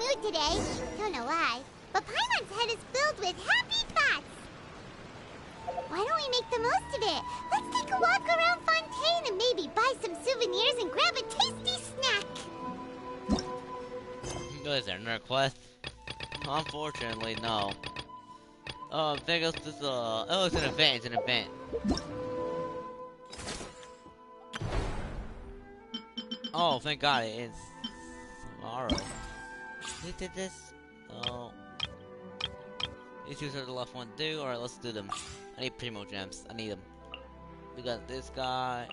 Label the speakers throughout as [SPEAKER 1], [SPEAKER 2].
[SPEAKER 1] mood today. Don't know why. But Paimon's head is filled with happy thoughts. Why don't we make the most of it? Let's take a walk around Fontaine and maybe buy some souvenirs and grab a tasty snack.
[SPEAKER 2] Is there another quest? Unfortunately, no. Oh, I think it's just oh, it's an event. It's an event. Oh, thank God it is tomorrow. We did this. Oh. These two are the left one to do. Alright, let's do them. I need Primo gems. I need them. We got this guy.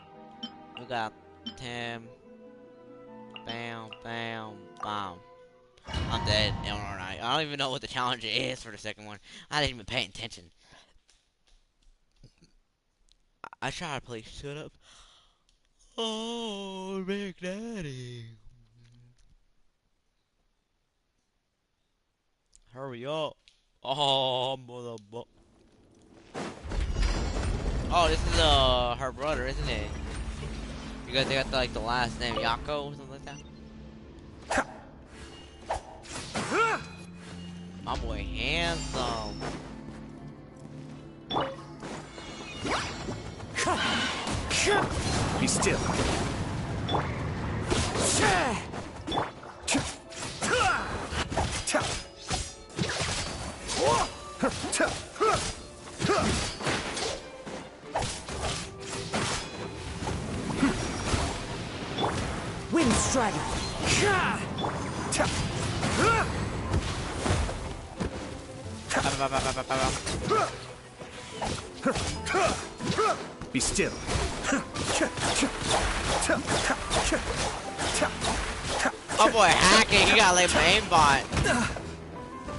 [SPEAKER 2] We got Tim. Bam, bam, bam. I'm dead. Alright. I don't even know what the challenge is for the second one. I didn't even pay attention. I try to play shut up. Oh, Big Daddy. Hurry up. Oh, mother. Oh, this is her brother, isn't it? Because they got like the last name Yako or something like that. My boy handsome.
[SPEAKER 3] Be still.
[SPEAKER 4] Wind Strider.
[SPEAKER 3] Be still.
[SPEAKER 2] My boy hacking, he got like an aimbot.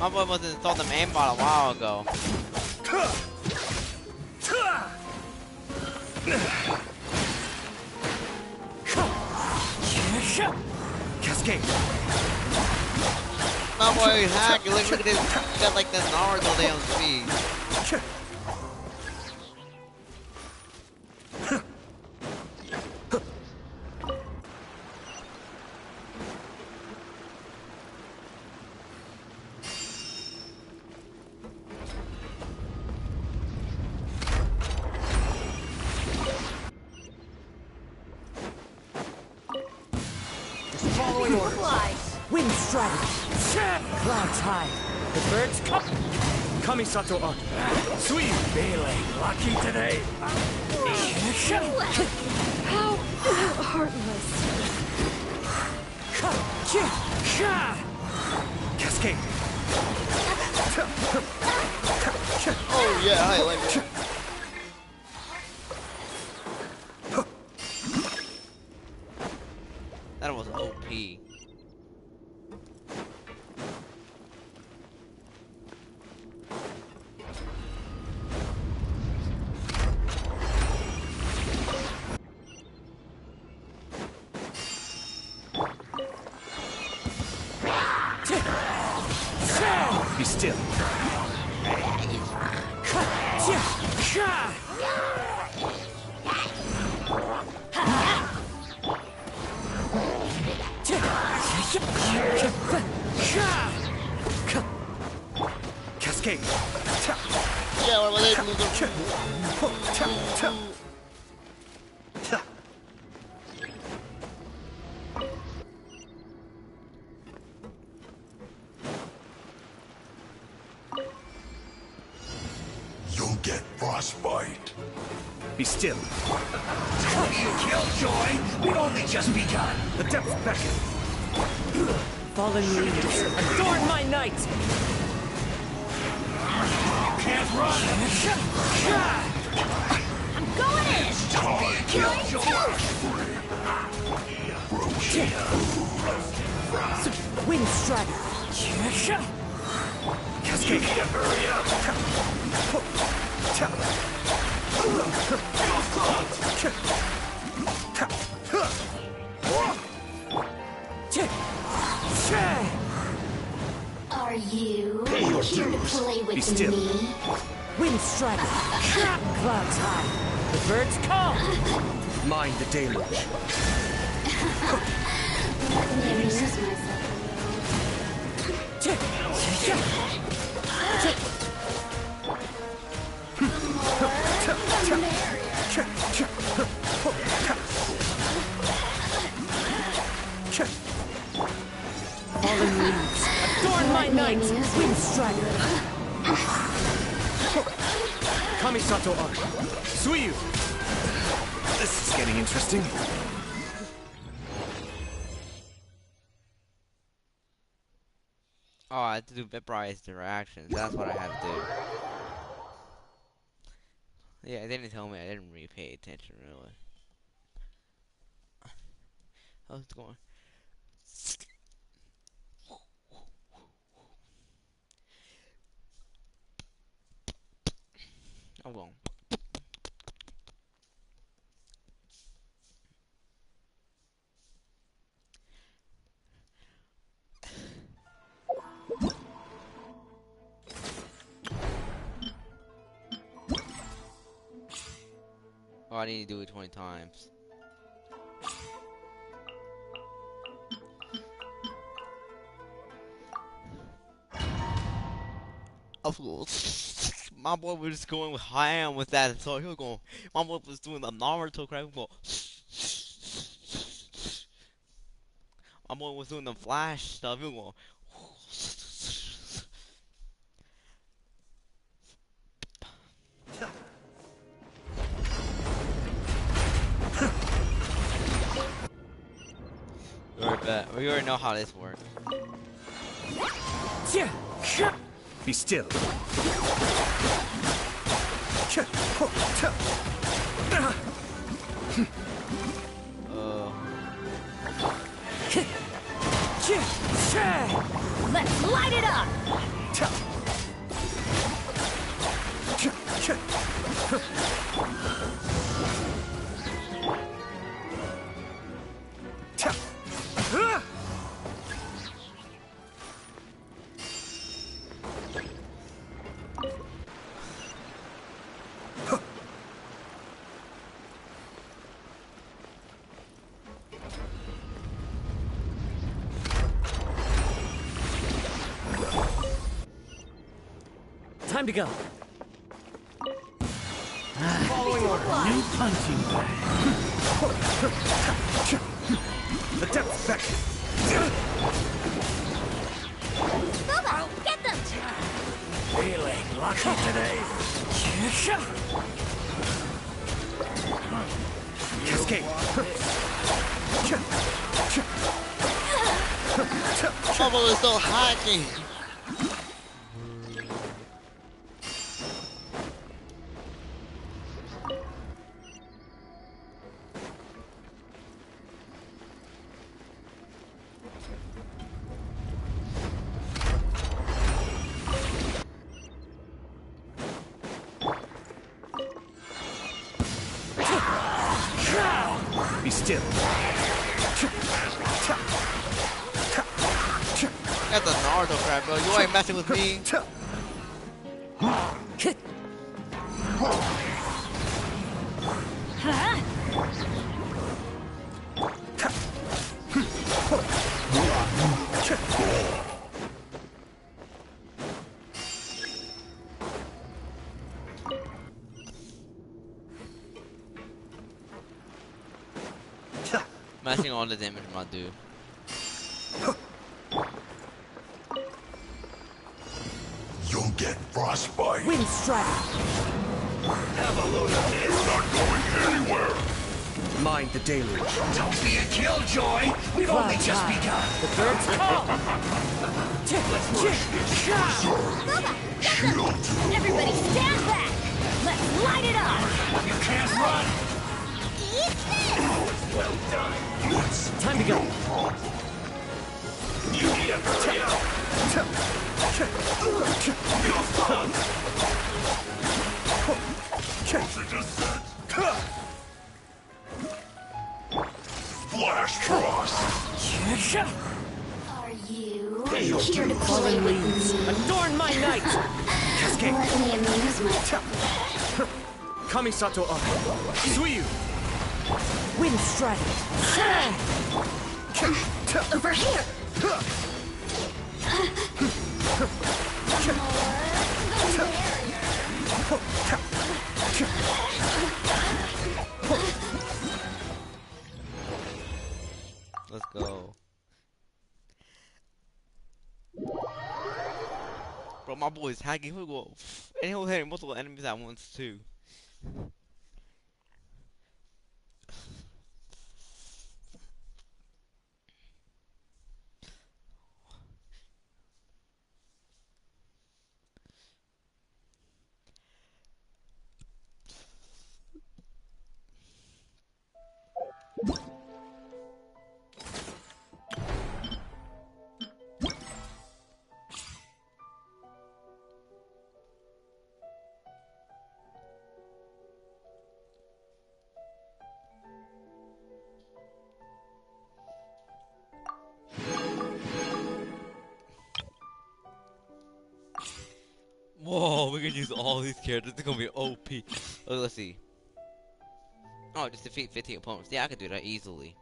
[SPEAKER 2] My boy must have installed an aimbot a while ago.
[SPEAKER 3] Cascade.
[SPEAKER 2] My boy is hacking, look at this. He got like the Naruto damn speed.
[SPEAKER 4] Wind Strider. Clouds high. The birds come.
[SPEAKER 3] Kamisato Art. Sweet feeling. Lucky today.
[SPEAKER 5] How heartless.
[SPEAKER 3] Cascade.
[SPEAKER 2] Oh yeah, I like that. That was OP.
[SPEAKER 3] Be still. Cascade.
[SPEAKER 2] Yeah, what was
[SPEAKER 6] You'll get frostbite.
[SPEAKER 3] Be still.
[SPEAKER 6] You killjoy! We've only just begun.
[SPEAKER 3] The depths beckon.
[SPEAKER 4] Fallen leaves. Adorn my night.
[SPEAKER 6] Can't run!
[SPEAKER 1] I'm going in.
[SPEAKER 6] Don't be a killjoy!
[SPEAKER 4] Wind Strider.
[SPEAKER 3] Cascade.
[SPEAKER 6] Hurry up!
[SPEAKER 1] Are you
[SPEAKER 6] Pay your
[SPEAKER 1] here to
[SPEAKER 6] dues.
[SPEAKER 1] play
[SPEAKER 3] Be
[SPEAKER 1] with
[SPEAKER 3] still.
[SPEAKER 1] me?
[SPEAKER 4] Wind Strider. Clouds high. The birds call.
[SPEAKER 3] Mind the deluge.
[SPEAKER 1] Never use myself.
[SPEAKER 4] Fallen leaves. Adorn my night. Wind strider.
[SPEAKER 3] Kamisato Arc. Suiyu. This is getting interesting.
[SPEAKER 2] Oh, I had to do vaporize their actions. That's what I had to do. Yeah, they didn't tell me. I didn't really pay attention, really. How's it going? I'm going. Oh, I need to do it 20 times. Of course. My boy was just going with ham with that, so he was going. My boy was doing the Naruto crap. Going. My boy was doing the Flash stuff. He was going. We already know how this works.
[SPEAKER 3] Be still.
[SPEAKER 4] Let's light it up! Time to go.
[SPEAKER 3] Following order.
[SPEAKER 6] New punching bag.
[SPEAKER 3] The depth back.
[SPEAKER 1] Boba, get them!
[SPEAKER 6] Feeling lucky today.
[SPEAKER 3] Cascade.
[SPEAKER 2] Trouble is so hacking.
[SPEAKER 3] Be still.
[SPEAKER 2] Got the Naruto crap, bro. You ain't messing with me. Matching all the damage, my dude.
[SPEAKER 6] You'll get frostbite.
[SPEAKER 4] Wind strider.
[SPEAKER 6] Have a load of this. We're not going anywhere.
[SPEAKER 3] Mind the deluge.
[SPEAKER 6] Don't be a killjoy. We've only just begun.
[SPEAKER 4] The birds come.
[SPEAKER 1] Everybody stand back!
[SPEAKER 4] Let's light it up!
[SPEAKER 6] You can't run.
[SPEAKER 1] Eat this!
[SPEAKER 6] Well done.
[SPEAKER 4] Time to go.
[SPEAKER 6] You need to hurry up. Flash Frost.
[SPEAKER 7] Are you
[SPEAKER 6] Hey,
[SPEAKER 7] here to play
[SPEAKER 4] Fallen
[SPEAKER 7] with
[SPEAKER 4] leaves.
[SPEAKER 7] me?
[SPEAKER 4] Adorn my night!
[SPEAKER 3] Cascade.
[SPEAKER 7] Let me amuse myself.
[SPEAKER 3] Kamisato Arc. Suiyu.
[SPEAKER 4] Wind strider.
[SPEAKER 7] Over here!
[SPEAKER 2] Let's go. Bro, my boy is hacking. He'll go, and he'll hit multiple enemies at once too. Whoa, we can use all these characters. They're gonna be OP. Oh, let's see. Oh, just defeat 15 opponents. Yeah, I could do that easily.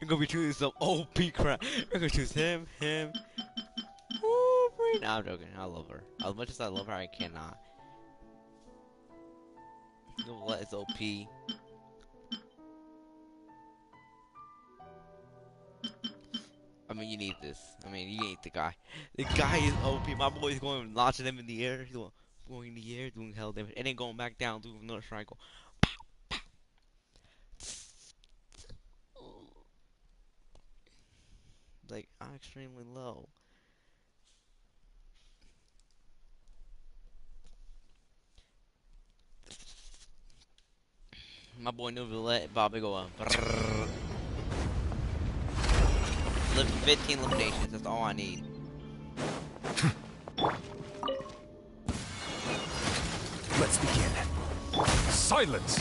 [SPEAKER 2] We're gonna be choosing some OP crap. We're gonna choose him. Wolverine. Nah, I'm joking. I love her. As much as I love her, I cannot. What is OP? I mean, you need this. I mean, you need the guy. The guy is OP. My boy's going launching them in the air. He's going in the air, doing hell damage, and then going back down, doing another triangle. Like, I'm extremely low. My boy knew to let Bobby go on. 15 eliminations, that's all I need.
[SPEAKER 3] Let's begin. Silence!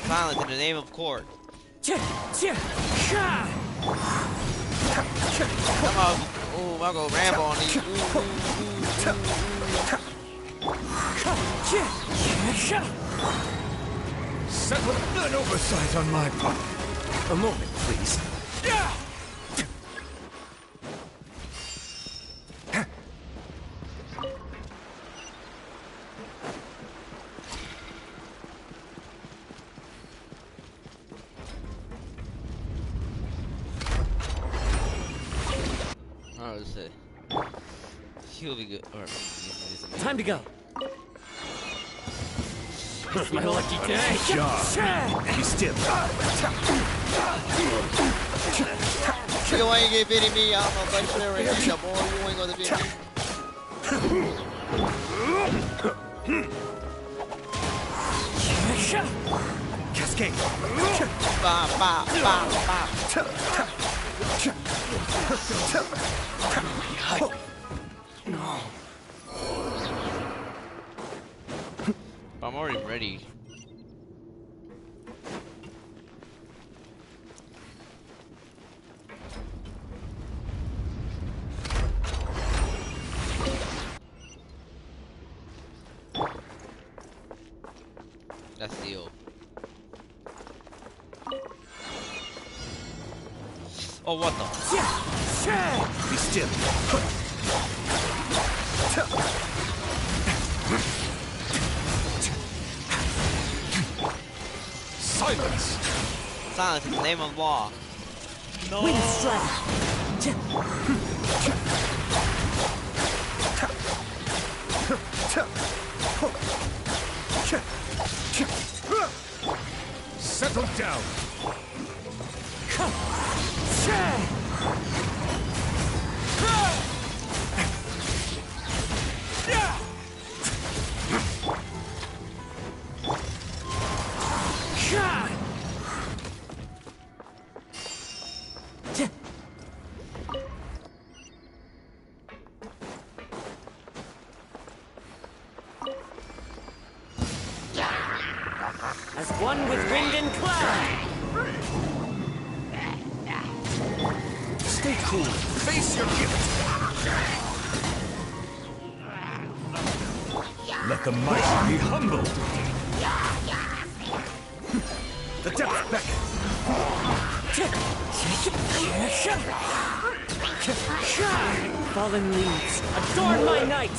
[SPEAKER 2] Silence in the name of court. Come on. Ooh, I'll go ramble on these.
[SPEAKER 3] Settle an oversight on my part. A moment, please.
[SPEAKER 2] He'll be good. Or,
[SPEAKER 4] Time to go.
[SPEAKER 3] It's my lucky day. Job. Be still.
[SPEAKER 2] Chicken, why you get beating me? I'm a bunch of right here, boy. You ain't gonna beat me.
[SPEAKER 3] Cascade.
[SPEAKER 2] Bah, bah, bah, bah. I'm already ready. That's the old. Oh, what the?
[SPEAKER 3] Be still. Silence!
[SPEAKER 2] Silence in the name of law. No.
[SPEAKER 4] Wind strike.
[SPEAKER 3] Settle down.
[SPEAKER 4] As one with wind and cloud.
[SPEAKER 3] Stay cool. Face your guilt. Let the mighty be humbled. The depth beckons.
[SPEAKER 4] Fallen leaves, adorn my night!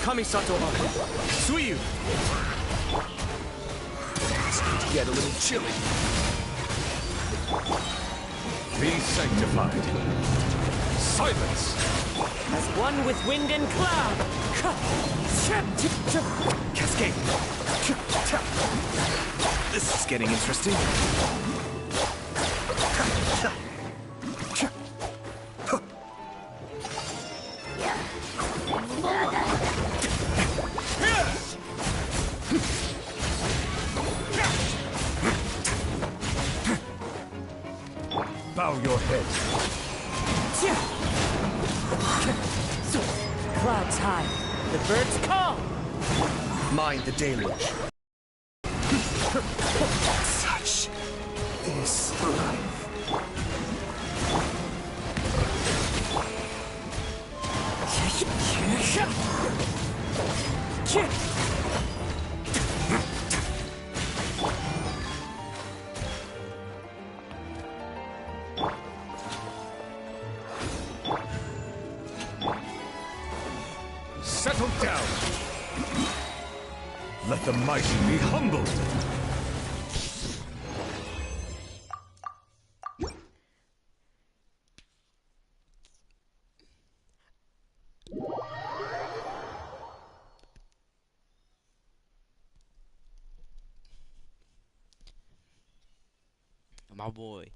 [SPEAKER 3] Kamisato Suiyu! It's going to get a little chilly. Be sanctified. Silence!
[SPEAKER 4] As one with wind and cloud!
[SPEAKER 3] Cascade! This is getting interesting. Bow your head.
[SPEAKER 4] Clouds high, the birds call!
[SPEAKER 3] Mind the deluge. Such is life. Settle down. Let the mighty be humbled.
[SPEAKER 2] My boy,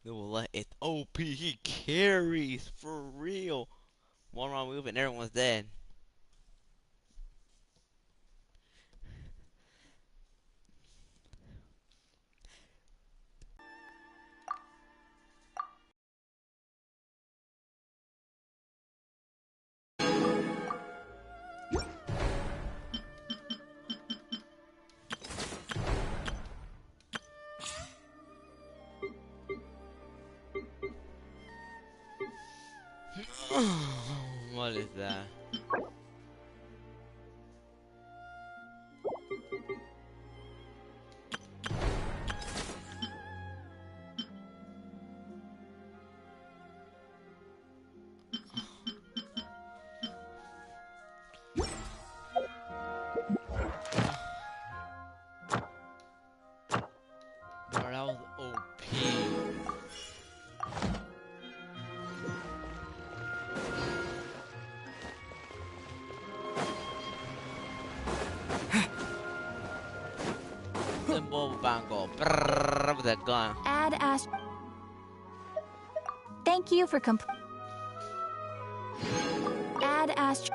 [SPEAKER 2] they will let it OP. He carries for real. One wrong move and everyone's dead. What is that? Bro, that was OP. Simple bango. Brrrr, with that gun.
[SPEAKER 8] Add Ash. Thank you for Add Ash.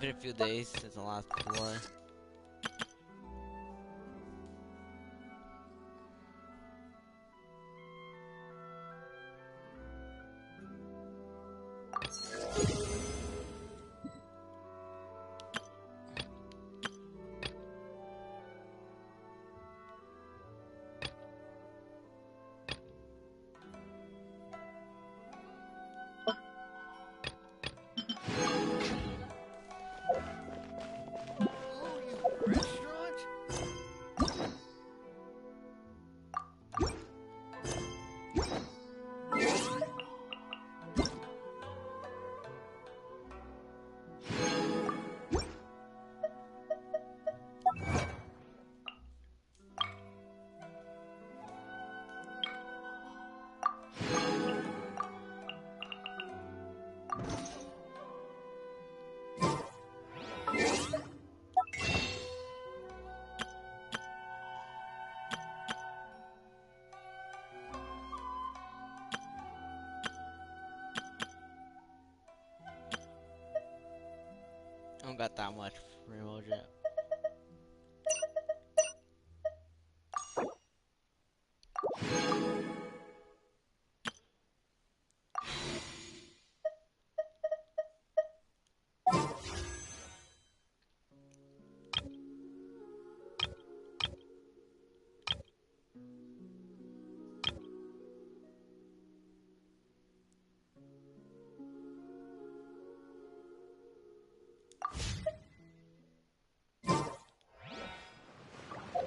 [SPEAKER 8] Been a few days since the last play.
[SPEAKER 2] bet that much. Primo Jam.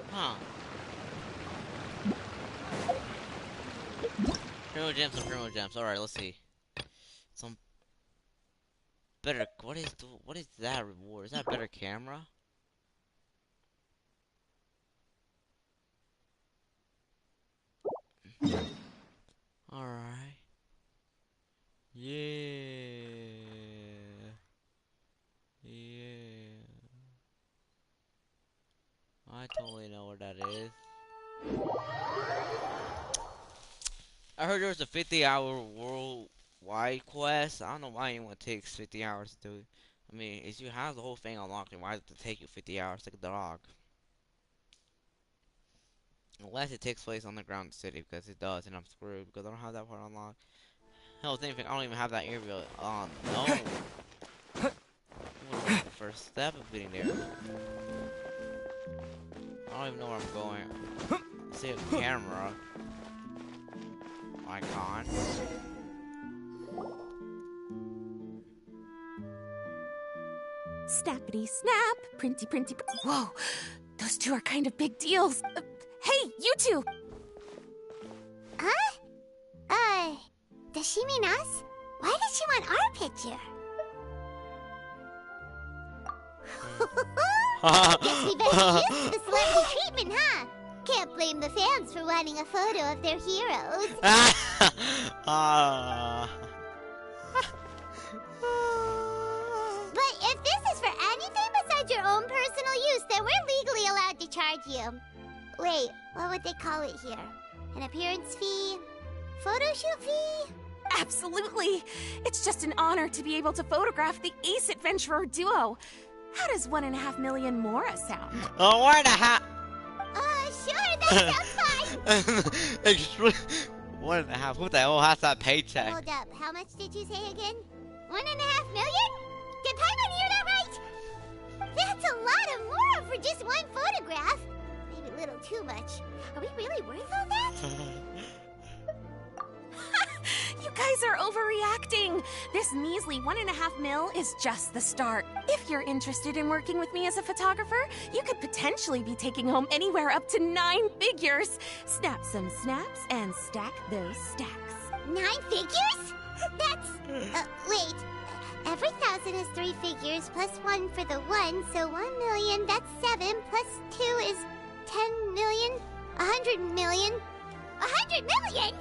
[SPEAKER 2] Huh. Primo gems and primo gems. Alright, let's see. Some better. What is that reward? Is that a better camera? Alright. Yeah. Yeah. I totally know what that is. I heard there was a 50-hour worldwide quest. I don't know why anyone takes 50 hours to do it. I mean, if you have the whole thing unlocked, then why does it take you 50 hours like a dog? Unless it takes place on the ground city, because it does, and I'm screwed because I don't have that part unlocked. Hell, if anything, I don't even have that area on. No. What's the first step of getting there? I don't even know where I'm going. I see a camera icon.
[SPEAKER 9] Snappity snap, printy printy. Whoa, those two are kind of big deals. Hey, you two!
[SPEAKER 1] Huh? Does she mean us? Why did she want our picture? Guess we better get used to the celebrity treatment, huh? Can't blame the fans for wanting a photo of their heroes. But if this is for anything besides your own personal use, then we're legally allowed to charge you. Wait, what would they call it here? An appearance fee? Photo shoot fee?
[SPEAKER 9] Absolutely! It's just an honor to be able to photograph the Ace Adventurer duo. How does 1.5 million more sound?
[SPEAKER 2] Oh, 1.5.
[SPEAKER 1] Sure, that sounds fine.
[SPEAKER 2] Extreme. 1.5. Who the hell has that paycheck?
[SPEAKER 1] Hold up, how much did you say again? 1.5 million? Did Paimon hear that right? That's a lot of more for just one photograph. Maybe a little too much. Are we really worth all that?
[SPEAKER 9] You guys are overreacting. This measly 1.5 mil is just the start. If you're interested in working with me as a photographer, you could potentially be taking home anywhere up to 9 figures. Snap some snaps and stack those stacks.
[SPEAKER 1] 9 figures? That's... wait. Every 1,000 is 3 figures, plus 1 for the 1, so 1 million, that's 7, plus 2 is 10 million, 100 million. 100 million?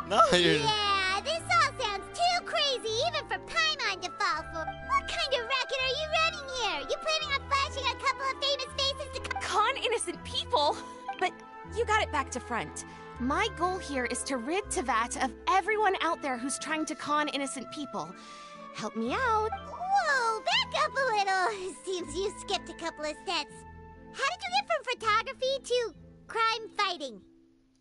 [SPEAKER 2] No, you're...
[SPEAKER 1] Yeah, this all sounds too crazy, even for Paimon to fall for. What kind of racket are you running here? You planning on flashing a couple of famous faces to
[SPEAKER 9] con innocent people? But you got it back to front. My goal here is to rid Tevat of everyone out there who's trying to con innocent people. Help me out.
[SPEAKER 1] Whoa, back up a little. Seems you skipped a couple of steps. How did you get from photography to crime fighting?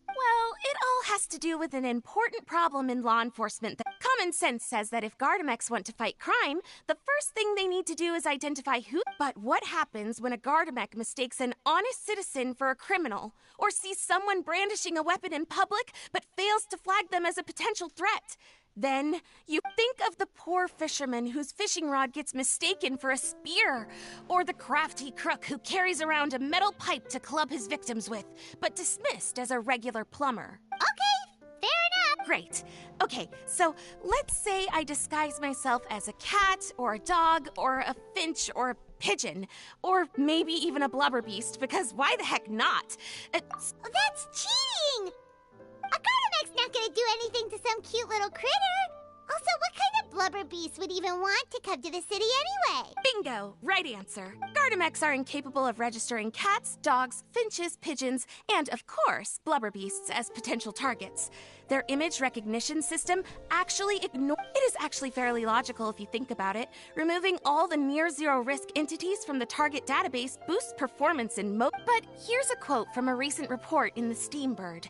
[SPEAKER 9] Well, it all has to do with an important problem in law enforcement. Common sense says that if Gardamex want to fight crime, the first thing they need to do is identify who. But what happens when a Gardamex mistakes an honest citizen for a criminal, or sees someone brandishing a weapon in public but fails to flag them as a potential threat? Then you think of the poor fisherman whose fishing rod gets mistaken for a spear, or the crafty crook who carries around a metal pipe to club his victims with, but dismissed as a regular plumber.
[SPEAKER 1] Okay, fair enough.
[SPEAKER 9] Great. Okay, so let's say I disguise myself as a cat, or a dog, or a finch, or a pigeon, or maybe even a blubber beast, because why the heck not?
[SPEAKER 1] That's cheating! A Gardamex not gonna do anything to some cute little critter. Also, what kind of blubber beasts would even want to come to the city anyway.
[SPEAKER 9] Bingo! Right answer. Gardamex are incapable of registering cats, dogs, finches, pigeons, and, of course, blubber beasts as potential targets. Their image recognition system actually ignores... It is actually fairly logical if you think about it. Removing all the near-zero risk entities from the target database boosts performance in But here's a quote from a recent report in the Steambird.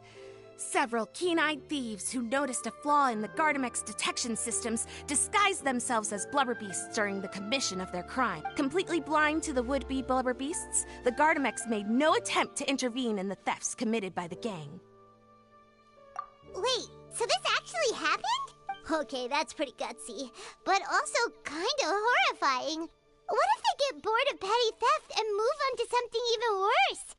[SPEAKER 9] Several keen-eyed thieves who noticed a flaw in the Gardamex detection systems disguised themselves as blubber beasts during the commission of their crime. Completely blind to the would-be blubber beasts, the Gardamex made no attempt to intervene in the thefts committed by the gang.
[SPEAKER 1] Wait, so this actually happened? Okay, that's pretty gutsy, but also kinda horrifying. What if they get bored of petty theft and move on to something even worse?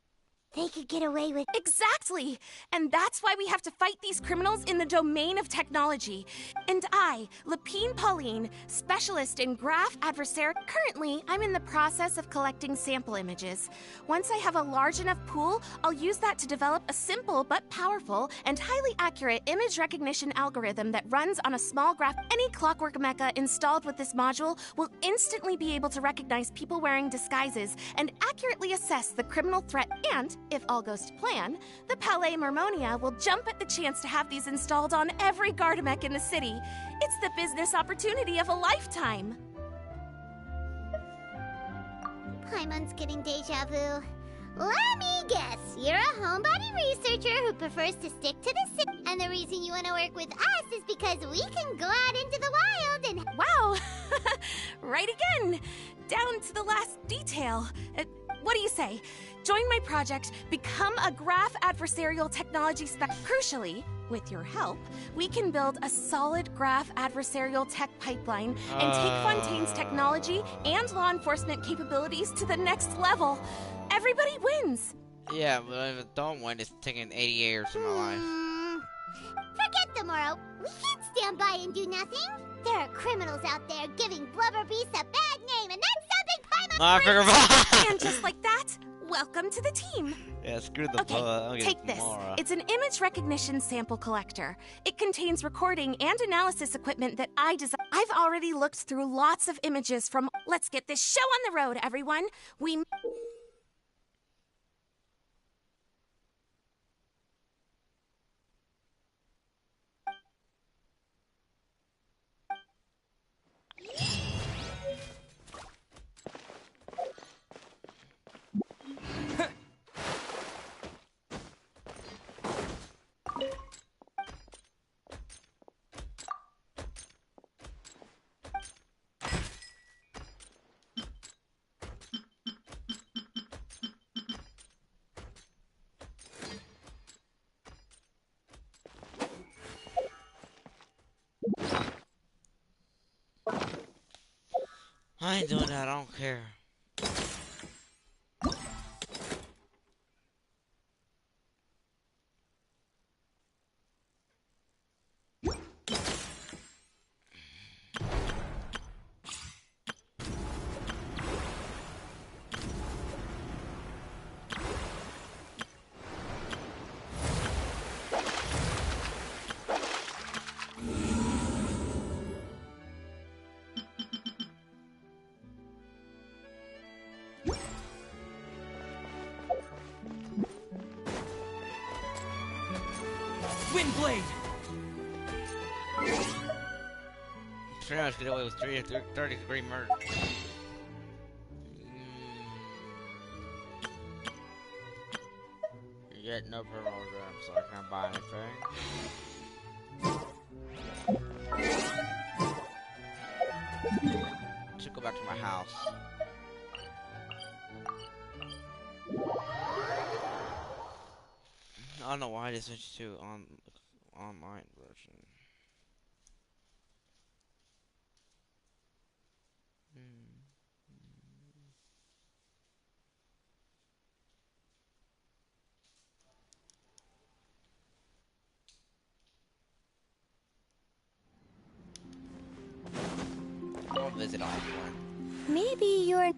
[SPEAKER 1] They could get away with...
[SPEAKER 9] Exactly! And that's why we have to fight these criminals in the domain of technology. And I, Lapine Pauline, specialist in graph adversary... Currently, I'm in the process of collecting sample images. Once I have a large enough pool, I'll use that to develop a simple but powerful and highly accurate image recognition algorithm that runs on a small graph. Any clockwork mecha installed with this module will instantly be able to recognize people wearing disguises and accurately assess the criminal threat. And if all goes to plan, the Palais Mermonia will jump at the chance to have these installed on every Gardamek in the city. It's the business opportunity of a lifetime.
[SPEAKER 1] Paimon's getting deja vu. Let me guess, you're a homebody researcher who prefers to stick to the city. And the reason you want to work with us is because we can go out into the wild and...
[SPEAKER 9] Wow! Right again! Down to the last detail. What do you say? Join my project, become a graph adversarial technology spec. Crucially, with your help, we can build a solid graph adversarial tech pipeline and take Fontaine's technology and law enforcement capabilities to the next level. Everybody wins!
[SPEAKER 2] Yeah, but if I don't win, it's taking 80 years of my life.
[SPEAKER 1] Forget tomorrow. We can't stand by and do nothing. There are criminals out there giving blubber beasts a bad name, and that's something Paimon...
[SPEAKER 9] And just like that, welcome to the team.
[SPEAKER 2] Yeah, screw the
[SPEAKER 9] Okay, take this. It's an image recognition sample collector. It contains recording and analysis equipment that I designed. I've already looked through lots of images from... Let's get this show on the road, everyone.
[SPEAKER 2] I ain't doing that, I don't care.
[SPEAKER 6] Windblade!
[SPEAKER 2] Pretty much get away with 30-degree murder. You get no program, so I can't buy anything. Should go back to my house. I don't know why they switched to online version. I'll visit Osborne.
[SPEAKER 1] Maybe you're...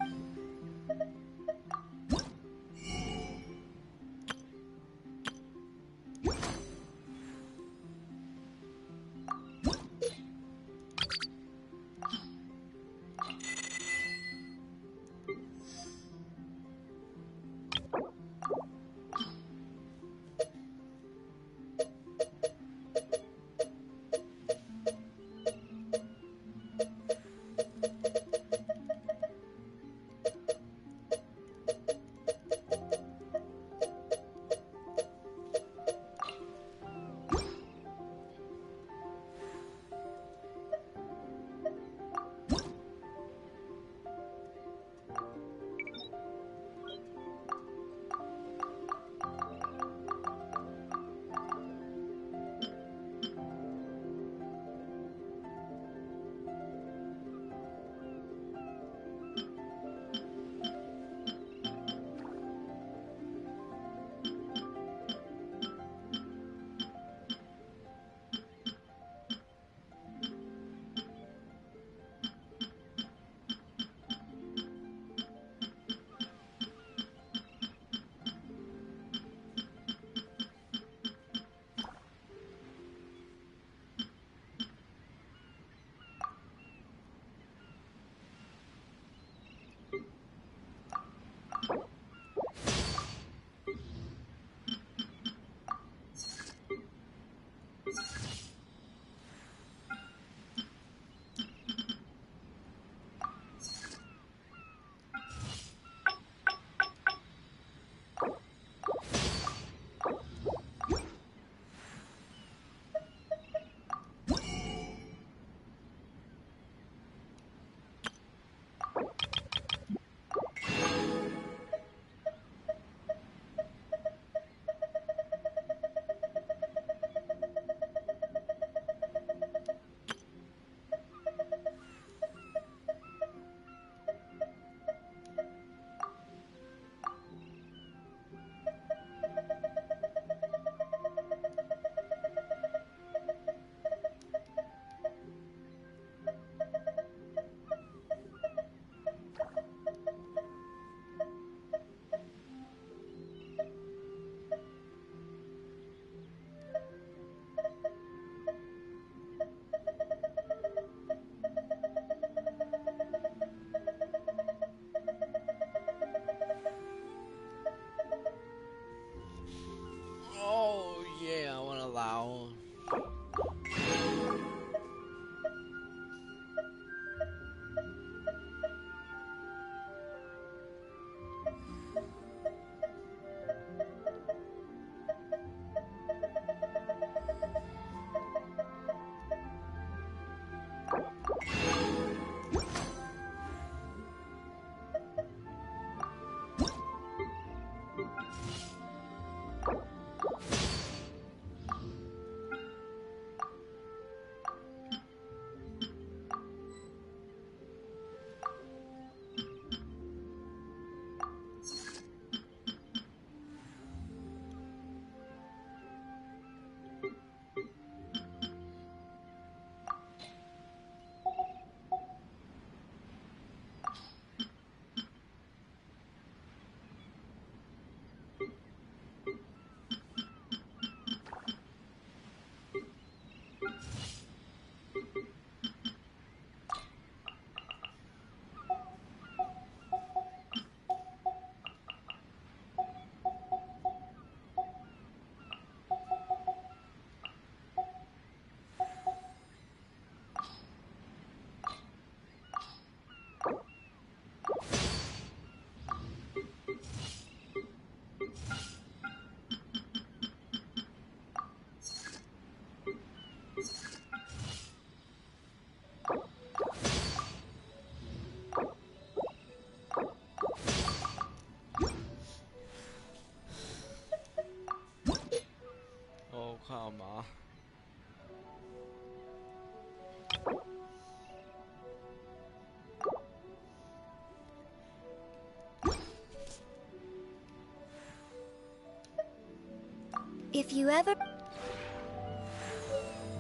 [SPEAKER 7] If you ever...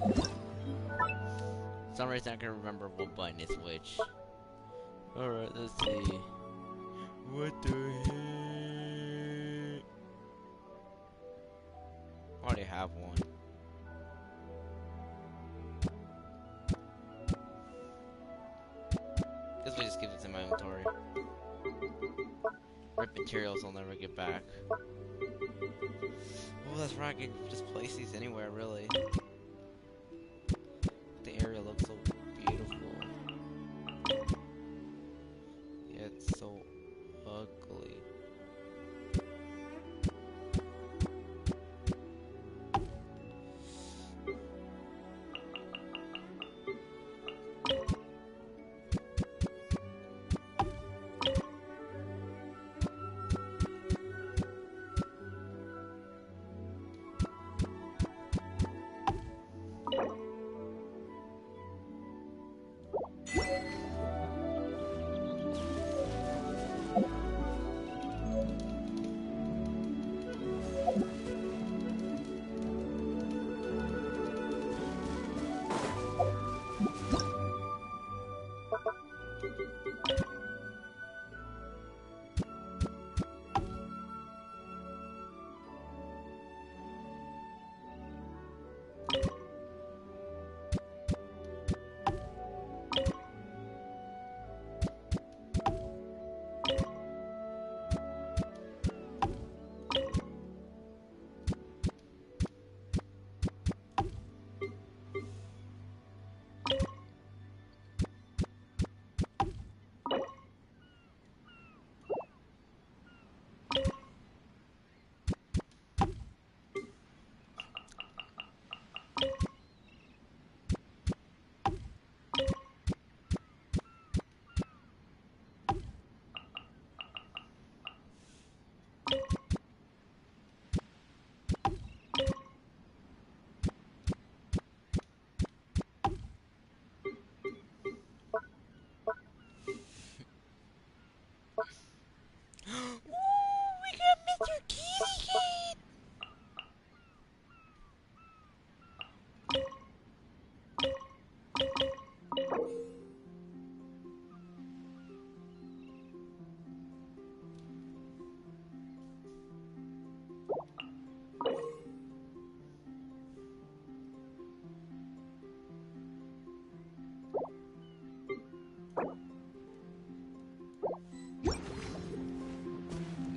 [SPEAKER 2] For some reason I can remember what button is which. Alright, let's see. What the heck? I already have one. Guess we just keep this in my inventory. Rip materials I'll never get back. Oh, that's right, I can just place these anywhere, really. The area looks so beautiful. Yeah, it's so ugly.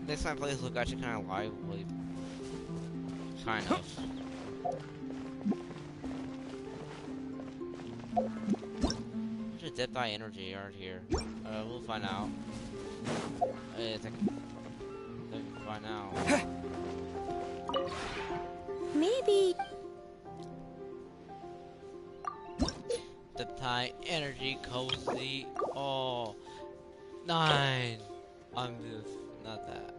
[SPEAKER 2] This time plays look actually kind of lively. Kind of. There's a Death Eye energy right here. We'll find out. I think we can find out.
[SPEAKER 7] Maybe...
[SPEAKER 2] Death Eye energy cozy. Oh, 9. I'm just not that.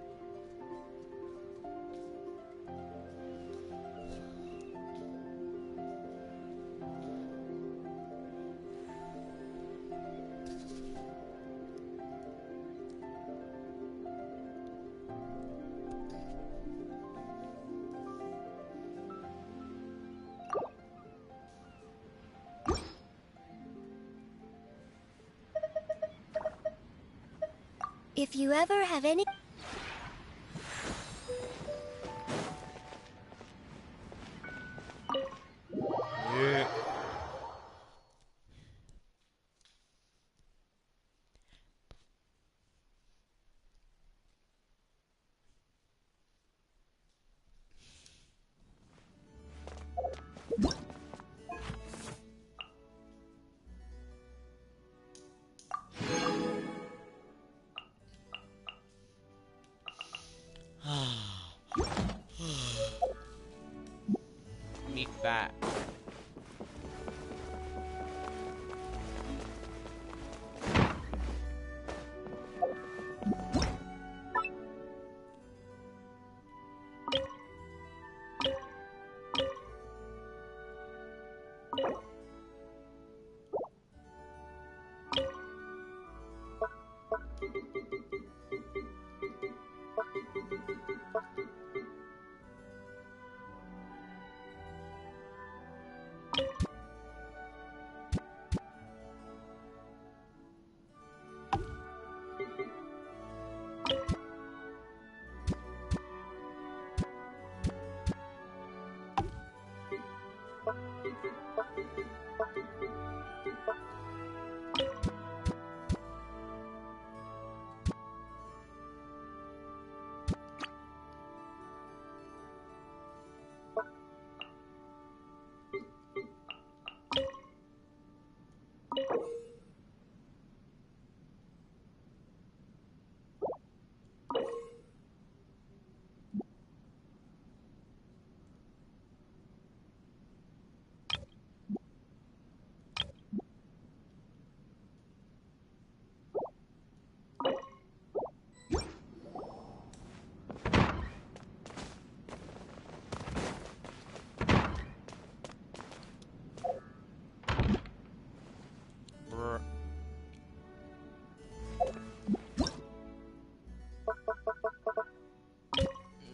[SPEAKER 7] If you ever have any...
[SPEAKER 2] Yeah. Me fat.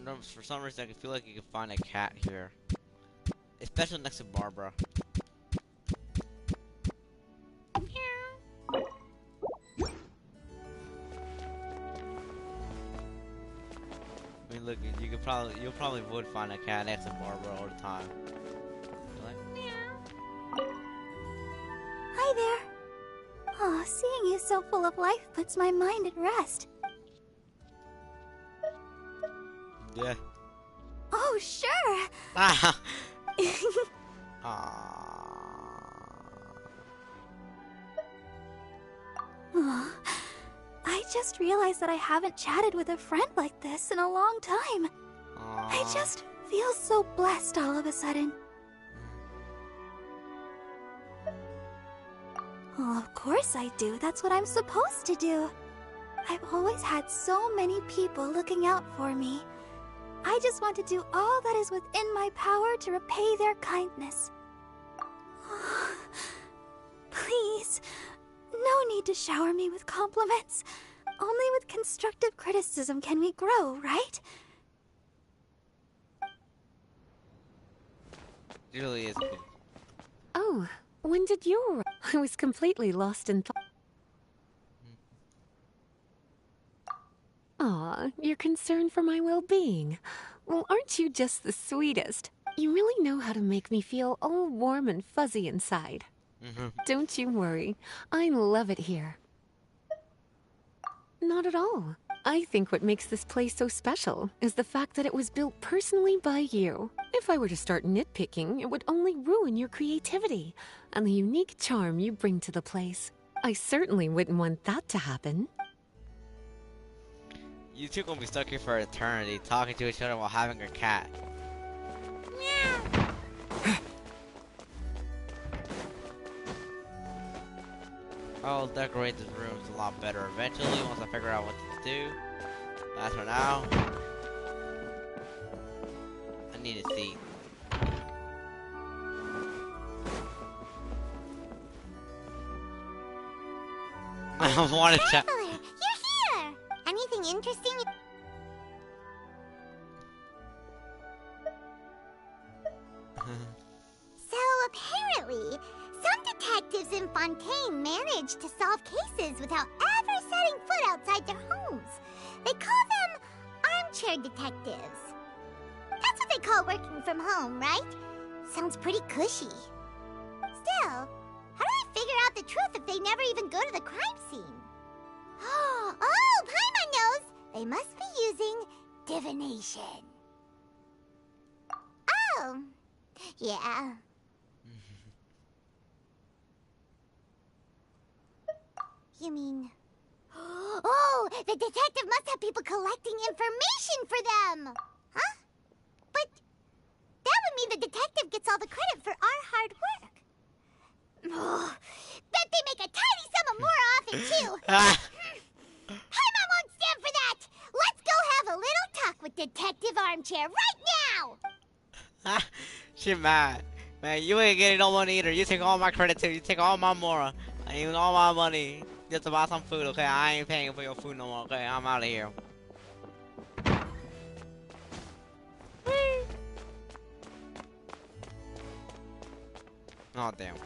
[SPEAKER 2] For some reason, I can feel like you can find a cat here, especially next to Barbara. I mean, look, you'll probably would find a cat next to Barbara all the time. You're like, meow.
[SPEAKER 7] Hi there. Oh, seeing you so full of life puts my mind at rest.
[SPEAKER 2] Yeah.
[SPEAKER 7] Oh, sure.
[SPEAKER 2] Ah.
[SPEAKER 7] Aw, I just realized that I haven't chatted with a friend like this in a long time. I just feel so blessed all of a sudden. Well, of course I do. That's what I'm supposed to do. I've always had so many people looking out for me. I just want to do all that is within my power to repay their kindness. Please, no need to shower me with compliments. Only with constructive criticism can we grow, right?
[SPEAKER 2] It really is good.
[SPEAKER 5] Oh, when did you arrive? I was completely lost in thought. Aw, you're concerned for my well-being. Well, aren't you just the sweetest? You really know how to make me feel all warm and fuzzy inside. Don't you worry. I love it here. Not at all. I think what makes this place so special is the fact that it was built personally by you. If I were to start nitpicking, it would only ruin your creativity and the unique charm you bring to the place. I certainly wouldn't want that to happen.
[SPEAKER 2] You two gonna be stuck here for eternity, talking to each other while having a cat. I'll decorate this room a lot better eventually once I figure out what to do. As for now, I need a seat. I wanted to.
[SPEAKER 1] Traveler, you're here! Anything interesting? So apparently, some detectives in Fontaine manage to solve cases without ever setting foot outside their homes. They call them armchair detectives. That's what they call working from home, right? Sounds pretty cushy. Still, how do they figure out the truth if they never even go to the crime scene? Oh, Paimon knows! They must be using divination. Oh, yeah. You mean... Oh, the detective must have people collecting information for them! Huh? But that would mean the detective gets all the credit for our hard work. Oh, bet they make a tiny sum of more off it, too. Paimon won't stand for that! Let's go have a little talk with Detective Armchair right now!
[SPEAKER 2] She mad. Man, you ain't getting no money either. You take all my credit too. You take all my mora. I even all my money just to buy some food, okay? I ain't paying for your food no more, okay? I'm out of here. Oh, damn.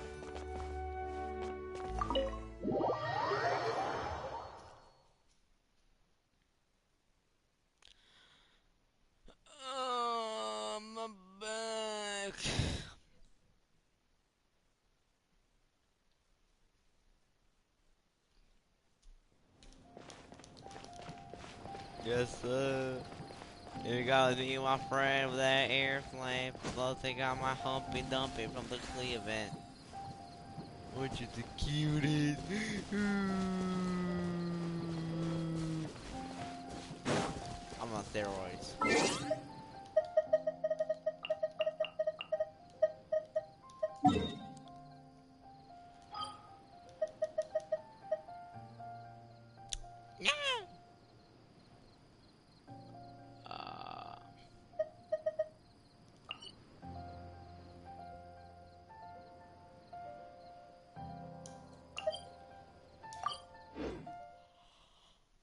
[SPEAKER 2] My back. Yes, sir. Here we go, me and my friend with that airplane. Plus, they got my Humpy Dumpy from the Klee event. Which is the cutest. I'm on steroids.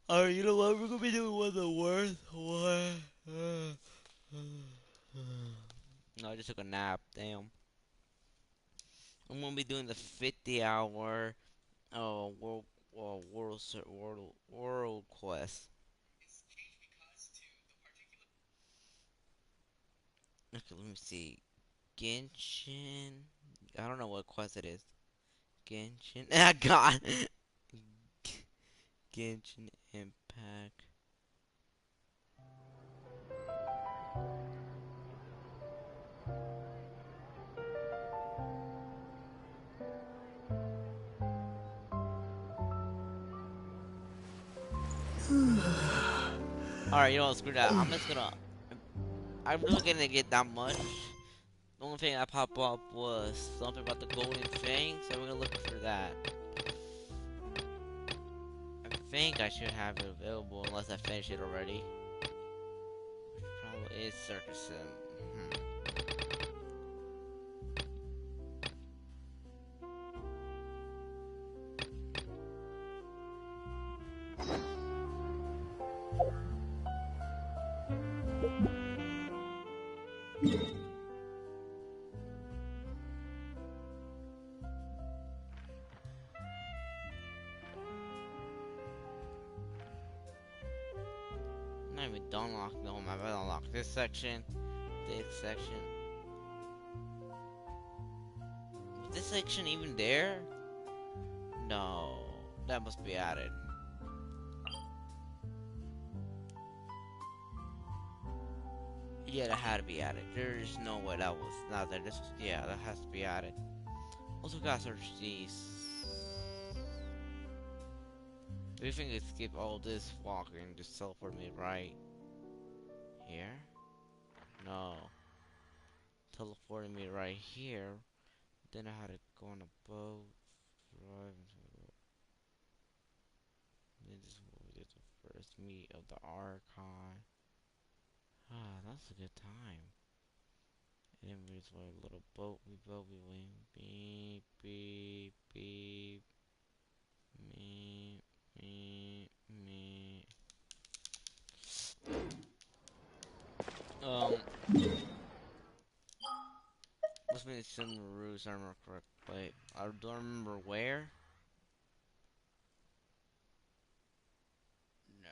[SPEAKER 2] Alright, you know what? We're gonna be doing one of the worst one. just took a nap. Damn. I'm gonna be doing the 50-hour world quest. Okay, let me see. Genshin. I don't know what quest it is. Genshin. Ah, God. Genshin Impact. Alright, you know what? Screw that. I'm just gonna. I'm really gonna get that much. The only thing that popped up was something about the golden thing, so we're gonna look for that. I think I should have it available unless I finish it already. Which probably is Circus Sim. Not even done unlock. No, I better unlock this section. This section. Is this section even there? No, that must be added. Yeah, that had to be added. There's no way that was not there. This was, yeah, that has to be added. Also gotta search these. Do you think it skip all this walking and just teleport me right here? No. Teleporting me right here. Then I had to go on a boat, drive into the boat. Then this will be the first meet of the archive. Ah, that's a good time. And then we just want a little boat. We went beep, beep, beep. Me, me, me. Must be some rules I remember correctly. I don't remember where. No.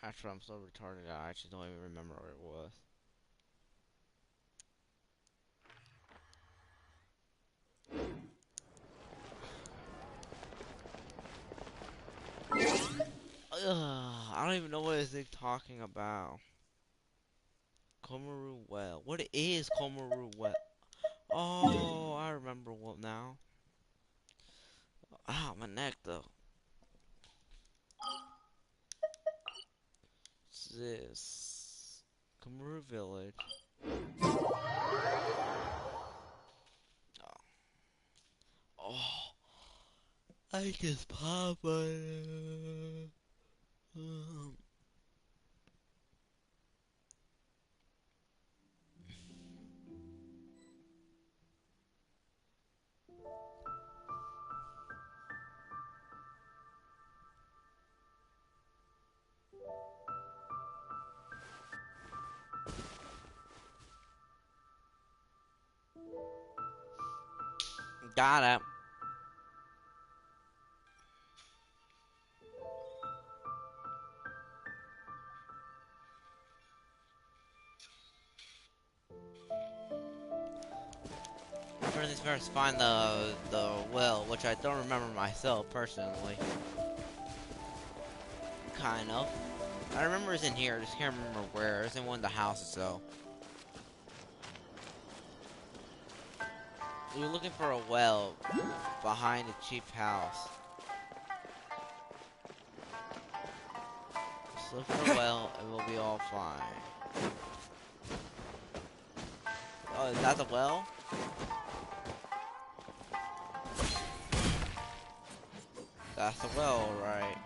[SPEAKER 2] Actually, I'm so retarded I actually don't even remember where it was. I don't even know what is it talking about. Komaru Well. What is Komaru Well? Oh, I remember what now. Ah, my neck though. What's this? Komaru Village. Oh, I just pop on. Got it. First things first, find the well, which I don't remember myself personally. Kind of. I remember it's in here, I just can't remember where. It's in one of the houses though. You're looking for a well behind the chief house. Just look for a well and we'll be all fine. Oh, is that the well? That's the well, right?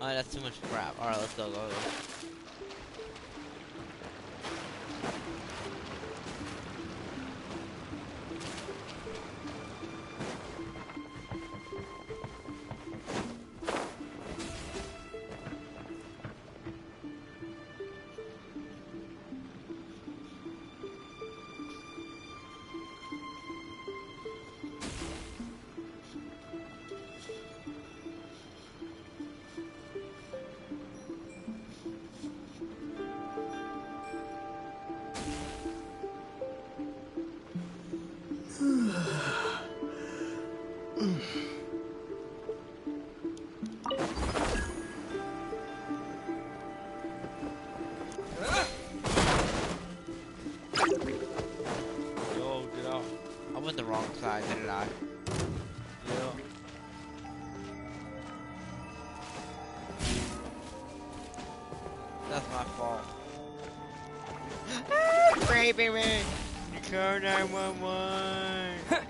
[SPEAKER 2] Alright, that's too much crap. Alright, let's go. I went the wrong side, didn't I? Yeah. That's my fault. Raping me! Call 911!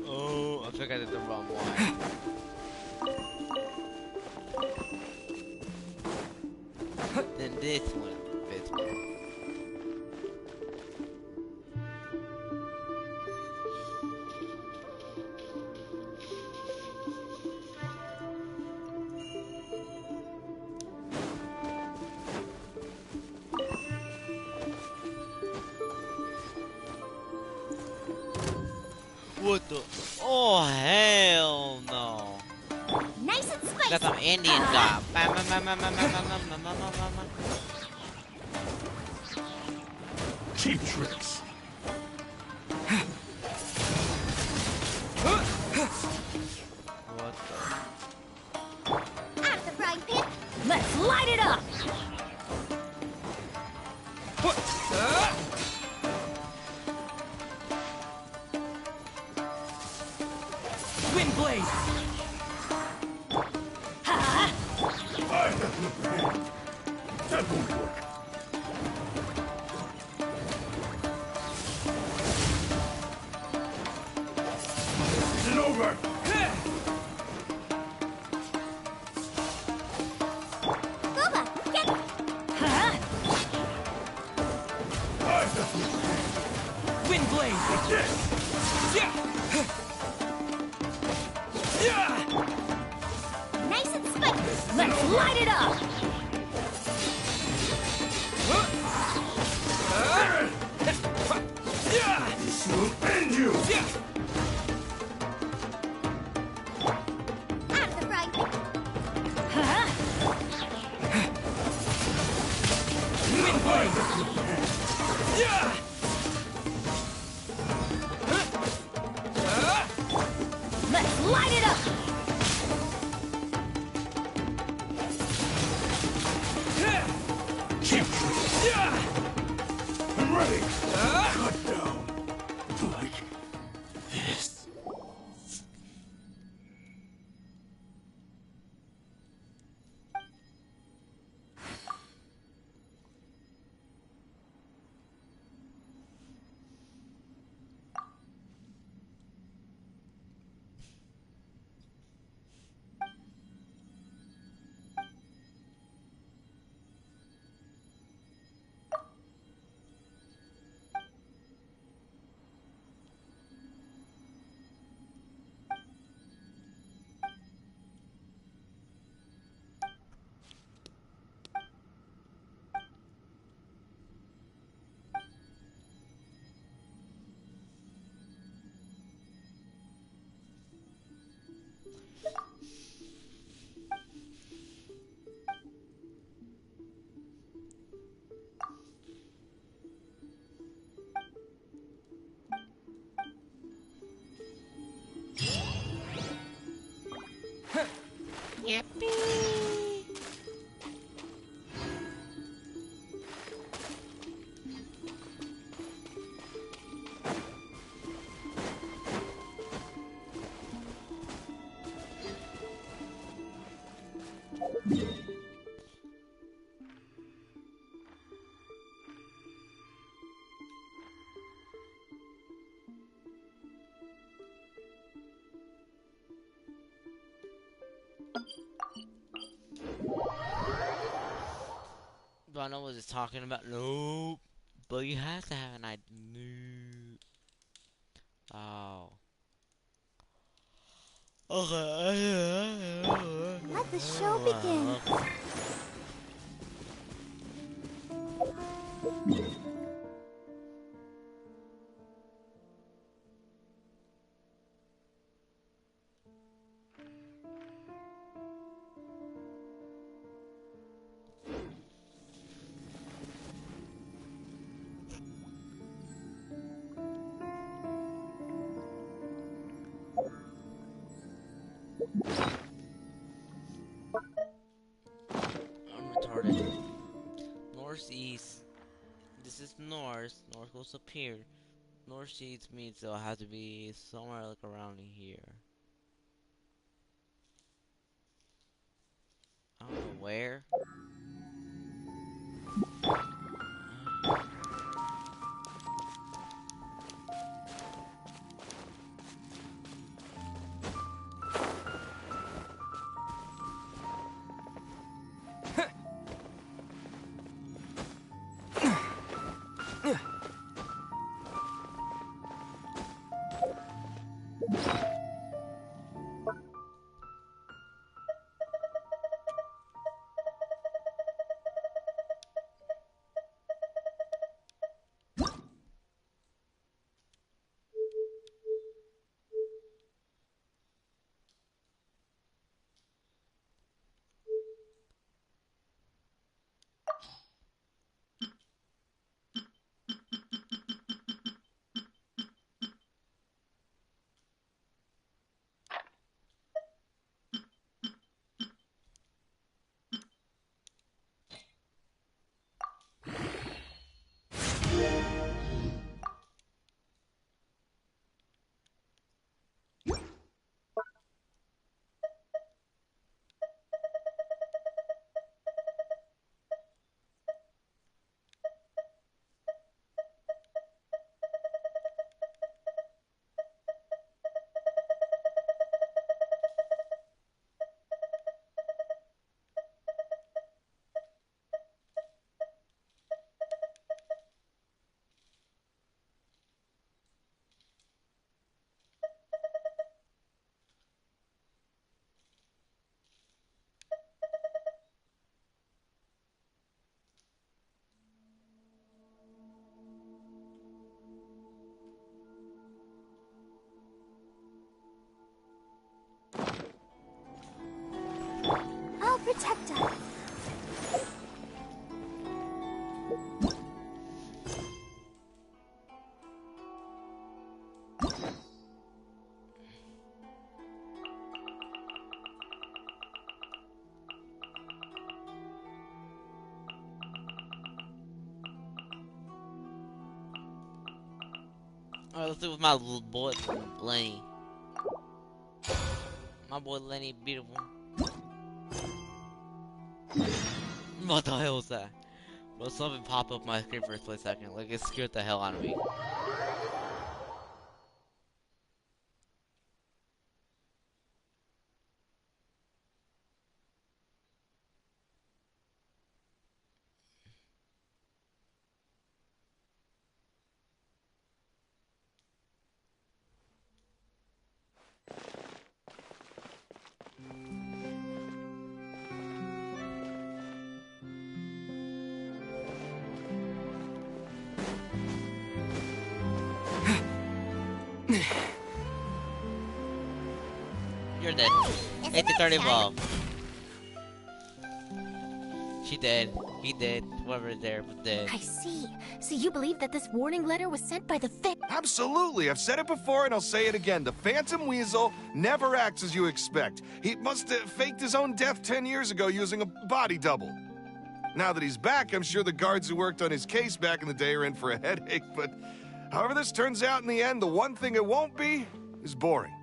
[SPEAKER 2] Oh, I think I did the wrong one. Then this one fits well. What the? Oh, hell no.
[SPEAKER 1] Nice and spicy.
[SPEAKER 2] Got some Indian job.
[SPEAKER 3] Cheap tricks.
[SPEAKER 2] What the?
[SPEAKER 1] Out of the frying pan.
[SPEAKER 4] Let's light it up! Wind blade!
[SPEAKER 3] I have the plan. That won't work. Is it over?
[SPEAKER 1] Booba, get
[SPEAKER 3] I have the plan.
[SPEAKER 4] Wind blade!
[SPEAKER 3] Yes!
[SPEAKER 1] nice and spicy.
[SPEAKER 4] Let's light it up!
[SPEAKER 3] This will end you!
[SPEAKER 1] Out of the frying pan.
[SPEAKER 4] Wind blade! Let's light it up!
[SPEAKER 3] Cheap tricks. I'm ready. Cut down. Like
[SPEAKER 2] Yippee! Do I know what it's talking about? Nope. But you have to have an idea. Nope. Oh. Okay.
[SPEAKER 7] Let the show begin.
[SPEAKER 2] I'm retarded. Northeast. This is north. North goes up here. Northeast means it'll have to be somewhere like around here. I don't know where.
[SPEAKER 7] I'll protect us.
[SPEAKER 2] Alright, let's do it with my little boy, Lenny. My boy Lenny, beautiful. What the hell was that? Bro, something popped up my screen for a split second. Like, it scared the hell out of me. You're dead.
[SPEAKER 1] Isn't
[SPEAKER 2] 8 to
[SPEAKER 1] it
[SPEAKER 2] 30
[SPEAKER 1] fun?
[SPEAKER 2] ball. she did. He did. Whoever there did.
[SPEAKER 9] I see. So you believe that this warning letter was sent by the
[SPEAKER 10] Absolutely. I've said it before and I'll say it again. The Phantom Weasel never acts as you expect. He must have faked his own death 10 years ago using a body double. Now that he's back, I'm sure the guards who worked on his case back in the day are in for a headache, but however this turns out in the end, the one thing it won't be is boring.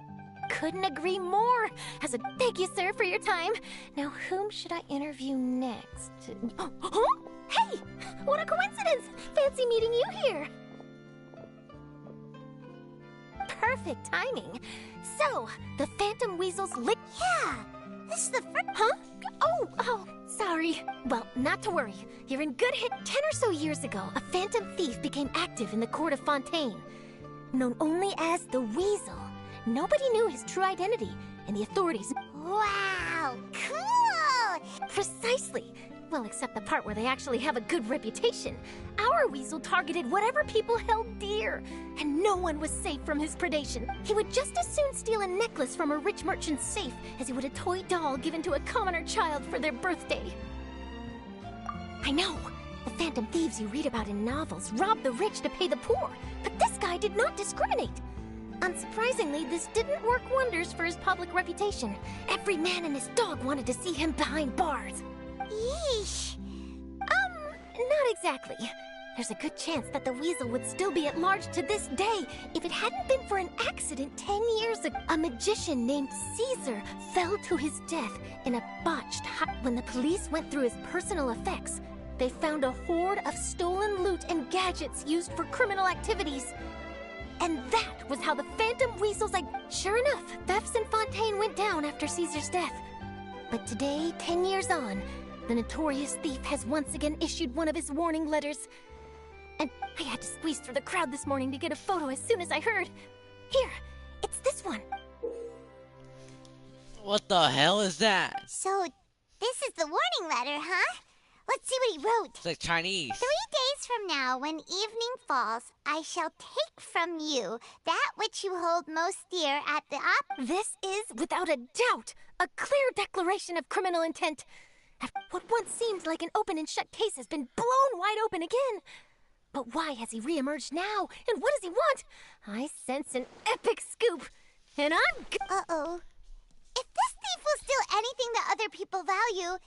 [SPEAKER 9] Couldn't agree more. As a thank you, sir, for your time. Now, whom should I interview next? Huh? Hey, what a coincidence! Fancy meeting you here. Perfect timing. So, the Phantom Weasel's
[SPEAKER 1] Yeah, this is the first.
[SPEAKER 9] Huh? Oh, sorry. Well, not to worry. You're in good hit. 10 or so years ago, a phantom thief became active in the court of Fontaine. Known only as the Weasel. Nobody knew his true identity, and the authorities...
[SPEAKER 1] Wow, cool!
[SPEAKER 9] Precisely. Well, except the part where they actually have a good reputation. Our Weasel targeted whatever people held dear, and no one was safe from his predation. He would just as soon steal a necklace from a rich merchant's safe as he would a toy doll given to a commoner child for their birthday. I know. The phantom thieves you read about in novels rob the rich to pay the poor, but this guy did not discriminate. Unsurprisingly, this didn't work wonders for his public reputation. Every man and his dog wanted to see him behind bars.
[SPEAKER 1] Yeesh.
[SPEAKER 9] Not exactly. There's a good chance that the Weasel would still be at large to this day if it hadn't been for an accident 10 years ago. A magician named Caesar fell to his death in a botched When the police went through his personal effects, they found a hoard of stolen loot and gadgets used for criminal activities. And that was how the Phantom Weasel's Sure enough, thefts in Fontaine went down after Caesar's death. But today, 10 years on, the notorious thief has once again issued one of his warning letters. And I had to squeeze through the crowd this morning to get a photo as soon as I heard. Here, it's this one.
[SPEAKER 2] What the hell is that?
[SPEAKER 1] So, this is the warning letter, huh? Let's see what he wrote.
[SPEAKER 2] It's like Chinese.
[SPEAKER 1] 3 days from now, when evening falls, I shall take from you that which you hold most dear at the
[SPEAKER 9] This is, without a doubt, a clear declaration of criminal intent. What once seemed like an open and shut case has been blown wide open again. But why has he reemerged now? And what does he want? I sense an epic scoop. And I'm
[SPEAKER 1] Uh-oh. If this thief will steal anything that other people value,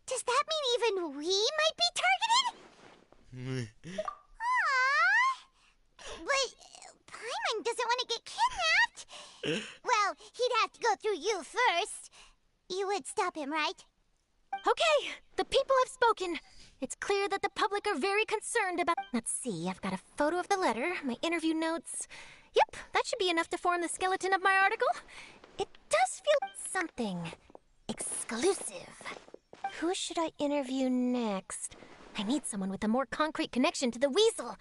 [SPEAKER 1] does that mean even we might be targeted? Aww. But Paimon doesn't want to get kidnapped. Well, he'd have to go through you first. You would stop him, right?
[SPEAKER 9] Okay, the people have spoken. It's clear that the public are very concerned about... Let's see, I've got a photo of the letter, my interview notes. Yep, that should be enough to form the skeleton of my article. It does feel something exclusive. Who should I interview next? I need someone with a more concrete connection to the Weasel.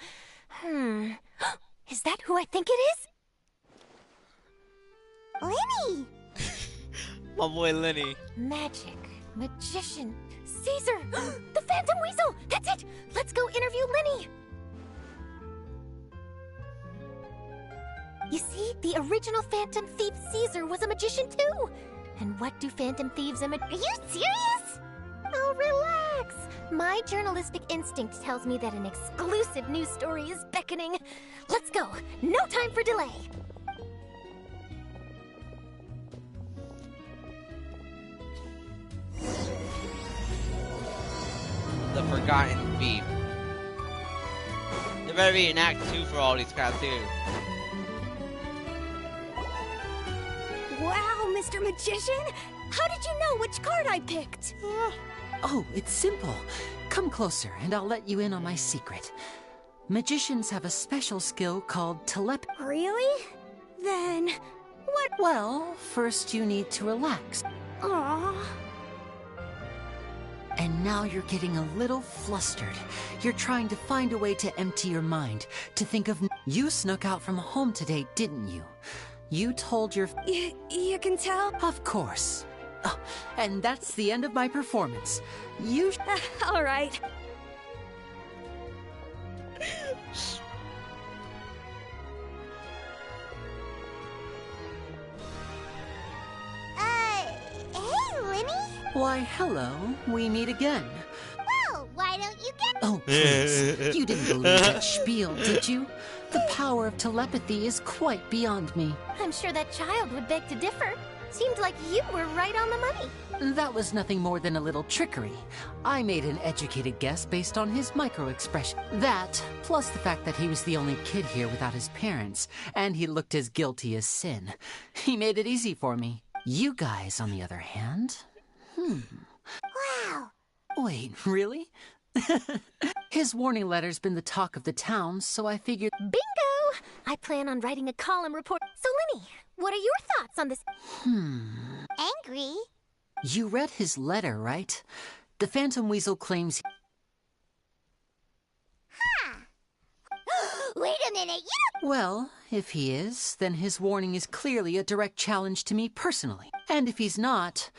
[SPEAKER 9] Is that who I think it is?
[SPEAKER 1] Lenny!
[SPEAKER 2] My boy Lenny.
[SPEAKER 9] Magic. Magician. Caesar! The Phantom Weasel! That's it! Let's go interview Lenny! You see, the original Phantom Thief Caesar was a magician too! And what do Phantom Thieves Are you serious? Oh, relax! My journalistic instinct tells me that an exclusive news story is beckoning. Let's go! No time for delay!
[SPEAKER 2] The Forgotten Thief. There better be an act 2 for all these crap too.
[SPEAKER 11] Wow, Mr. Magician! How did you know which card I picked?
[SPEAKER 4] Oh, it's simple. Come closer and I'll let you in on my secret. Magicians have a special skill called telepathy.
[SPEAKER 11] Really? Then, what?
[SPEAKER 4] Well, first you need to relax.
[SPEAKER 11] Aww.
[SPEAKER 4] And now you're getting a little flustered. You're trying to find a way to empty your mind, to think of... You snuck out from home today, didn't you? You told your...
[SPEAKER 11] You can tell?
[SPEAKER 4] Of course. Oh, and that's the end of my performance. You...
[SPEAKER 11] All right.
[SPEAKER 1] Hey, Lenny?
[SPEAKER 4] Why, hello. We meet again.
[SPEAKER 1] Wow,
[SPEAKER 4] Oh, please. You didn't believe that spiel, did you? The power of telepathy is quite beyond me.
[SPEAKER 11] I'm sure that child would beg to differ. Seemed like you were right on the money.
[SPEAKER 4] That was nothing more than a little trickery. I made an educated guess based on his micro-expression. That, plus the fact that he was the only kid here without his parents, and he looked as guilty as sin. He made it easy for me. You guys, on the other hand...
[SPEAKER 1] Wow.
[SPEAKER 4] Wait, really? His warning letter's been the talk of the town, so I figured...
[SPEAKER 11] Bingo! I plan on writing a column report. So, Linny, what are your thoughts on this?
[SPEAKER 1] Angry?
[SPEAKER 4] You read his letter, right? The Phantom Weasel claims...
[SPEAKER 1] Wait a minute, you...
[SPEAKER 4] Well, if he is, then his warning is clearly a direct challenge to me personally. And if he's not,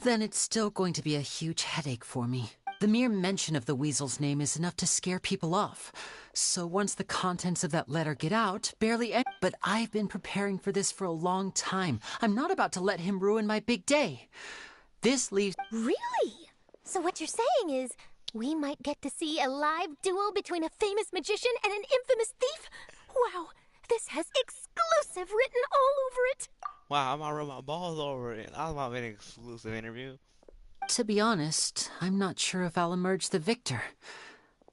[SPEAKER 4] then it's still going to be a huge headache for me. The mere mention of the Weasel's name is enough to scare people off. So once the contents of that letter get out, barely any... But I've been preparing for this for a long time. I'm not about to let him ruin my big day. This leaves...
[SPEAKER 11] Really? So what you're saying is, we might get to see a live duel between a famous magician and an infamous thief? Wow, this has exclusive written all over it.
[SPEAKER 2] Wow, I'm gonna rub my balls over it. I was about an exclusive interview.
[SPEAKER 4] To be honest, I'm not sure if I'll emerge the victor.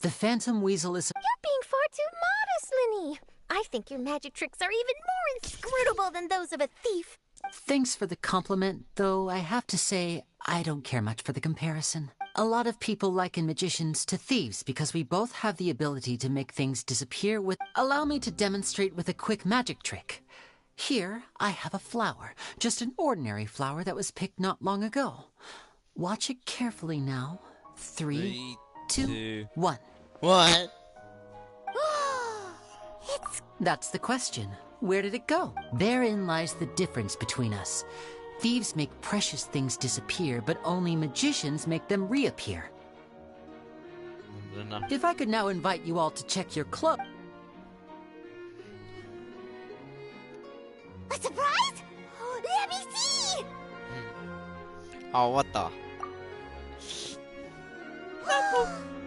[SPEAKER 4] The Phantom Weasel is...
[SPEAKER 11] You're being far too modest, Linny. I think your magic tricks are even more inscrutable than those of a thief.
[SPEAKER 4] Thanks for the compliment, though I have to say, I don't care much for the comparison. A lot of people liken magicians to thieves because we both have the ability to make things disappear with... Allow me to demonstrate with a quick magic trick. Here, I have a flower. Just an ordinary flower that was picked not long ago. Watch it carefully now. 3, 2, 1.
[SPEAKER 2] What?
[SPEAKER 4] That's the question. Where did it go? Therein lies the difference between us. Thieves make precious things disappear, but only magicians make them reappear. If I could now invite you all to check your club...
[SPEAKER 1] A surprise? Let me see!
[SPEAKER 2] Oh, what the?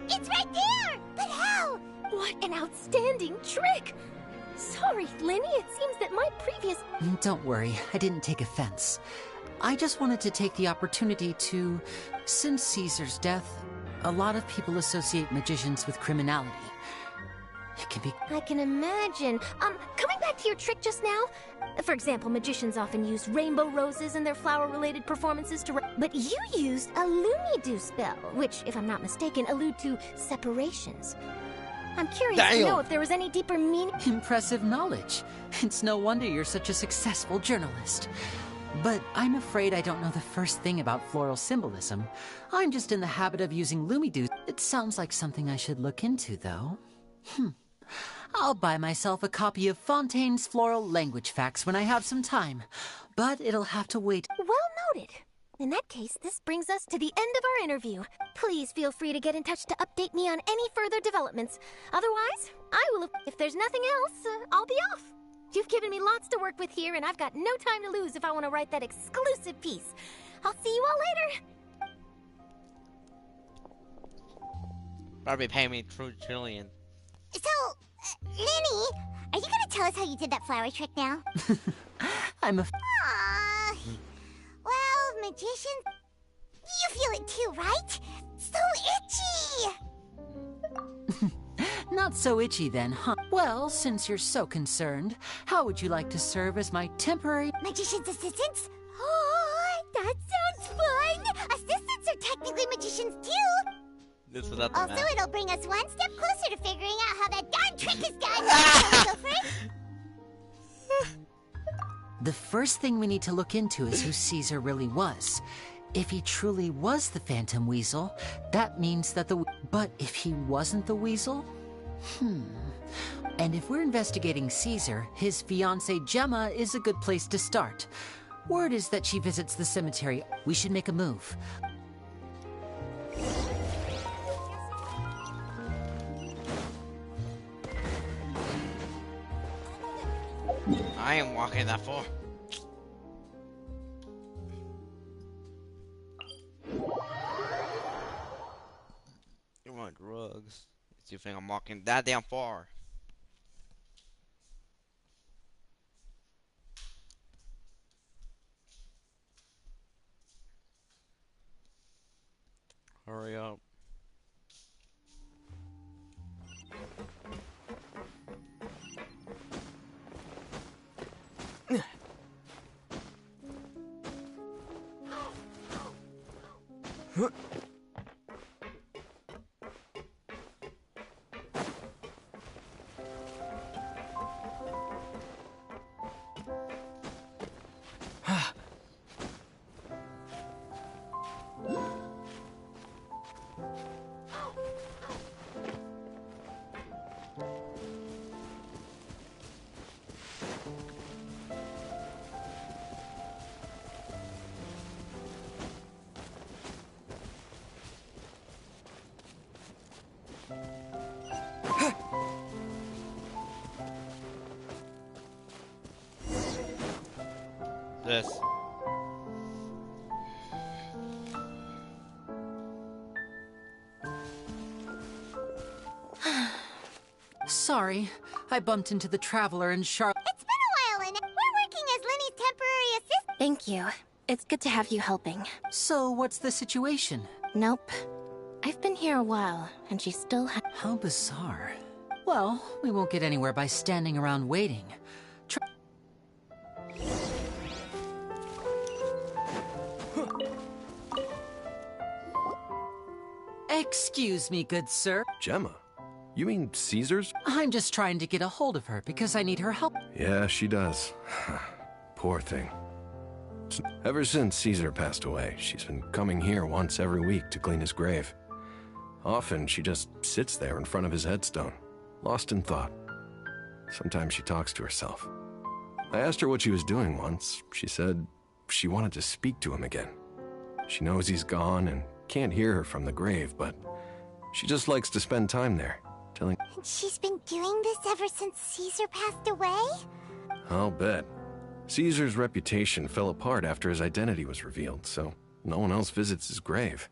[SPEAKER 1] It's right there! But how?
[SPEAKER 11] What an outstanding trick! Sorry, Linny, it seems that my previous...
[SPEAKER 4] Don't worry, I didn't take offense. I just wanted to take the opportunity to... Since Caesar's death, a lot of people associate magicians with criminality. It can be...
[SPEAKER 11] I can imagine. Coming back to your trick just now, for example, magicians often use rainbow roses in their flower-related performances to... But you used a Lumidu spell, which, if I'm not mistaken, allude to separations. I'm curious to know if there was any deeper meaning...
[SPEAKER 4] Impressive knowledge. It's no wonder you're such a successful journalist. But I'm afraid I don't know the first thing about floral symbolism. I'm just in the habit of using Lumidu. It sounds like something I should look into, though. I'll buy myself a copy of Fontaine's Floral Language Facts when I have some time. But it'll have to wait.
[SPEAKER 11] Well noted. In that case, this brings us to the end of our interview. Please feel free to get in touch to update me on any further developments. Otherwise, I will... If there's nothing else, I'll be off. You've given me lots to work with here, and I've got no time to lose if I want to write that exclusive piece. I'll see you all later.
[SPEAKER 2] Probably pay me $2
[SPEAKER 1] So, Linny, are you gonna tell us how you did that flower trick now?
[SPEAKER 4] I'm a...
[SPEAKER 1] Aww. Well, magician, you feel it too, right? So itchy!
[SPEAKER 4] Not so itchy then, huh? Well, since you're so concerned, how would you like to serve as my temporary...
[SPEAKER 1] Magician's assistants? Oh, that sounds fun! Assistants are technically magicians too!
[SPEAKER 2] This without the
[SPEAKER 1] Also,
[SPEAKER 2] map.
[SPEAKER 1] it'll bring us one step closer to figuring out how that darn trick is done! Shall we go for it?
[SPEAKER 4] The first thing we need to look into is who Caesar really was. If he truly was the Phantom Weasel, that means that the... But if he wasn't the Weasel? And if we're investigating Caesar, his fiancée Gemma is a good place to start. Word is that she visits the cemetery. We should make a move.
[SPEAKER 2] I am walking that far. You want drugs? Do you think I'm walking that damn far? Hurry up. This.
[SPEAKER 4] Sorry, I bumped into the Traveler in Charlotte.
[SPEAKER 1] It's been a while, and we're working as Lenny's temporary assistant.
[SPEAKER 11] Thank you. It's good to have you helping.
[SPEAKER 4] So, what's the situation?
[SPEAKER 11] Nope. I've been here a while, and she still
[SPEAKER 4] How bizarre. Well, we won't get anywhere by standing around waiting. Excuse me, good sir.
[SPEAKER 12] Gemma? You mean Caesar's?
[SPEAKER 4] I'm just trying to get a hold of her because I need her help.
[SPEAKER 12] Yeah, she does. Poor thing. Ever since Caesar passed away, she's been coming here once every week to clean his grave. Often, she just sits there in front of his headstone, lost in thought. Sometimes she talks to herself. I asked her what she was doing once. She said she wanted to speak to him again. She knows he's gone and can't hear her from the grave, but she just likes to spend time there, telling...
[SPEAKER 1] And she's been doing this ever since Caesar passed away?
[SPEAKER 12] I'll bet. Caesar's reputation fell apart after his identity was revealed, so no one else visits his grave.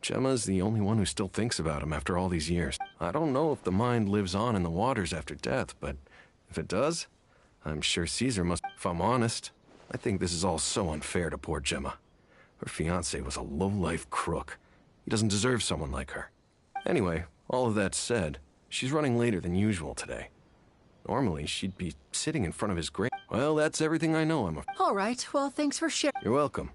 [SPEAKER 12] Gemma's the only one who still thinks about him after all these years. I don't know if the mind lives on in the waters after death, but if it does, I'm sure Caesar must... If I'm honest, I think this is all so unfair to poor Gemma. Her fiancé was a low-life crook. He doesn't deserve someone like her. Anyway, all of that said, she's running later than usual today. Normally, she'd be sitting in front of his grave. Well, that's everything I know,
[SPEAKER 4] All right, well, thanks for sharing.
[SPEAKER 12] You're welcome.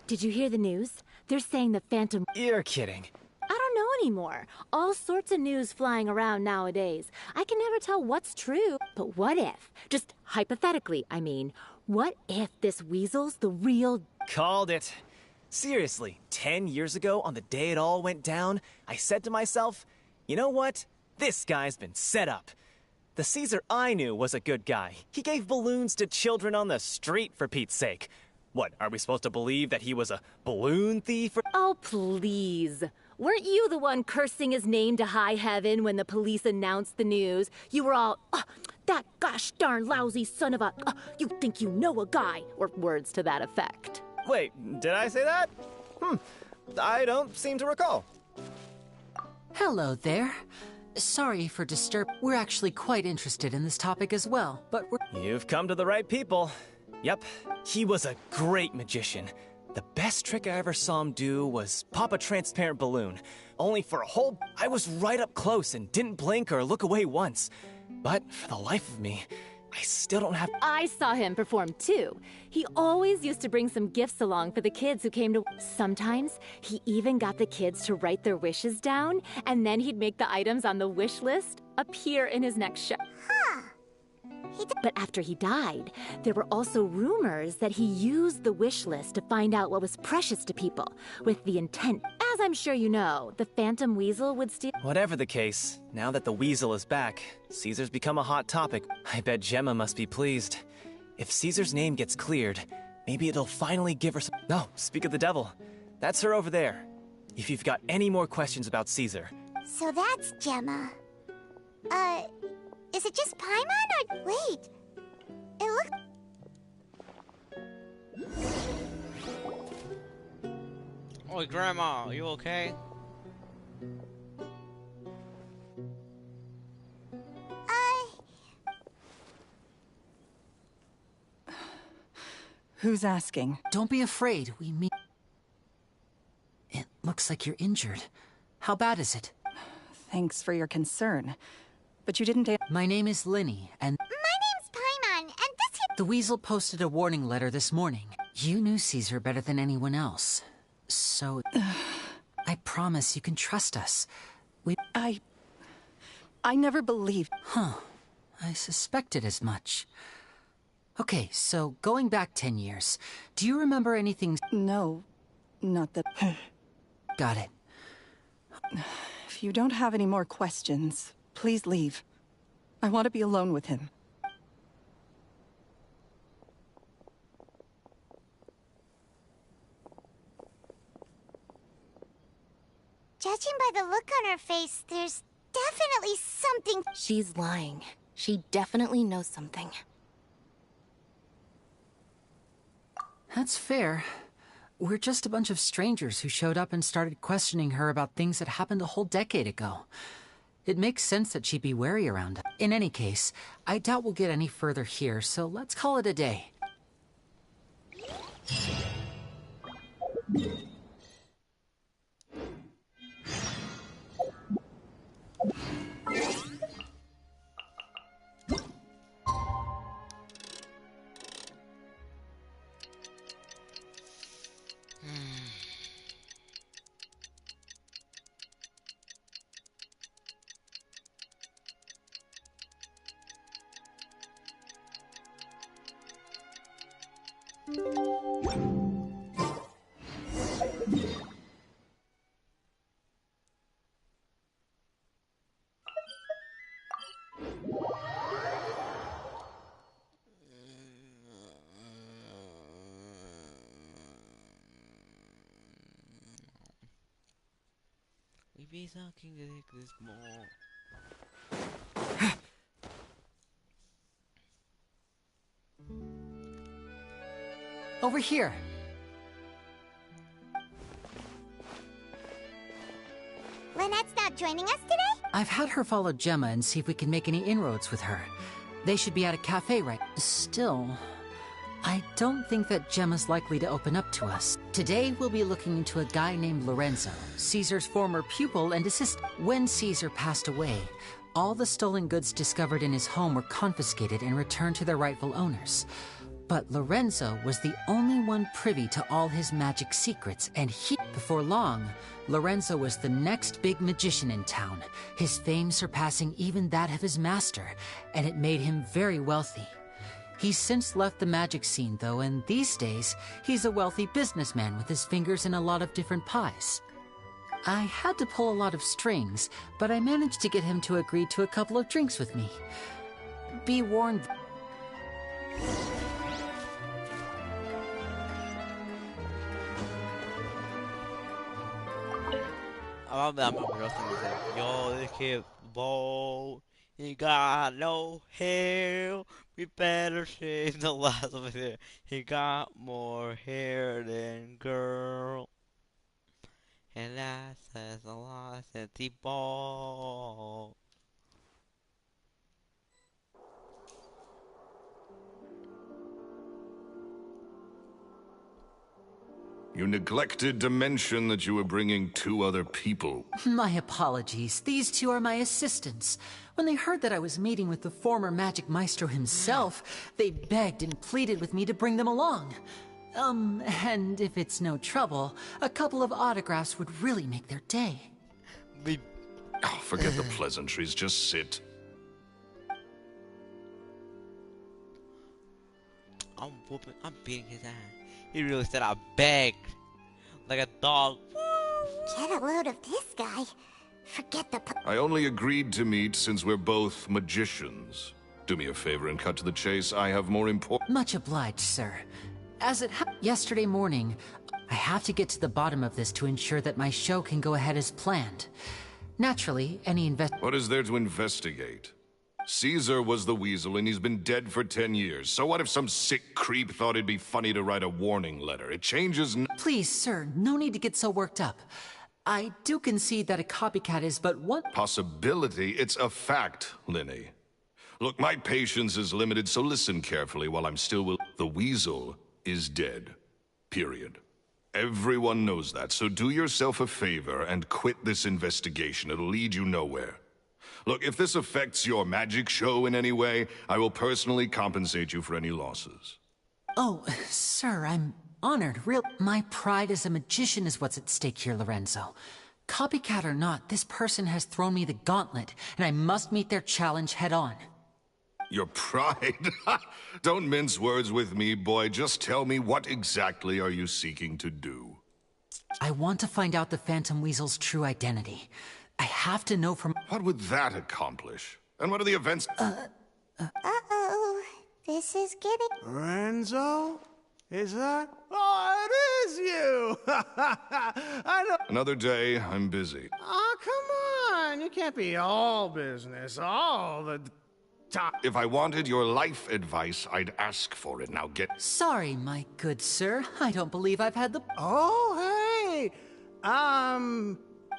[SPEAKER 13] Did you hear the news? They're saying the Phantom...
[SPEAKER 14] You're kidding.
[SPEAKER 13] I don't know anymore. All sorts of news flying around nowadays. I can never tell what's true. But what if, just hypothetically, I mean, what if this weasel's the real...
[SPEAKER 14] Called it. Seriously, 10 years ago, on the day it all went down, I said to myself, you know what? This guy's been set up. The Caesar I knew was a good guy. He gave balloons to children on the street, for Pete's sake. What, are we supposed to believe that he was a balloon thief?
[SPEAKER 13] Oh, please. Weren't you the one cursing his name to high heaven when the police announced the news? You were all, oh, that gosh darn lousy son of a, you think you know a guy, or words to that effect.
[SPEAKER 14] Wait, did I say that? I don't seem to recall.
[SPEAKER 4] Hello there. Sorry for disturbing. We're actually quite interested in this topic as well, but we're...
[SPEAKER 14] You've come to the right people. Yep, he was a great magician. The best trick I ever saw him do was pop a transparent balloon. Only for a whole... I was right up close and didn't blink or look away once. But for the life of me, I still don't have...
[SPEAKER 13] I saw him perform too. He always used to bring some gifts along for the kids who came to... Sometimes, he even got the kids to write their wishes down, and then he'd make the items on the wish list appear in his next show.
[SPEAKER 1] Huh.
[SPEAKER 13] But after he died, there were also rumors that he used the wish list to find out what was precious to people, with the intent, as I'm sure you know, the Phantom Weasel would steal...
[SPEAKER 14] Whatever the case, now that the Weasel is back, Caesar's become a hot topic. I bet Gemma must be pleased. If Caesar's name gets cleared, maybe it'll finally give her some... No, speak of the devil. That's her over there. If you've got any more questions about Caesar...
[SPEAKER 1] So that's Gemma. Is it just Paimon or... Wait. It looks...
[SPEAKER 2] Oh, Grandma, are you okay?
[SPEAKER 15] Who's asking?
[SPEAKER 4] Don't be afraid. We meet. It looks like you're injured. How bad is it?
[SPEAKER 15] Thanks for your concern. But you didn't.
[SPEAKER 4] My name is Linny, and.
[SPEAKER 1] My name's Paimon, and this here.
[SPEAKER 4] The Weasel posted a warning letter this morning. You knew Caesar better than anyone else. So. I promise you can trust us.
[SPEAKER 15] I never believed.
[SPEAKER 4] Huh. I suspected as much. Okay, so going back 10 years, do you remember anything?
[SPEAKER 15] No, not that.
[SPEAKER 4] Got it.
[SPEAKER 15] If you don't have any more questions, please leave. I want to be alone with him.
[SPEAKER 1] Judging by the look on her face, there's definitely something.
[SPEAKER 11] She's lying. She definitely knows something.
[SPEAKER 4] That's fair. We're just a bunch of strangers who showed up and started questioning her about things that happened a whole decade ago. It makes sense that she'd be wary around us. In any case, I doubt we'll get any further here, so let's call it a day.
[SPEAKER 2] We be talking like this more.
[SPEAKER 4] Over here.
[SPEAKER 1] Lynette's not joining us today?
[SPEAKER 4] I've had her follow Gemma and see if we can make any inroads with her. They should be at a cafe right. Still, I don't think that Gemma's likely to open up to us. Today, we'll be looking into a guy named Lorenzo, Caesar's former pupil and assistant. When Caesar passed away, all the stolen goods discovered in his home were confiscated and returned to their rightful owners. But Lorenzo was the only one privy to all his magic secrets, and before long, Lorenzo was the next big magician in town, his fame surpassing even that of his master, and it made him very wealthy. He's since left the magic scene, though, and these days, he's a wealthy businessman with his fingers in a lot of different pies. I had to pull a lot of strings, but I managed to get him to agree to a couple of drinks with me. Be warned.
[SPEAKER 2] I remember those things like, yo, this kid bald, he got no hair, we better shave the last of his hair. He got more hair than girl, and that says a lot since he bald.
[SPEAKER 10] You neglected to mention that you were bringing 2 other people.
[SPEAKER 4] My apologies. These 2 are my assistants. When they heard that I was meeting with the former magic maestro himself, they begged and pleaded with me to bring them along. And if it's no trouble, a couple of autographs would really make their day.
[SPEAKER 10] Oh, forget the pleasantries, just sit.
[SPEAKER 2] I'm beating his ass. He really said I begged. Like a dog.
[SPEAKER 1] Get a load of this guy. Forget the...
[SPEAKER 10] I only agreed to meet since we're both magicians. Do me a favor and cut to the chase. I have more important...
[SPEAKER 4] Much obliged, sir. As it happened yesterday morning, I have to get to the bottom of this to ensure that my show can go ahead as planned. Naturally, any
[SPEAKER 10] What is there to investigate? Caesar was the weasel, and he's been dead for 10 years. So what if some sick creep thought it'd be funny to write a warning letter? It changes
[SPEAKER 4] Please, sir, no need to get so worked up. I do concede that a copycat is but one
[SPEAKER 10] possibility. It's a fact, Linny. Look, my patience is limited, so listen carefully while I'm still will. The weasel is dead. Period. Everyone knows that, so do yourself a favor and quit this investigation. It'll lead you nowhere. Look, if this affects your magic show in any way, I will personally compensate you for any losses.
[SPEAKER 4] Oh, sir, I'm honored. My pride as a magician is what's at stake here, Lorenzo. Copycat or not, this person has thrown me the gauntlet, and I must meet their challenge head on.
[SPEAKER 10] Your pride? Don't mince words with me, boy. Just tell me, what exactly are you seeking to do?
[SPEAKER 4] I want to find out the Phantom Weasel's true identity. I have to know from...
[SPEAKER 10] What would that accomplish? And what are the events...
[SPEAKER 1] Uh-oh. This is getting...
[SPEAKER 16] Lorenzo? Is that... Oh, it is you! I know...
[SPEAKER 10] Another day, I'm busy.
[SPEAKER 16] Oh, come on! You can't be all business all the time.
[SPEAKER 10] If I wanted your life advice, I'd ask for it. Now get...
[SPEAKER 4] Sorry, my good sir. I don't believe I've had the...
[SPEAKER 16] Oh, hey!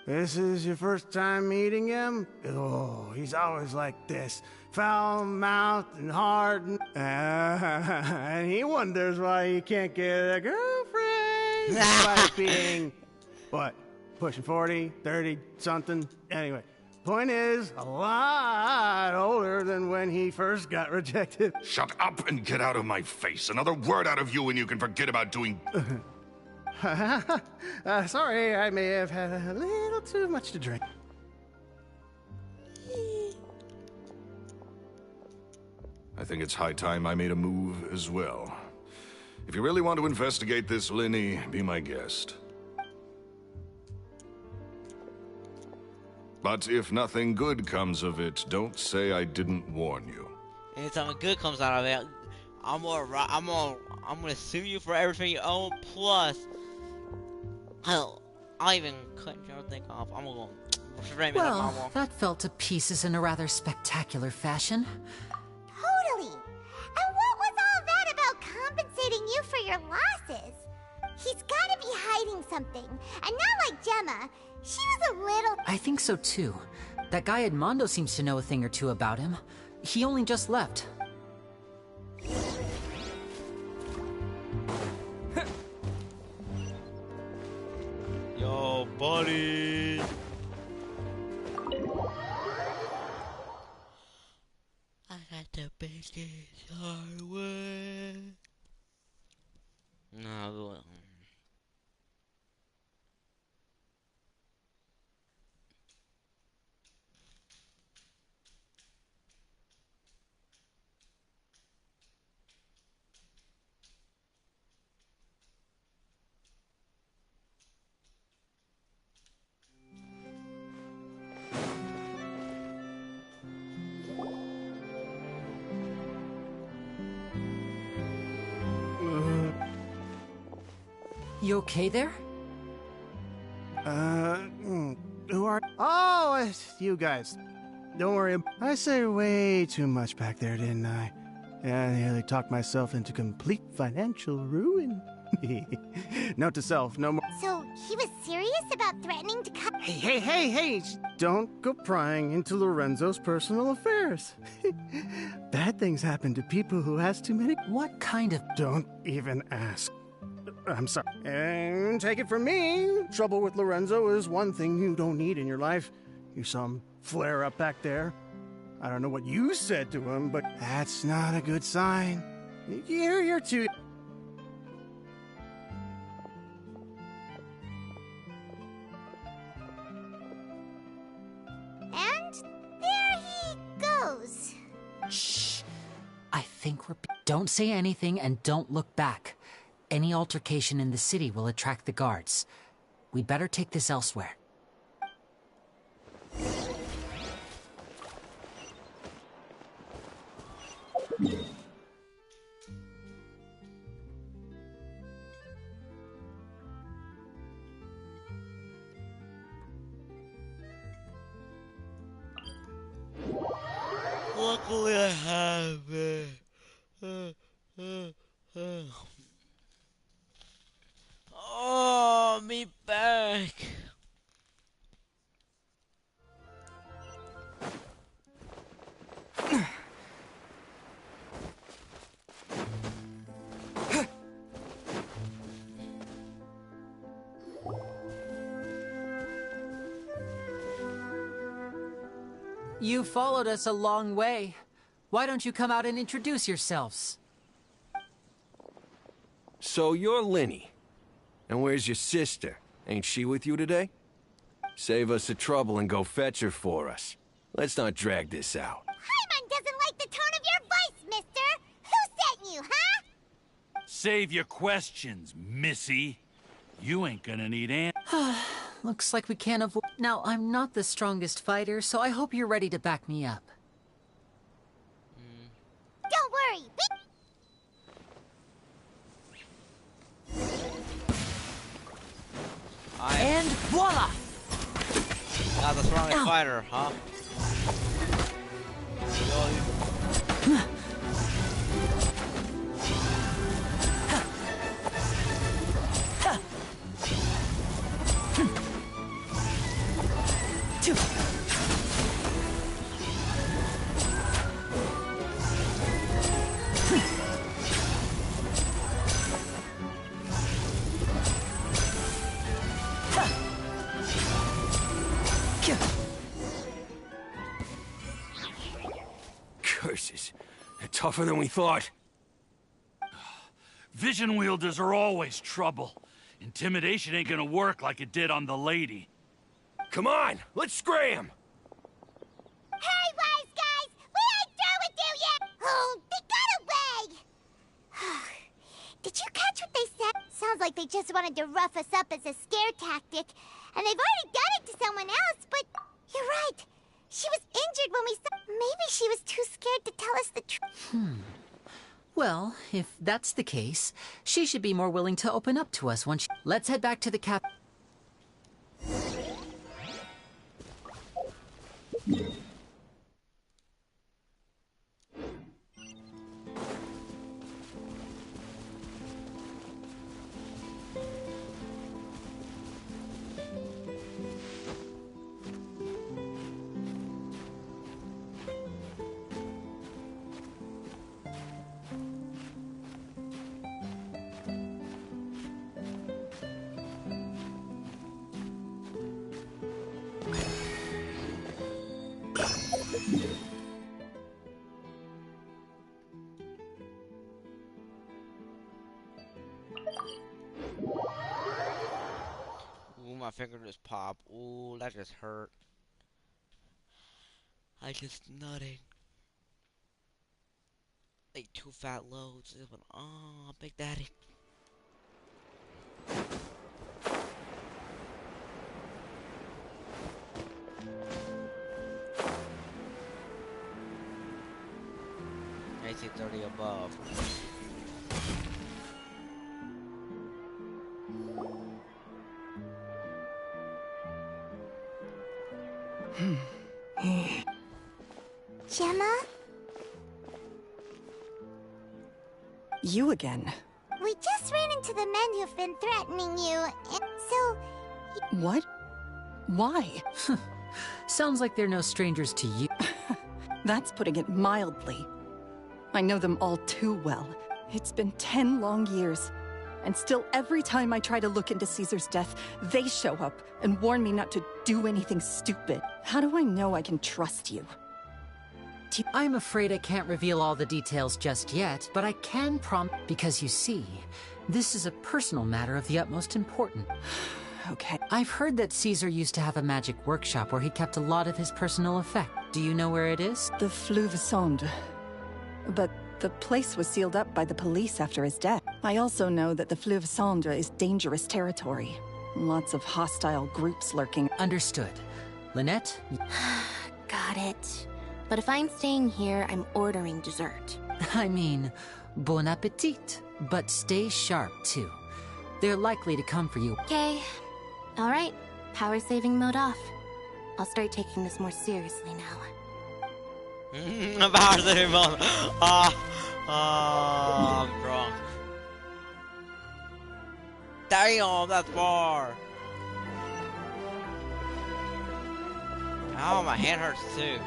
[SPEAKER 16] This is your first time meeting him? Oh, he's always like this. Foul-mouthed and hard and he wonders why he can't get a girlfriend despite being, what, pushing 40, 30, something? Anyway, point is, a lot older than when he first got rejected.
[SPEAKER 10] Shut up and get out of my face. Another word out of you and you can forget about doing...
[SPEAKER 16] Sorry, I may have had a little too much to drink.
[SPEAKER 10] I think it's high time I made a move as well. If you really want to investigate this, Linny, be my guest. But if nothing good comes of it, don't say I didn't warn you.
[SPEAKER 2] Anytime good comes out of it, I'm gonna sue you for everything you own, plus I'll even cut your thing off. I'm gonna frame it up.
[SPEAKER 4] Well, that fell to pieces in a rather spectacular fashion.
[SPEAKER 1] Totally. And what was all that about compensating you for your losses? He's gotta be hiding something. And not like Gemma. She was a little...
[SPEAKER 4] I think so too. That guy Edmondo seems to know a thing or two about him. He only just left.
[SPEAKER 2] Yo, buddy. I got the biggest hardware. No,
[SPEAKER 4] You okay there?
[SPEAKER 16] Who are... Oh, it's you guys. Don't worry. I said way too much back there, didn't I? I nearly talked myself into complete financial ruin. Note to self, no more...
[SPEAKER 1] So, he was serious about threatening to cut...
[SPEAKER 16] Hey! Don't go prying into Lorenzo's personal affairs. Bad things happen to people who ask too many...
[SPEAKER 4] What kind of...
[SPEAKER 16] Don't even ask. I'm sorry. And take it from me, trouble with Lorenzo is one thing you don't need in your life. You saw him flare up back there. I don't know what you said to him, but that's not a good sign. You're too...
[SPEAKER 1] And there he goes.
[SPEAKER 4] Shh. I think we're... Don't say anything and don't look back. Any altercation in the city will attract the guards. We'd better take this elsewhere.
[SPEAKER 2] Look Luckily I have it. Oh, me back.
[SPEAKER 4] You followed us a long way. Why don't you come out and introduce yourselves?
[SPEAKER 12] So you're Linny. And where's your sister? Ain't she with you today? Save us the trouble and go fetch her for us. Let's not drag this out.
[SPEAKER 1] Paimon doesn't like the tone of your voice, mister! Who sent you, huh?
[SPEAKER 6] Save your questions, missy. You ain't gonna need
[SPEAKER 4] Looks like we can't avoid... Now, I'm not the strongest fighter, so I hope you're ready to back me up.
[SPEAKER 1] Don't worry.
[SPEAKER 4] And voila!
[SPEAKER 2] Not the strongest fighter, huh?
[SPEAKER 12] Curses. They're tougher than we thought.
[SPEAKER 6] Vision wielders are always trouble. Intimidation ain't gonna work like it did on the lady.
[SPEAKER 12] Come on, let's scram!
[SPEAKER 1] Hey, wise guys! We ain't through with you yet! Oh, they got away! Did you catch what they said? Sounds like they just wanted to rough us up as a scare tactic. And they've already done it to someone else, but you're right. She was injured when we saw... Maybe she was too scared to tell us the truth.
[SPEAKER 4] Well, if that's the case, she should be more willing to open up to us once she... Let's head back to the cap...
[SPEAKER 2] Ooh, my finger just popped. Ooh, that just hurt. I just nutted. Ate 2 fat loads. Oh, Big Daddy. AC 30 above.
[SPEAKER 1] Gemma?
[SPEAKER 15] You again.
[SPEAKER 1] We just ran into the men who've been threatening you, and so...
[SPEAKER 15] What? Why?
[SPEAKER 4] Sounds like they're no strangers to you.
[SPEAKER 15] That's putting it mildly. I know them all too well. It's been 10 long years. And still, every time I try to look into Caesar's death, they show up and warn me not to do anything stupid. How do I know I can trust you?
[SPEAKER 4] I'm afraid I can't reveal all the details just yet, but I can because you see, this is a personal matter of the utmost importance.
[SPEAKER 15] Okay.
[SPEAKER 4] I've heard that Caesar used to have a magic workshop where he kept a lot of his personal effects. Do you know where it is?
[SPEAKER 15] The Fleuve Sonde. But the place was sealed up by the police after his death. I also know that the Fleuve Sonde is dangerous territory. Lots of hostile groups lurking.
[SPEAKER 4] Understood. Lynette?
[SPEAKER 11] Got it. But if I'm staying here, I'm ordering dessert.
[SPEAKER 4] I mean, bon appetit. But stay sharp, too. They're likely to come for you.
[SPEAKER 11] Okay. Alright. Power saving mode off. I'll start taking this more seriously now.
[SPEAKER 2] About the moment. I'm drunk. Damn, that's far. Oh, my hand hurts too.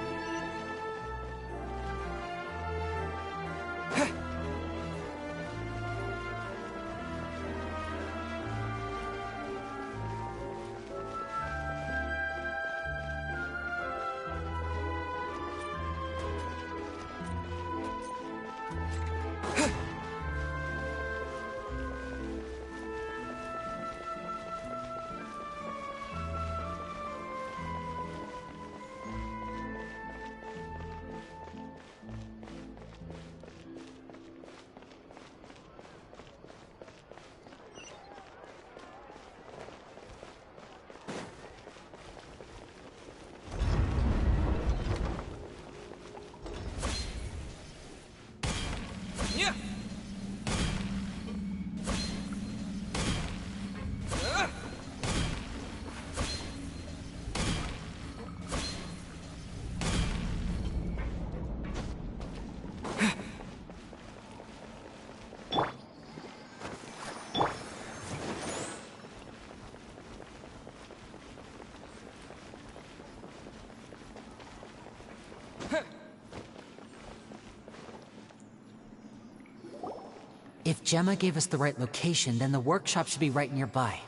[SPEAKER 4] If Gemma gave us the right location, then the workshop should be right nearby.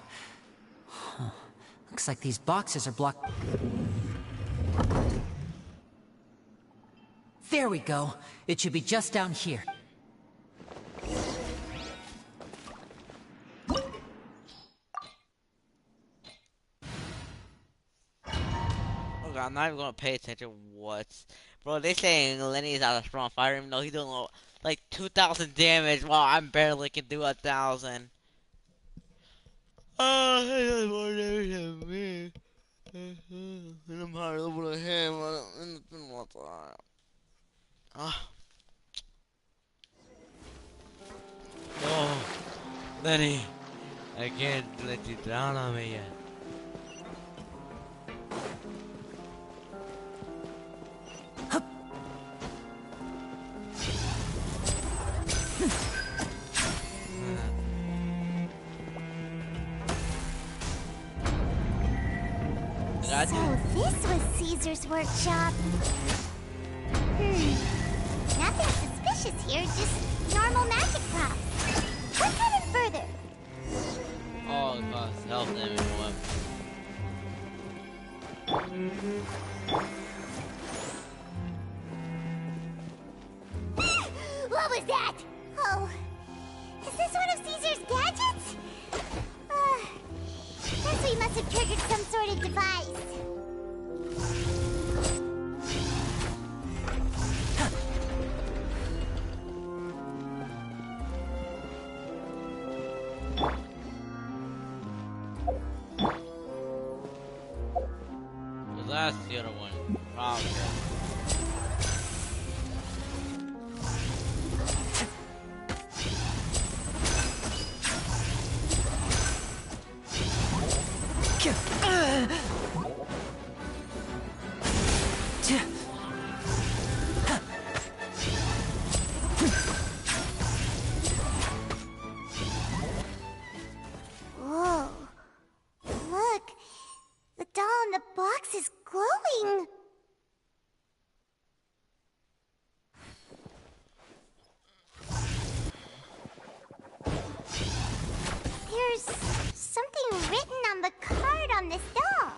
[SPEAKER 4] Huh. Looks like these boxes are blocked. There we go. It should be just down here.
[SPEAKER 2] Oh god, I'm not even gonna pay attention to what's... Bro, they saying Lenny's out of strong fire even though he's doing like 2,000 damage while I'm barely can do 1,000. Oh, he does more damage than me. And I'm higher level than him. It's been a long time. Oh, Lenny, I can't let you down on me yet.
[SPEAKER 1] So this was Caesar's workshop. Nothing suspicious here, just normal magic props. Let's head in further.
[SPEAKER 2] Oh, it costs health damage.
[SPEAKER 1] What was that? Oh, is this one of Caesar's gadgets? Guess we must have triggered some sort of device.
[SPEAKER 2] Well, that's the other one. Probably.
[SPEAKER 1] Whoa. Look. The doll in the box is glowing. There's something written on the card on this doll.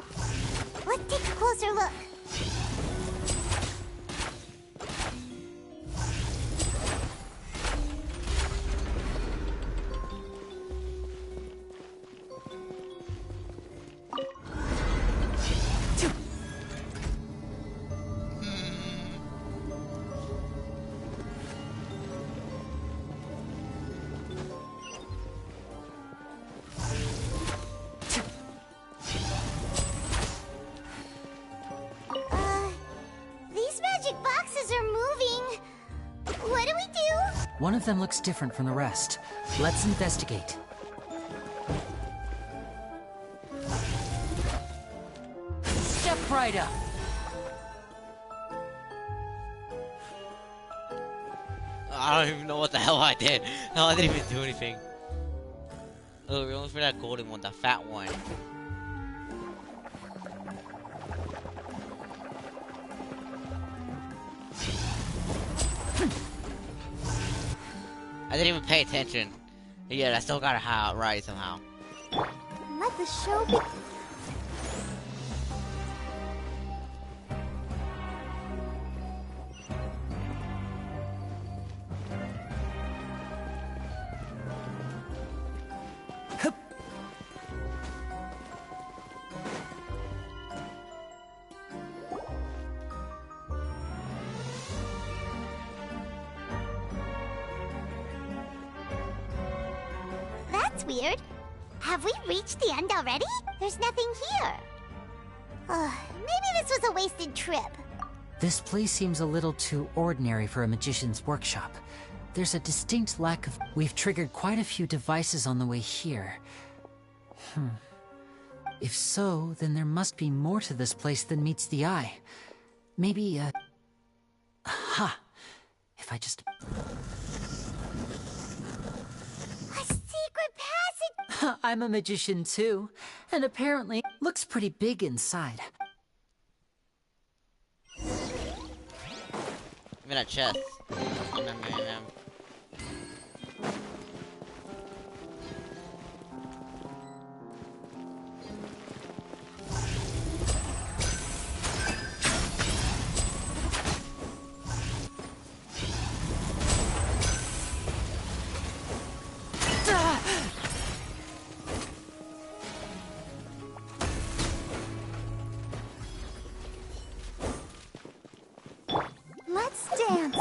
[SPEAKER 1] Let's take a closer look. These magic boxes are moving. What do we do?
[SPEAKER 4] One of them looks different from the rest. Let's investigate. Step right up.
[SPEAKER 2] I don't even know what the hell I did. No, I didn't even do anything. Oh, we're going for that golden one, the fat one. I didn't even pay attention. Yeah, I still got it right somehow.
[SPEAKER 7] Let the show be.
[SPEAKER 1] That's weird. Have we reached the end already? There's nothing here. Maybe this was a wasted trip.
[SPEAKER 4] This place seems a little too ordinary for a magician's workshop. There's a distinct lack of... We've triggered quite a few devices on the way here. If so, then there must be more to this place than meets the eye. Maybe, aha! If I just...
[SPEAKER 1] A secret passage!
[SPEAKER 4] I'm a magician too, and apparently looks pretty big inside.
[SPEAKER 2] I'm in a chest.
[SPEAKER 7] Let's dance.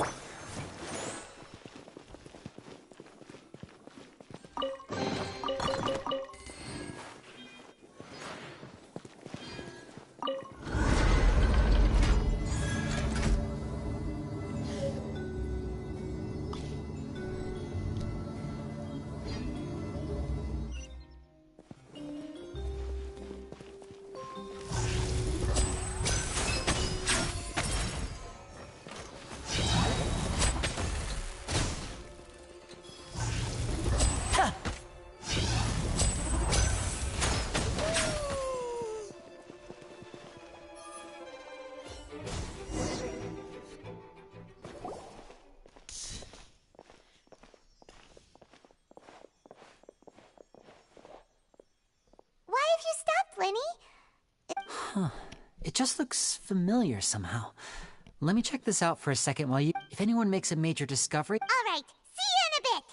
[SPEAKER 1] Why have you stopped, Lenny?
[SPEAKER 4] Huh. It just looks familiar somehow. Let me check this out for a second while you... If anyone makes a major discovery...
[SPEAKER 1] All right, see you in a bit.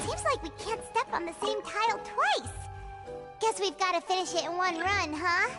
[SPEAKER 1] Seems like we can't step on the same tile twice. Guess we've got to finish it in one run, huh?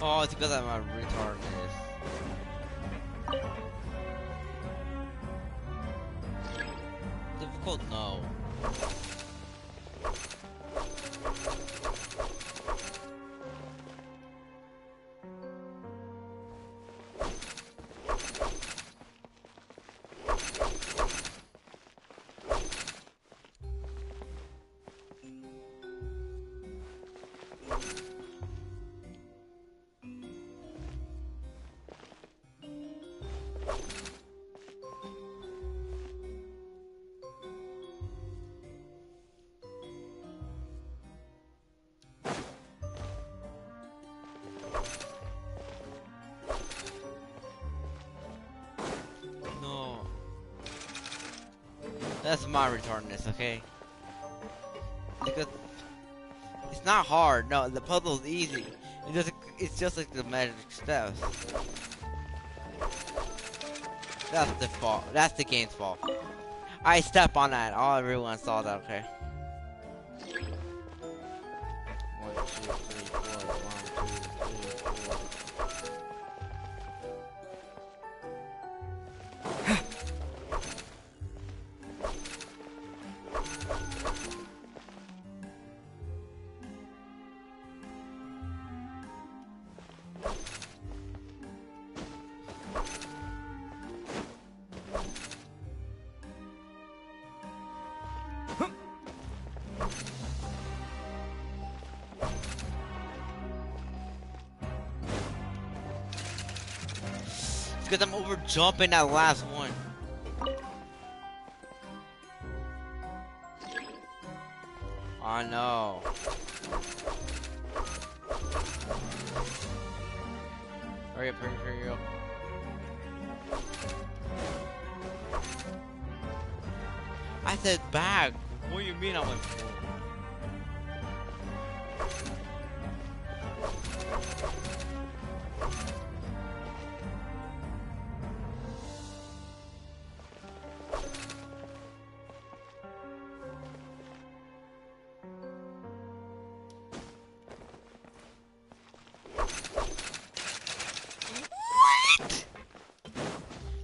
[SPEAKER 2] Oh, it's because I'm a retarded. Difficult? No. That's my retardedness, okay? Because it's not hard. No, the puzzle's easy. It's just like the magic steps. That's the fault. That's the game's fault. I step on that. All everyone saw that, okay? 1, 2, 3, 4. 1, 2, 3, 4. Because I'm over jumping that last one. Oh no. Hurry up, hurry up. I said back. What do you mean I went forward?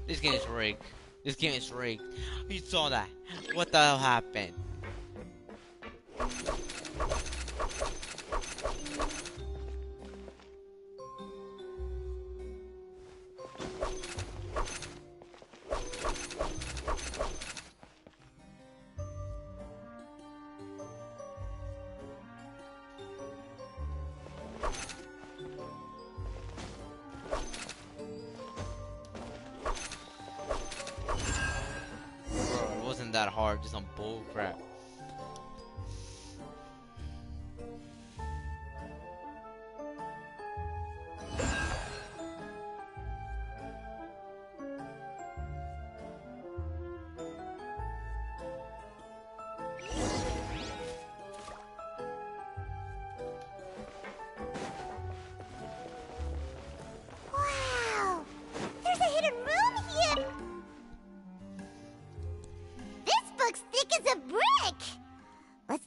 [SPEAKER 2] This game is rigged. This game is rigged. You saw that. What the hell happened? That hard, just some bull crap.
[SPEAKER 1] Wow! There's a hidden room here! Looks thick as a brick! Let's...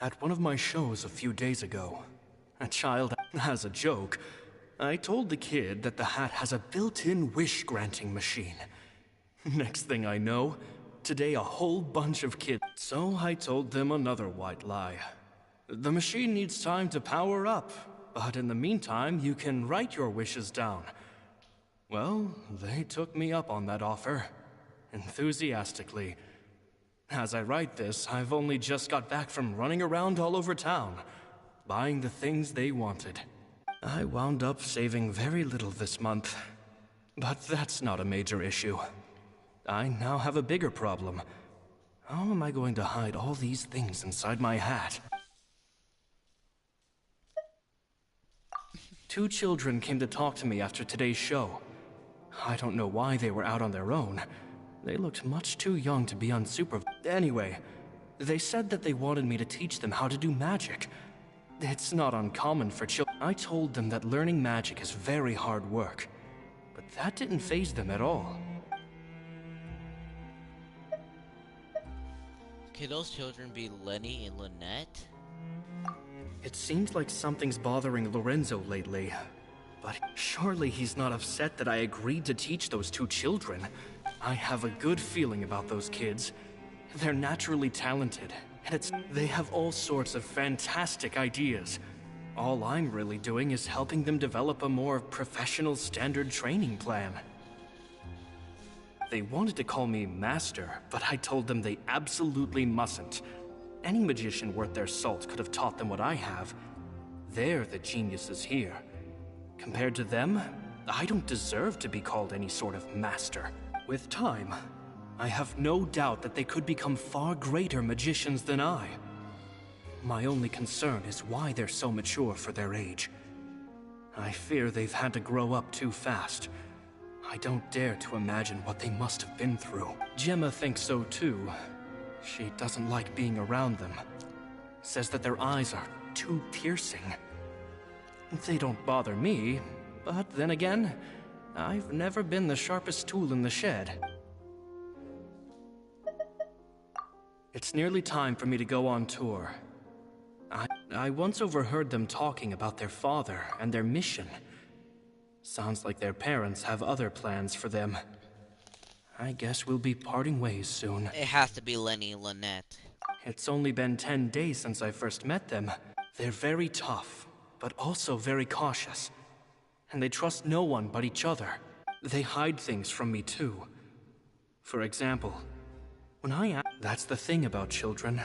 [SPEAKER 17] At one of my shows a few days ago, a child, as a joke, I told the kid that the hat has a built-in wish-granting machine. Next thing I know, today a whole bunch of kids... So I told them another white lie. The machine needs time to power up, but in the meantime, you can write your wishes down. Well, they took me up on that offer, enthusiastically. As I write this, I've only just got back from running around all over town, buying the things they wanted. I wound up saving very little this month, but that's not a major issue. I now have a bigger problem. How am I going to hide all these things inside my hat? 2 children came to talk to me after today's show. I don't know why they were out on their own. They looked much too young to be unsupervised. Anyway, they said that they wanted me to teach them how to do magic. It's not uncommon for children. I told them that learning magic is very hard work, but that didn't faze them at all.
[SPEAKER 2] Could those children be Lenny and Lynette?
[SPEAKER 17] It seems like something's bothering Lorenzo lately. But surely he's not upset that I agreed to teach those two children. I have a good feeling about those kids. They're naturally talented, and they have all sorts of fantastic ideas. All I'm really doing is helping them develop a more professional standard training plan. They wanted to call me Master, but I told them they absolutely mustn't. Any magician worth their salt could have taught them what I have. They're the geniuses here. Compared to them, I don't deserve to be called any sort of master. With time, I have no doubt that they could become far greater magicians than I. My only concern is why they're so mature for their age. I fear they've had to grow up too fast. I don't dare to imagine what they must have been through. Gemma thinks so too. She doesn't like being around them. Says that their eyes are too piercing. They don't bother me, but then again, I've never been the sharpest tool in the shed. It's nearly time for me to go on tour. I once overheard them talking about their father and their mission. Sounds like their parents have other plans for them. I guess we'll be parting ways soon.
[SPEAKER 2] It has to be Lenny and Lynette.
[SPEAKER 17] It's only been 10 days since I first met them. They're very tough, but also very cautious. And they trust no one but each other. They hide things from me too. For example, when that's the thing about children.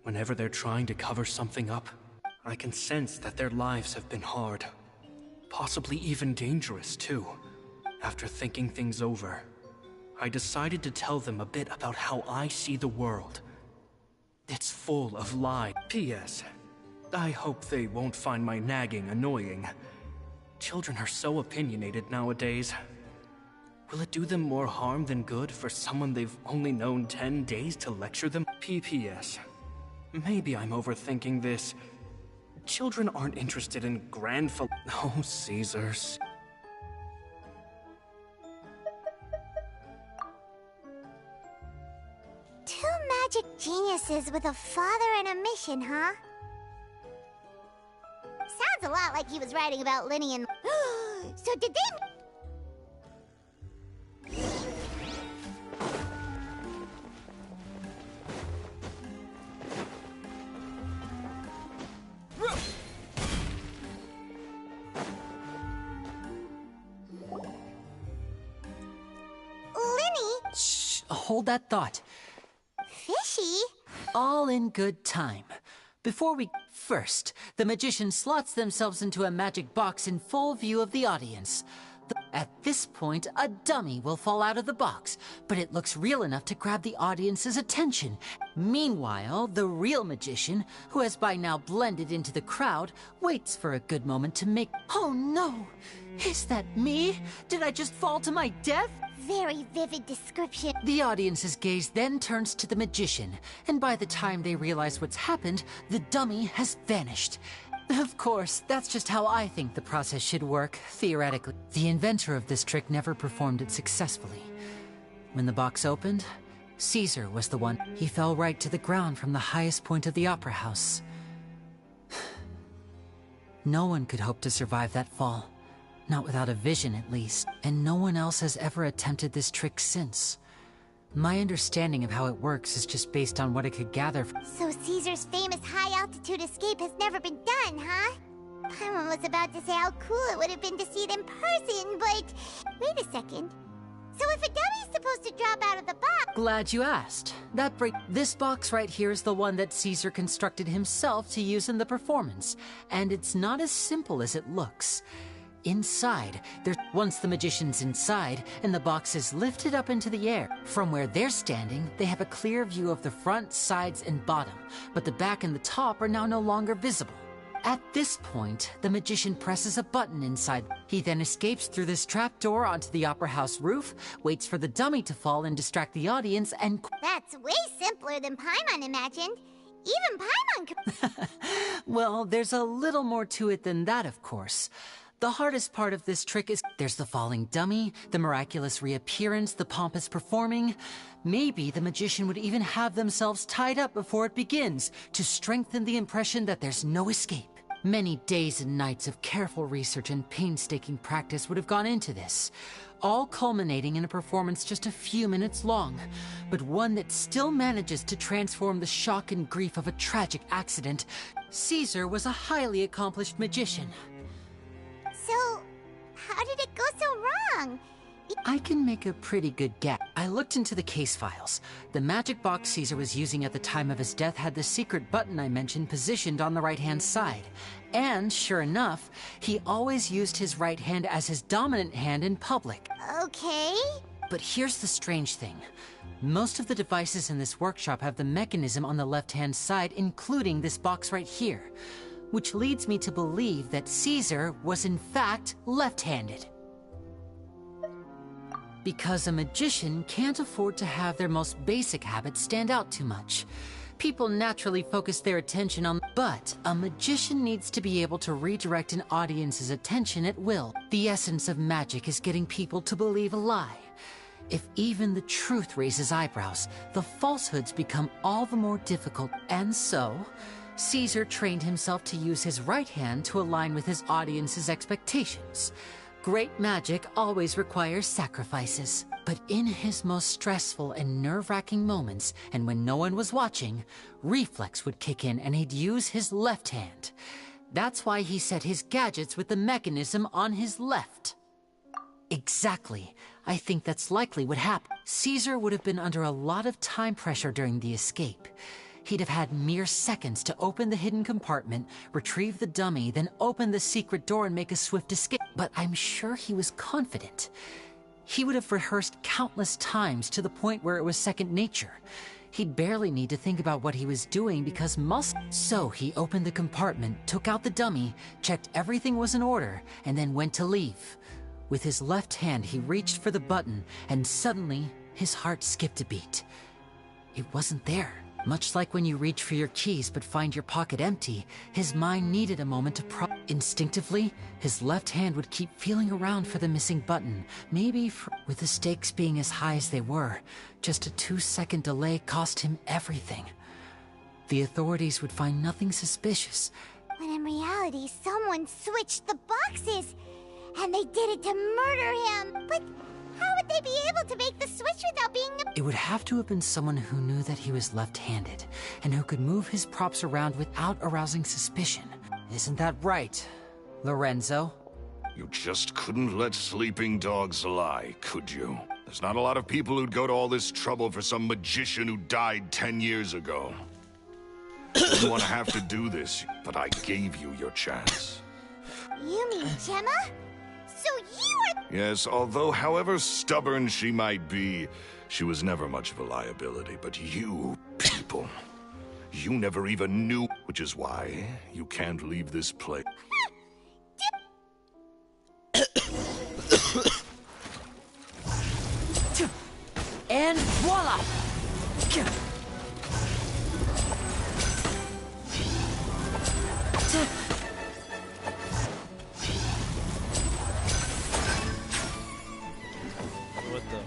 [SPEAKER 17] Whenever they're trying to cover something up, I can sense that their lives have been hard. Possibly even dangerous, too. After thinking things over, I decided to tell them a bit about how I see the world. It's full of lies. P.S. I hope they won't find my nagging annoying. Children are so opinionated nowadays. Will it do them more harm than good for someone they've only known 10 days to lecture them? P.P.S. Maybe I'm overthinking this. Children aren't interested in Oh, Caesars.
[SPEAKER 1] Two magic geniuses with a father and a mission, huh? Sounds a lot like he was writing about Lenny and... So did they...
[SPEAKER 4] Hold that thought.
[SPEAKER 1] Fishy?
[SPEAKER 4] All in good time. Before we... First, the magician slots themselves into a magic box in full view of the audience. At this point, a dummy will fall out of the box, but it looks real enough to grab the audience's attention. Meanwhile, the real magician, who has by now blended into the crowd, waits for a good moment to make... Oh no! Is that me? Did I just fall to my death?
[SPEAKER 1] Very vivid description.
[SPEAKER 4] The audience's gaze then turns to the magician, and by the time they realize what's happened, the dummy has vanished. Of course, that's just how I think the process should work, theoretically. The inventor of this trick never performed it successfully. When the box opened, Caesar was the one. He fell right to the ground from the highest point of the opera house. No one could hope to survive that fall. Not without a vision, at least. And no one else has ever attempted this trick since. My understanding of how it works is just based on what I could gather from...
[SPEAKER 1] So Caesar's famous high-altitude escape has never been done, huh? Paimon was about to say how cool it would have been to see it in person, but... Wait a second. So if a dummy's supposed to drop out of the box...
[SPEAKER 4] Glad you asked. This box right here is the one that Caesar constructed himself to use in the performance. And it's not as simple as it looks. Inside, once the magician's inside, and the box is lifted up into the air. From where they're standing, they have a clear view of the front, sides, and bottom, but the back and the top are now no longer visible. At this point, the magician presses a button inside. He then escapes through this trapdoor onto the opera house roof, waits for the dummy to fall and distract the audience, and...
[SPEAKER 1] That's way simpler than Paimon imagined. Even Paimon could...
[SPEAKER 4] Well, there's a little more to it than that, of course. The hardest part of this trick is there's the falling dummy, the miraculous reappearance, the pompous performing. Maybe the magician would even have themselves tied up before it begins to strengthen the impression that there's no escape. Many days and nights of careful research and painstaking practice would have gone into this, all culminating in a performance just a few minutes long, but one that still manages to transform the shock and grief of a tragic accident. Caesar was a highly accomplished magician.
[SPEAKER 1] So, how did it go so wrong?
[SPEAKER 4] I can make a pretty good guess. I looked into the case files. The magic box Caesar was using at the time of his death had the secret button I mentioned positioned on the right-hand side. And, sure enough, he always used his right hand as his dominant hand in public.
[SPEAKER 1] Okay.
[SPEAKER 4] But here's the strange thing. Most of the devices in this workshop have the mechanism on the left-hand side, including this box right here. Which leads me to believe that Caesar was in fact left-handed. Because a magician can't afford to have their most basic habits stand out too much. People naturally focus their attention on... But a magician needs to be able to redirect an audience's attention at will. The essence of magic is getting people to believe a lie. If even the truth raises eyebrows, the falsehoods become all the more difficult. And so, Caesar trained himself to use his right hand to align with his audience's expectations. Great magic always requires sacrifices. But in his most stressful and nerve-wracking moments, and when no one was watching, reflex would kick in and he'd use his left hand. That's why he set his gadgets with the mechanism on his left. Exactly. I think that's likely what happened. Caesar would have been under a lot of time pressure during the escape. He'd have had mere seconds to open the hidden compartment, retrieve the dummy, then open the secret door and make a swift escape. But I'm sure he was confident. He would have rehearsed countless times to the point where it was second nature. He'd barely need to think about what he was doing because So he opened the compartment, took out the dummy, checked everything was in order, and then went to leave. With his left hand, he reached for the button, and suddenly, his heart skipped a beat. It wasn't there. Much like when you reach for your keys but find your pocket empty, his mind needed a moment to Instinctively, his left hand would keep feeling around for the missing button. With the stakes being as high as they were, just a 2-second delay cost him everything. The authorities would find nothing suspicious.
[SPEAKER 1] When in reality, someone switched the boxes, and they did it to murder him. But how would they be able to make the switch without being...
[SPEAKER 4] It would have to have been someone who knew that he was left-handed, and who could move his props around without arousing suspicion. Isn't that right, Lorenzo?
[SPEAKER 10] You just couldn't let sleeping dogs lie, could you? There's not a lot of people who'd go to all this trouble for some magician who died 10 years ago. You didn't want to have to do this, but I gave you your chance.
[SPEAKER 1] You mean Gemma? So you are...
[SPEAKER 10] Yes, although however stubborn she might be, she was never much of a liability. But you, people, you never even knew, which is why you can't leave this place.
[SPEAKER 4] And voila!
[SPEAKER 2] What the?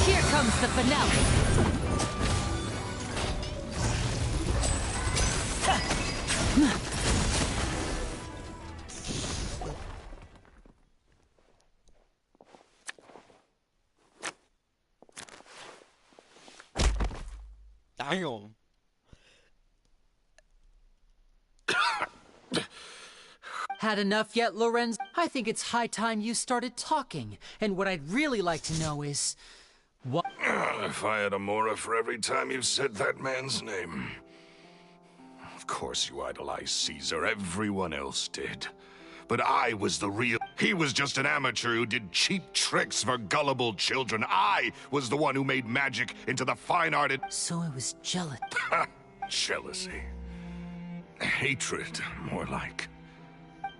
[SPEAKER 4] Here comes the finale!
[SPEAKER 2] Damn.
[SPEAKER 4] Had enough yet, Lorenz? I think it's high time you started talking. And what I'd really like to know is... what...
[SPEAKER 10] If I had a Mora for every time you said that man's name. Of course you idolized Caesar, everyone else did. But I was the real... He was just an amateur who did cheap tricks for gullible children. I was the one who made magic into the fine-arted...
[SPEAKER 4] So it was jealous.
[SPEAKER 10] Jealousy. Hatred, more like.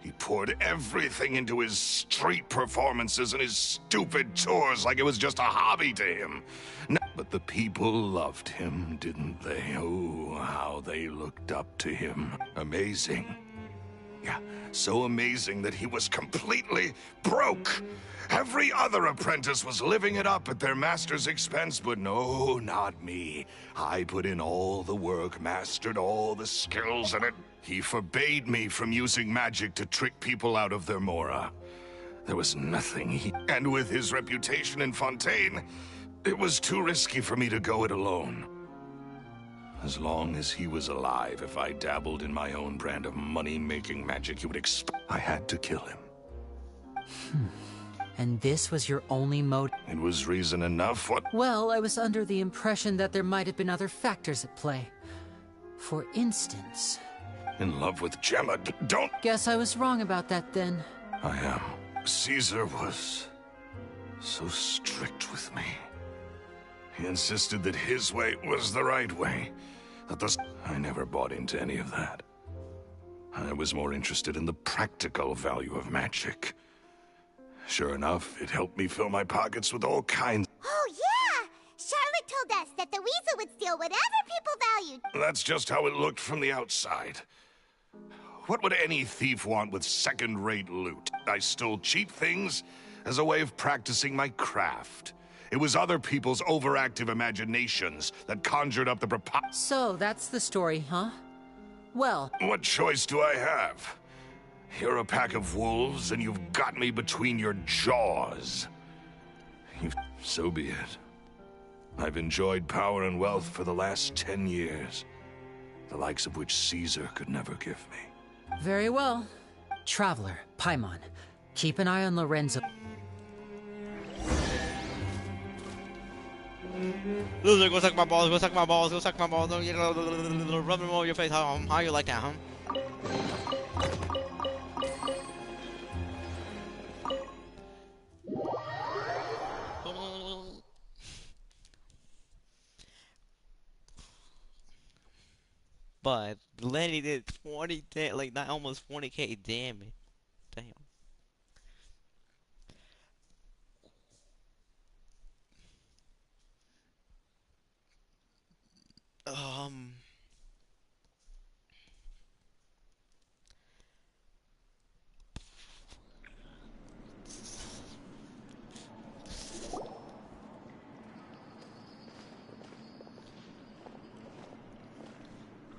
[SPEAKER 10] He poured everything into his street performances and his stupid tours like it was just a hobby to him. But the people loved him, didn't they? Oh, how they looked up to him. Amazing. So amazing that he was completely broke. Every other apprentice was living it up at their master's expense, but no, not me. I put in all the work, mastered all the skills, and he forbade me from using magic to trick people out of their mora. There was nothing and with his reputation in Fontaine, it was too risky for me to go it alone. As long as he was alive, if I dabbled in my own brand of money-making magic, he would I had to kill him.
[SPEAKER 4] And this was your only motive?
[SPEAKER 10] It was reason enough. What?
[SPEAKER 4] Well, I was under the impression that there might have been other factors at play. For instance...
[SPEAKER 10] In love with Gemma, don't...
[SPEAKER 4] Guess I was wrong about that then.
[SPEAKER 10] I am. Caesar was so strict with me. He insisted that his way was the right way. I never bought into any of that. I was more interested in the practical value of magic. Sure enough, it helped me fill my pockets with all kinds.
[SPEAKER 1] Oh, yeah! Charlotte told us that the weasel would steal whatever people valued.
[SPEAKER 10] That's just how it looked from the outside. What would any thief want with second-rate loot? I stole cheap things as a way of practicing my craft. It was other people's overactive imaginations that conjured up the
[SPEAKER 4] So, that's the story, huh? Well...
[SPEAKER 10] What choice do I have? You're a pack of wolves, and you've got me between your jaws. So be it. I've enjoyed power and wealth for the last 10 years, the likes of which Caesar could never give me.
[SPEAKER 4] Very well. Traveler, Paimon, keep an eye on Lorenzo.
[SPEAKER 2] Loser, go suck my balls, go suck my balls, go suck my balls. Don't get rub them over your face. How you like that, huh? But Lenny did 20, like not almost 40k damage. Damn.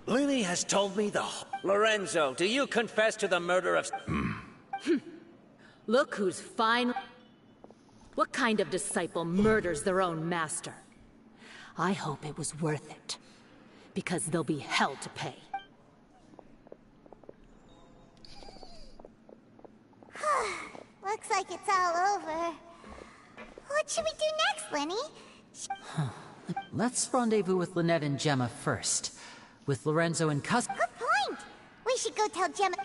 [SPEAKER 18] Lily has told me the Lorenzo, do you confess to the murder of...
[SPEAKER 13] Look who's fine. What kind of disciple murders their own master? I hope it was worth it, because they'll be hell to pay.
[SPEAKER 1] Looks like it's all over. What should we do next, Lenny?
[SPEAKER 4] Let's rendezvous with Lynette and Gemma first. With Lorenzo and Good
[SPEAKER 1] point! We should go tell Gemma...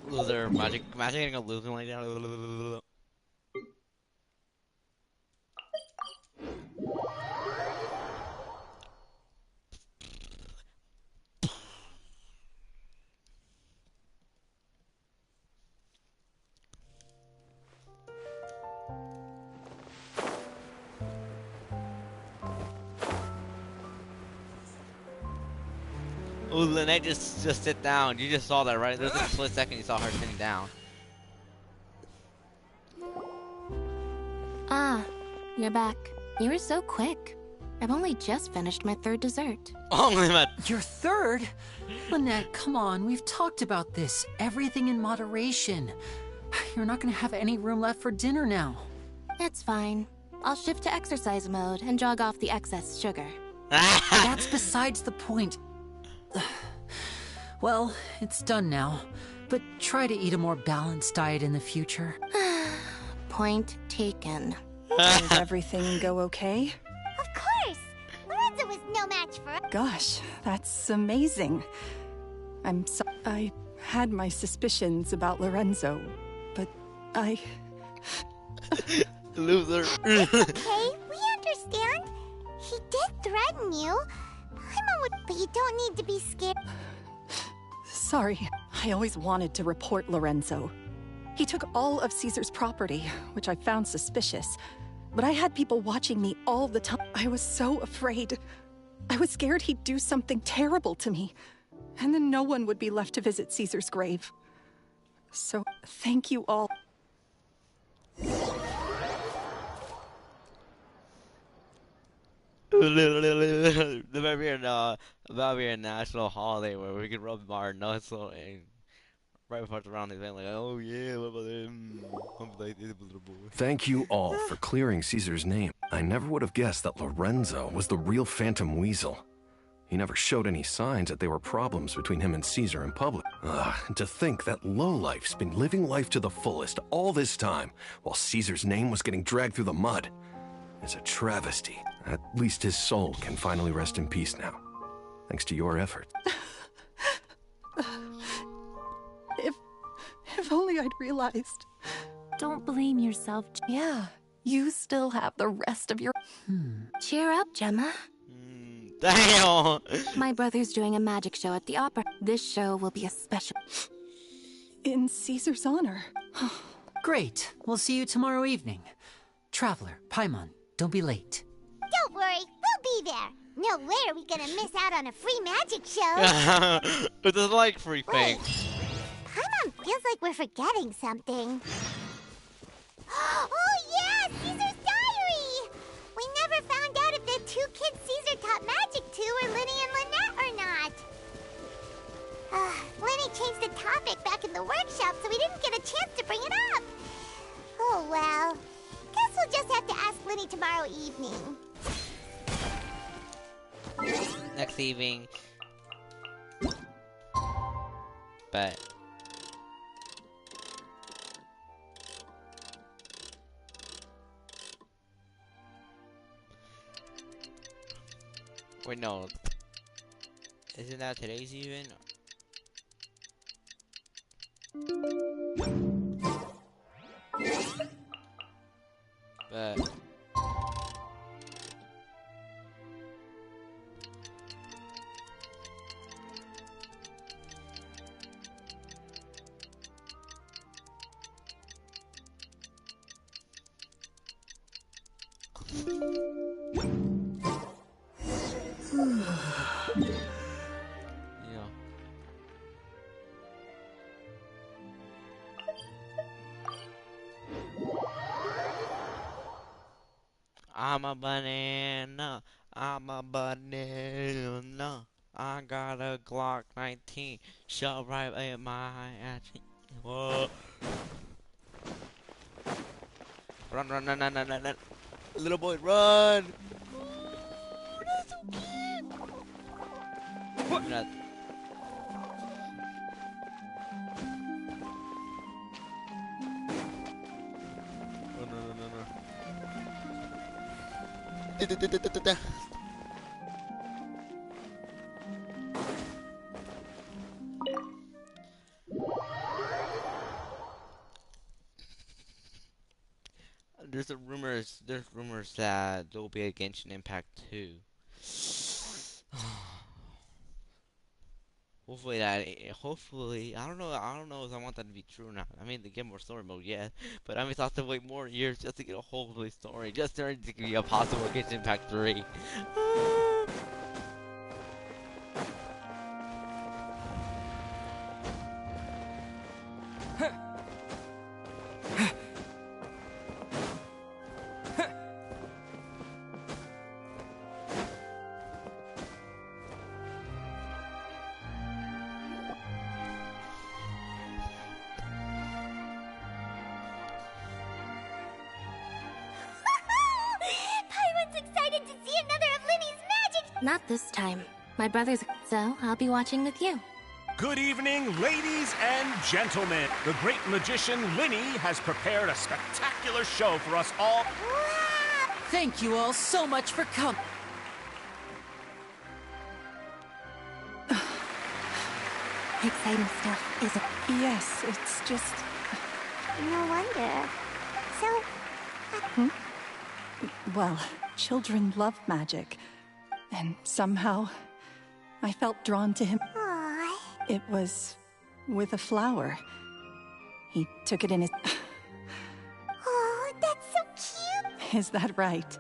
[SPEAKER 2] Loser, imagine a losing like that. Ooh, Lynette just sit down. You just saw that, right? There's a split second you saw her sitting down.
[SPEAKER 19] Ah, you're back. You were so quick. I've only just finished my third dessert.
[SPEAKER 2] Only my...
[SPEAKER 4] Your third? Lynette, come on. We've talked about this. Everything in moderation. You're not gonna have any room left for dinner now.
[SPEAKER 19] It's fine. I'll shift to exercise mode and jog off the excess sugar.
[SPEAKER 4] That's besides the point. Well, it's done now, but try to eat a more balanced diet in the future.
[SPEAKER 19] Point taken.
[SPEAKER 15] Did everything go okay?
[SPEAKER 1] Of course! Lorenzo was no match for us.
[SPEAKER 15] Gosh, that's amazing. I had my suspicions about Lorenzo, but I...
[SPEAKER 2] Loser.
[SPEAKER 1] It's okay, we understand. He did threaten you. But you don't need to be scared.
[SPEAKER 15] Sorry, I always wanted to report Lorenzo. He took all of Caesar's property, which I found suspicious. But I had people watching me all the time. I was so afraid. I was scared he'd do something terrible to me. and then no one would be left to visit Caesar's grave. So, thank you all.
[SPEAKER 2] There might be a national holiday where we can rub our nuts on and right before the round event, like, oh yeah, what about him?
[SPEAKER 12] Thank you all for clearing Caesar's name. I never would have guessed that Lorenzo was the real Phantom Weasel. He never showed any signs that there were problems between him and Caesar in public. And to think that lowlife's been living life to the fullest all this time, while Caesar's name was getting dragged through the mud, is a travesty. At least his soul can finally rest in peace now, thanks to your efforts.
[SPEAKER 15] If only I'd realized.
[SPEAKER 19] Don't blame yourself.
[SPEAKER 15] Yeah, you still have the rest of your...
[SPEAKER 19] Cheer up, Gemma.
[SPEAKER 2] Damn!
[SPEAKER 19] My brother's doing a magic show at the opera. This show will be a special...
[SPEAKER 15] In Caesar's honor.
[SPEAKER 4] Great. We'll see you tomorrow evening. Traveler, Paimon, don't be late.
[SPEAKER 1] Don't worry, we'll be there. No way are we gonna miss out on a free magic show.
[SPEAKER 2] It doesn't like free things.
[SPEAKER 1] Paimon feels like we're forgetting something. Oh yeah, Caesar's diary! We never found out if the two kids Caesar taught magic to were Linny and Lynette or not. Linny changed the topic back in the workshop, so we didn't get a chance to bring it up. Oh well. Guess we'll just have to ask Linny tomorrow evening.
[SPEAKER 2] Next evening. But... Wait, no. Isn't that today's event? But... I'm a banana, I got a Glock 19, shot right in my ass. Whoa. Run. Little boy, run! Ooh, that's so cute! What? No. There's rumors that there'll be a Genshin Impact 2. Hopefully, I don't know if I want that to be true or not. I mean, to get more story mode, yeah, but I mean, I have to wait more years just to get a whole story, just to be a possible Genshin Impact 3.
[SPEAKER 19] Not this time. My brother's... So, I'll be watching with you.
[SPEAKER 20] Good evening, ladies and gentlemen. The great magician Linny has prepared a spectacular show for us all.
[SPEAKER 4] Thank you all so much for coming.
[SPEAKER 19] Exciting stuff, isn't it?
[SPEAKER 15] Yes, it's just...
[SPEAKER 1] No wonder. So...
[SPEAKER 15] Well, children love magic. And somehow, I felt drawn to him.
[SPEAKER 1] Aww.
[SPEAKER 15] It was with a flower. He took it in his...
[SPEAKER 1] Oh, that's so cute!
[SPEAKER 15] Is that right?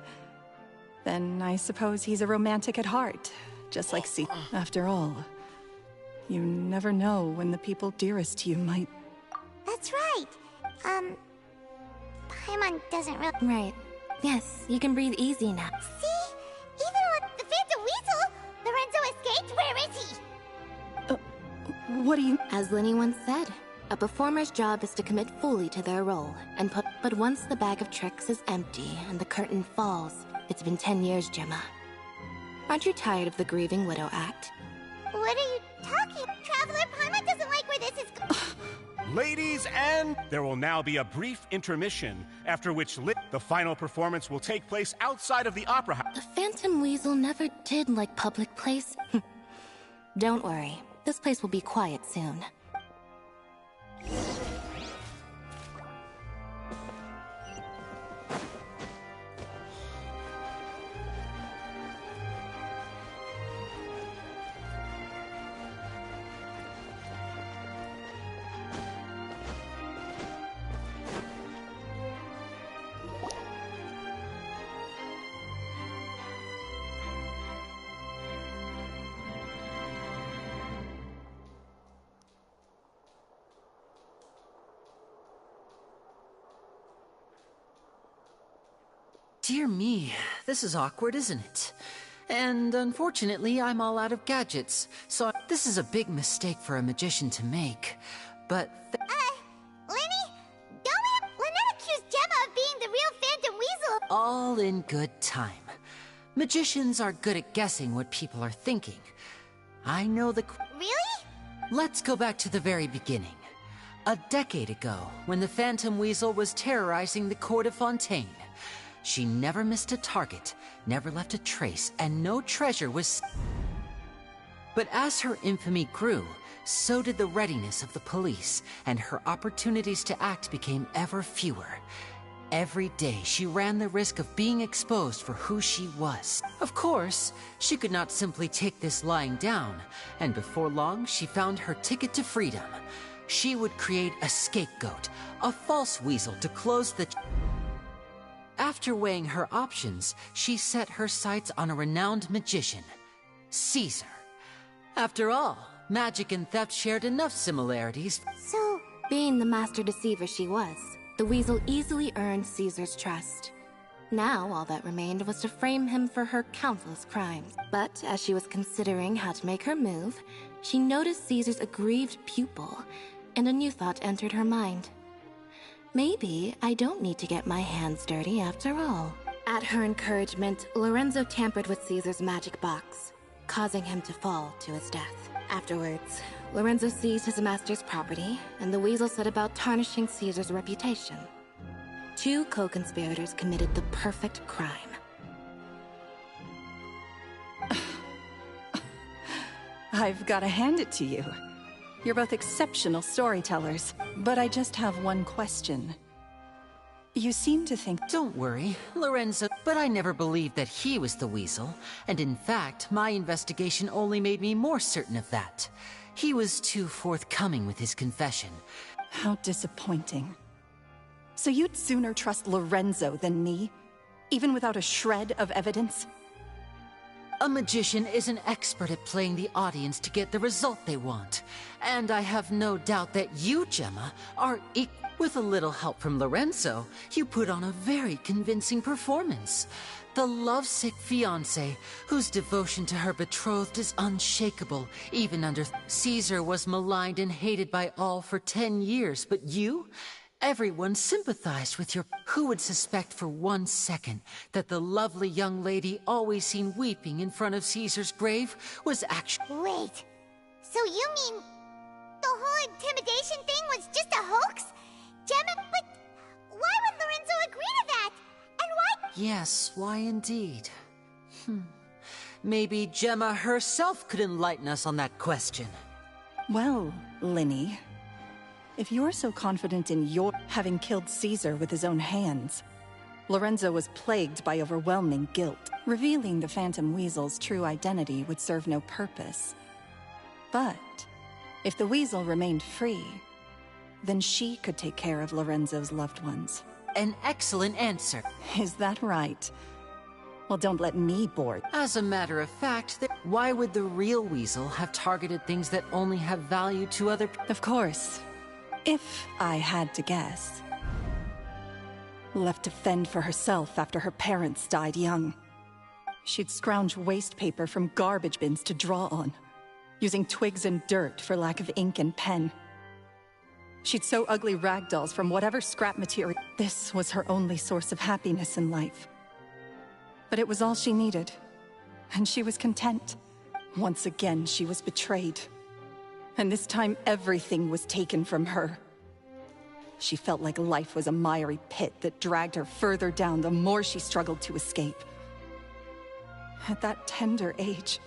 [SPEAKER 15] Then I suppose he's a romantic at heart, just like C. After all, You never know when the people dearest to you might...
[SPEAKER 1] That's right. Paimon doesn't really...
[SPEAKER 19] Right. Yes, you can breathe easy now.
[SPEAKER 1] See? Even with the Phantom Weasel, Lorenzo escaped. Where is he?
[SPEAKER 15] What do you...
[SPEAKER 19] As Linny once said, a performer's job is to commit fully to their role, and but once the bag of tricks is empty and the curtain falls, it's been 10 years, Gemma. Aren't you tired of the grieving widow act?
[SPEAKER 1] What are you talking? Traveler, Paimon doesn't like where this is
[SPEAKER 20] Ladies and... There will now be a brief intermission, after which the final performance will take place outside of the opera house.
[SPEAKER 19] The Phantom Weasel never did like public place. Don't worry, this place will be quiet soon.
[SPEAKER 4] Dear me, this is awkward, isn't it? And unfortunately, I'm all out of gadgets, so this is a big mistake for a magician to make. But...
[SPEAKER 1] Linny? Lynette accused Gemma of being the real Phantom Weasel.
[SPEAKER 4] all in good time. Magicians are good at guessing what people are thinking. I know the...
[SPEAKER 1] Really?
[SPEAKER 4] Let's go back to the very beginning. A decade ago, when the Phantom Weasel was terrorizing the court of Fontaine. She never missed a target, never left a trace, and no treasure was... But as her infamy grew, so did the readiness of the police, and her opportunities to act became ever fewer. Every day, she ran the risk of being exposed for who she was. Of course, she could not simply take this lying down, and before long, she found her ticket to freedom. She would create a scapegoat, a false weasel to close the... After weighing her options, she set her sights on a renowned magician, Caesar. After all, magic and theft shared enough similarities.
[SPEAKER 19] So, being the master deceiver she was, the weasel easily earned Caesar's trust. Now, all that remained was to frame him for her countless crimes. But as she was considering how to make her move, she noticed Caesar's aggrieved pupil, and a new thought entered her mind. Maybe I don't need to get my hands dirty after all. At her encouragement, Lorenzo tampered with Caesar's magic box, causing him to fall to his death. Afterwards, Lorenzo seized his master's property, and the weasel set about tarnishing Caesar's reputation. Two co-conspirators committed the perfect crime.
[SPEAKER 15] I've got to hand it to you. You're both exceptional storytellers, but I just have one question. You seem to think...
[SPEAKER 4] Don't worry, Lorenzo, but I never believed that he was the weasel, and in fact, my investigation only made me more certain of that. He was too forthcoming with his confession.
[SPEAKER 15] How disappointing. So you'd sooner trust Lorenzo than me, even without a shred of evidence?
[SPEAKER 4] A magician is an expert at playing the audience to get the result they want. And I have no doubt that you, Gemma, are with a little help from Lorenzo, you put on a very convincing performance. The lovesick fiancé, whose devotion to her betrothed is unshakable, even under... Caesar was maligned and hated by all for 10 years, but you? Everyone sympathized with your... Who would suspect for 1 second that the lovely young lady always seen weeping in front of Caesar's grave was actually...
[SPEAKER 1] Wait, so you mean the whole intimidation thing was just a hoax? Gemma, but why would Lorenzo agree to that? And why...
[SPEAKER 4] Yes, why indeed? Maybe Gemma herself could enlighten us on that question.
[SPEAKER 15] Well, Linny, if you're so confident in your having killed Caesar with his own hands, Lorenzo was plagued by overwhelming guilt. Revealing the Phantom Weasel's true identity would serve no purpose. But if the Weasel remained free, then she could take care of Lorenzo's loved ones.
[SPEAKER 4] An excellent answer.
[SPEAKER 15] Is that right? Well, don't let me bore.
[SPEAKER 4] As a matter of fact, why would the real weasel have targeted things that only have value to other people?
[SPEAKER 15] Of course. If I had to guess. Left to fend for herself after her parents died young. She'd scrounge waste paper from garbage bins to draw on, using twigs and dirt for lack of ink and pen. She'd sew ugly rag dolls from whatever scrap material. This was her only source of happiness in life. But it was all she needed, and she was content. Once again, she was betrayed. And this time, everything was taken from her. She felt like life was a miry pit that dragged her further down the more she struggled to escape. At that tender age,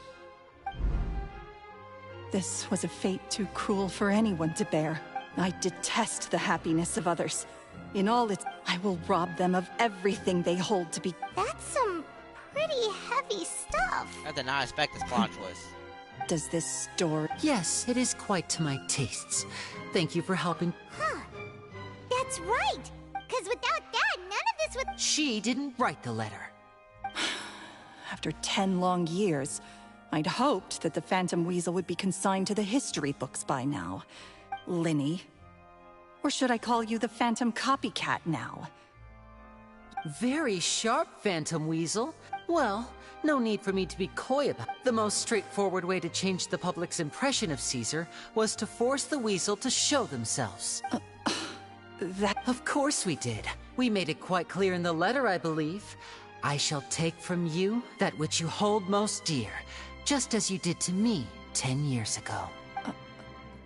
[SPEAKER 15] this was a fate too cruel for anyone to bear. I detest the happiness of others. In all its, I will rob them of everything they hold to be.
[SPEAKER 1] That's some pretty heavy stuff.
[SPEAKER 2] I did not expect this plot choice.
[SPEAKER 15] Does this story...
[SPEAKER 4] Yes, it is quite to my tastes. Thank you for helping.
[SPEAKER 1] Huh. That's right. Because without that, none of this would...
[SPEAKER 4] She didn't write the letter.
[SPEAKER 15] After 10 long years, I'd hoped that the Phantom Weasel would be consigned to the history books by now. Linny. Or should I call you the Phantom Copycat now?
[SPEAKER 4] Very sharp, Phantom Weasel. Well, no need for me to be coy about it. The most straightforward way to change the public's impression of Caesar was to force the Weasel to show themselves. Of course we did. We made it quite clear in the letter, I believe. I shall take from you that which you hold most dear, just as you did to me 10 years ago.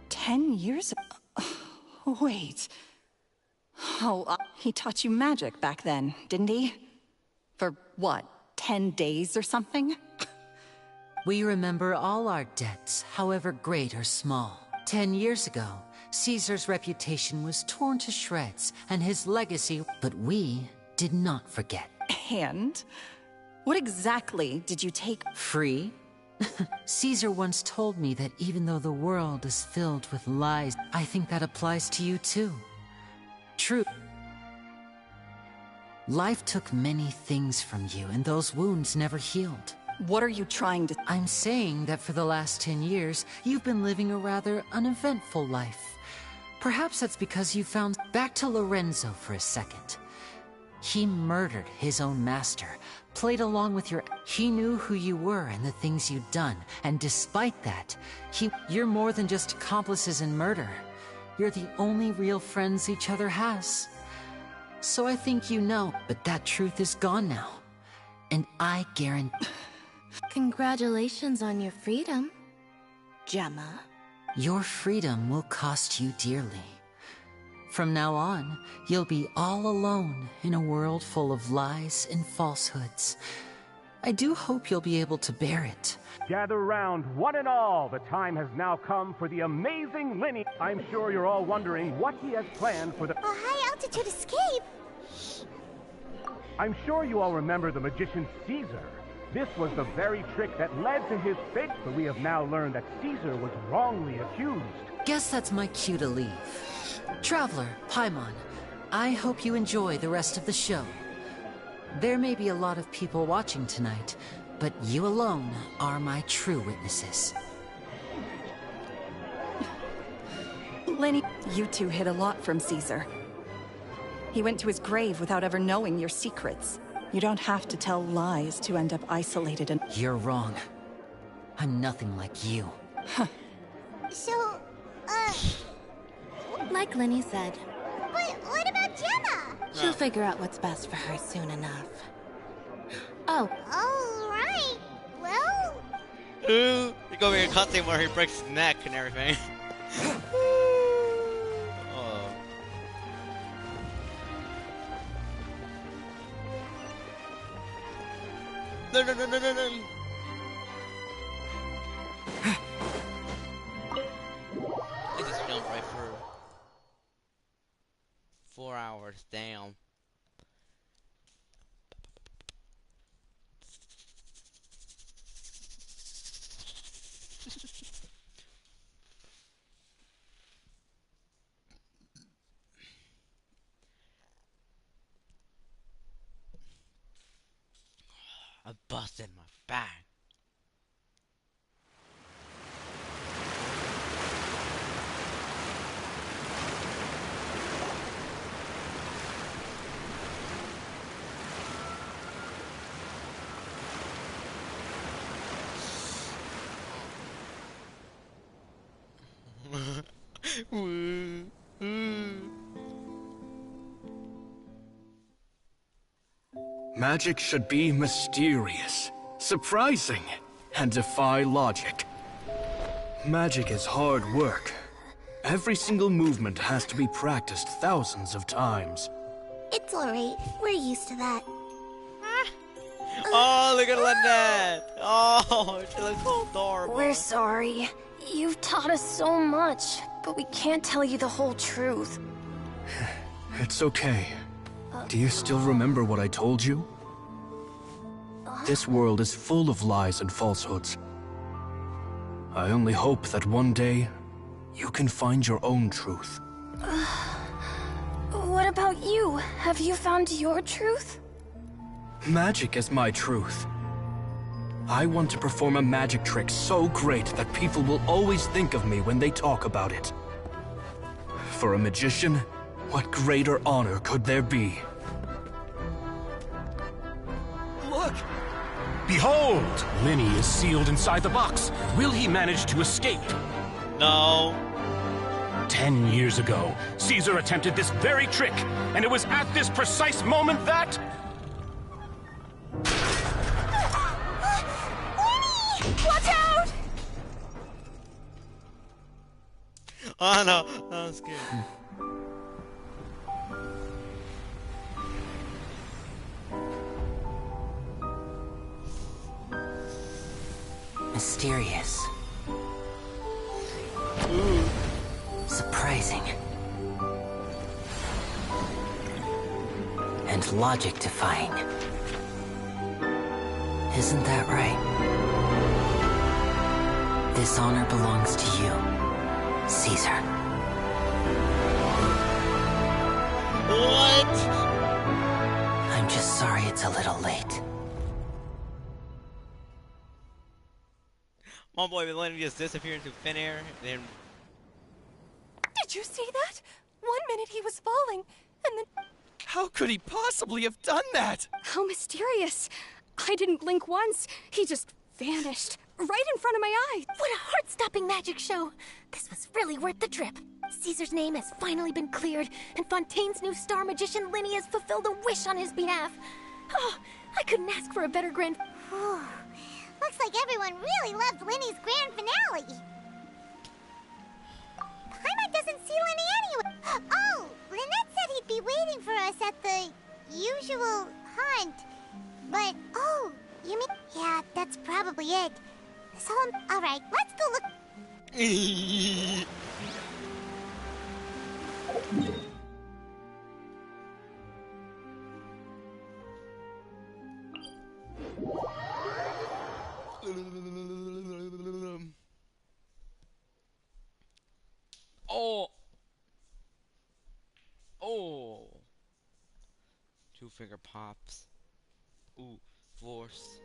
[SPEAKER 15] 10 years ago? Wait. Oh, he taught you magic back then, didn't he? For what, 10 days or something?
[SPEAKER 4] We remember all our debts, however great or small. 10 years ago, Caesar's reputation was torn to shreds, and his legacy, but we did not forget.
[SPEAKER 15] And? What exactly did you take?
[SPEAKER 4] Free? Caesar once told me that even though the world is filled with lies, I think that applies to you too. True. Life took many things from you, and those wounds never healed.
[SPEAKER 15] What are you trying to...
[SPEAKER 4] I'm saying that for the last 10 years, you've been living a rather uneventful life. Perhaps that's because you found... Back to Lorenzo for a second. He murdered his own master, played along with your... He knew who you were and the things you'd done, and despite that, You're more than just accomplices in murder. You're the only real friends each other has. So I think you know, but that truth is gone now. And I guarantee...
[SPEAKER 19] Congratulations on your freedom, Gemma.
[SPEAKER 4] Your freedom will cost you dearly. From now on, you'll be all alone in a world full of lies and falsehoods. I do hope you'll be able to bear it.
[SPEAKER 20] Gather round, one and all. The time has now come for the amazing Linny. I'm sure you're all wondering what he has planned for the...
[SPEAKER 1] A high-altitude escape?
[SPEAKER 20] I'm sure you all remember the magician Caesar. This was the very trick that led to his fate, but we have now learned that Caesar was wrongly accused.
[SPEAKER 4] Guess that's my cue to leave. Traveler, Paimon, I hope you enjoy the rest of the show. There may be a lot of people watching tonight, but you alone are my true witnesses.
[SPEAKER 15] Lenny, you two hid a lot from Caesar. He went to his grave without ever knowing your secrets. You don't have to tell lies to end up isolated and...
[SPEAKER 4] You're wrong. I'm nothing like you.
[SPEAKER 1] So,
[SPEAKER 19] Like Linny said,
[SPEAKER 1] But what about Gemma?
[SPEAKER 19] she'll figure out what's best for her soon enough. Oh,
[SPEAKER 1] All right. Well,
[SPEAKER 2] You're gonna be a cutscene where he breaks his neck and everything. Oh. No. I just jumped right through. 4 hours, damn. I busted my back.
[SPEAKER 17] Magic should be mysterious, surprising, and defy logic. Magic is hard work. Every single movement has to be practiced thousands of times.
[SPEAKER 11] It's alright. We're used to that.
[SPEAKER 2] Oh, look at Lynette! Oh, she looks so adorable.
[SPEAKER 11] We're sorry. You've taught us so much, but we can't tell you the whole truth.
[SPEAKER 17] It's okay. Do you still remember what I told you? This world is full of lies and falsehoods. I only hope that one day, you can find your own truth.
[SPEAKER 11] What about you? Have you found your truth?
[SPEAKER 17] Magic is my truth. I want to perform a magic trick so great that people will always think of me when they talk about it. For a magician, what greater honor could there be?
[SPEAKER 20] Look! Behold! Linny is sealed inside the box. Will he manage to escape?
[SPEAKER 2] No.
[SPEAKER 20] 10 years ago, Caesar attempted this very trick, and it was at this precise moment that...
[SPEAKER 11] Watch out!
[SPEAKER 2] Oh no, that was good.
[SPEAKER 4] Mysterious. Surprising. And logic-defying. Isn't that right? This honor belongs to you, Caesar.
[SPEAKER 2] What?
[SPEAKER 4] I'm just sorry it's a little late.
[SPEAKER 2] My boy Lenny just disappeared into thin air, and then...
[SPEAKER 11] Did you see that? 1 minute he was falling, and then...
[SPEAKER 3] How could he possibly have done that?
[SPEAKER 11] How mysterious. I didn't blink once. He just vanished. Right in front of my eyes. What a heart-stopping magic show. This was really worth the trip. Caesar's name has finally been cleared, and Fontaine's new star magician Linny has fulfilled a wish on his behalf. Oh, I couldn't ask for a better grand...
[SPEAKER 1] Looks like everyone really loved Linny's grand finale. Paimon doesn't see Linny anywhere. Oh, Lynette said he'd be waiting for us at the usual hunt. But, oh, you mean... Yeah, that's probably it. So, alright, let's go look...
[SPEAKER 2] Oh! Oh! Two-finger pops. Ooh, force.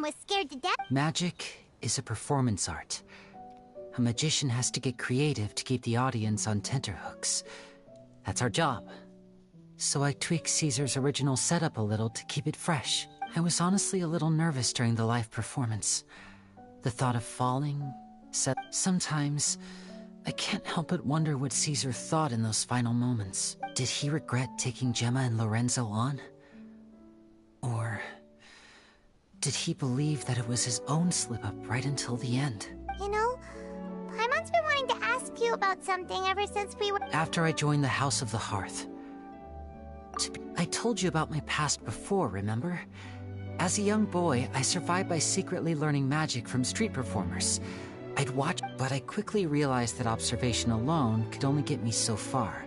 [SPEAKER 1] Was scared to death.
[SPEAKER 4] Magic is a performance art. A magician has to get creative to keep the audience on tenterhooks. That's our job. So I tweaked Caesar's original setup a little to keep it fresh. I was honestly a little nervous during the live performance. The thought of falling, sometimes I can't help but wonder what Caesar thought in those final moments. Did he regret taking Gemma and Lorenzo on? Or did he believe that it was his own slip-up right until the end?
[SPEAKER 1] You know, Paimon's been wanting to ask you about something ever since we were...
[SPEAKER 4] After I joined the House of the Hearth. I told you about my past before, remember? As a young boy, I survived by secretly learning magic from street performers. I'd watch, but I quickly realized that observation alone could only get me so far.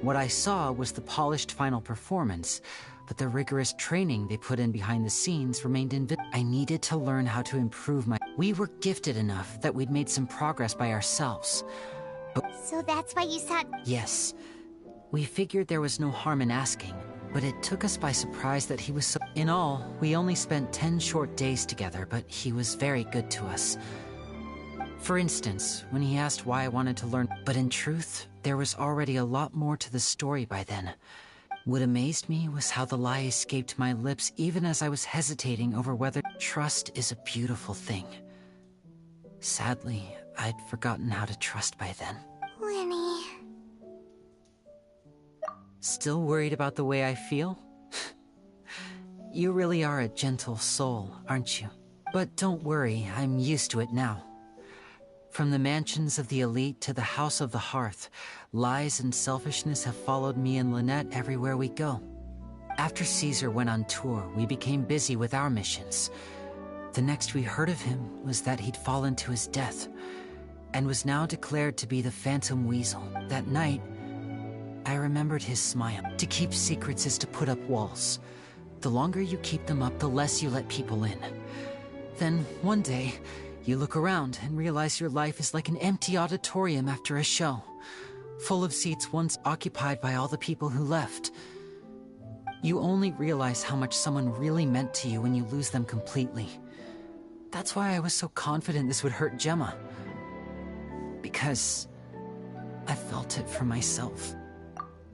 [SPEAKER 4] What I saw was the polished final performance, but the rigorous training they put in behind the scenes remained invisible. I needed to learn how to improve my... We were gifted enough that we'd made some progress by ourselves. But...
[SPEAKER 1] So that's why you said...
[SPEAKER 4] Yes. We figured there was no harm in asking, but it took us by surprise that he was so... In all, we only spent 10 short days together, but he was very good to us. For instance, when he asked why I wanted to learn... But in truth, there was already a lot more to the story by then. What amazed me was how the lie escaped my lips even as I was hesitating over whether... Trust is a beautiful thing. Sadly, I'd forgotten how to trust by then.
[SPEAKER 1] Winnie...
[SPEAKER 4] Still worried about the way I feel? You really are a gentle soul, aren't you? But don't worry, I'm used to it now. From the mansions of the elite to the House of the Hearth, lies and selfishness have followed me and Lynette everywhere we go. After Caesar went on tour, we became busy with our missions. The next we heard of him was that he'd fallen to his death, and was now declared to be the Phantom Weasel. That night, I remembered his smile. To keep secrets is to put up walls. The longer you keep them up, the less you let people in. Then, one day, you look around and realize your life is like an empty auditorium after a show, full of seats once occupied by all the people who left. You only realize how much someone really meant to you when you lose them completely. That's why I was so confident this would hurt Gemma. Because I felt it for myself.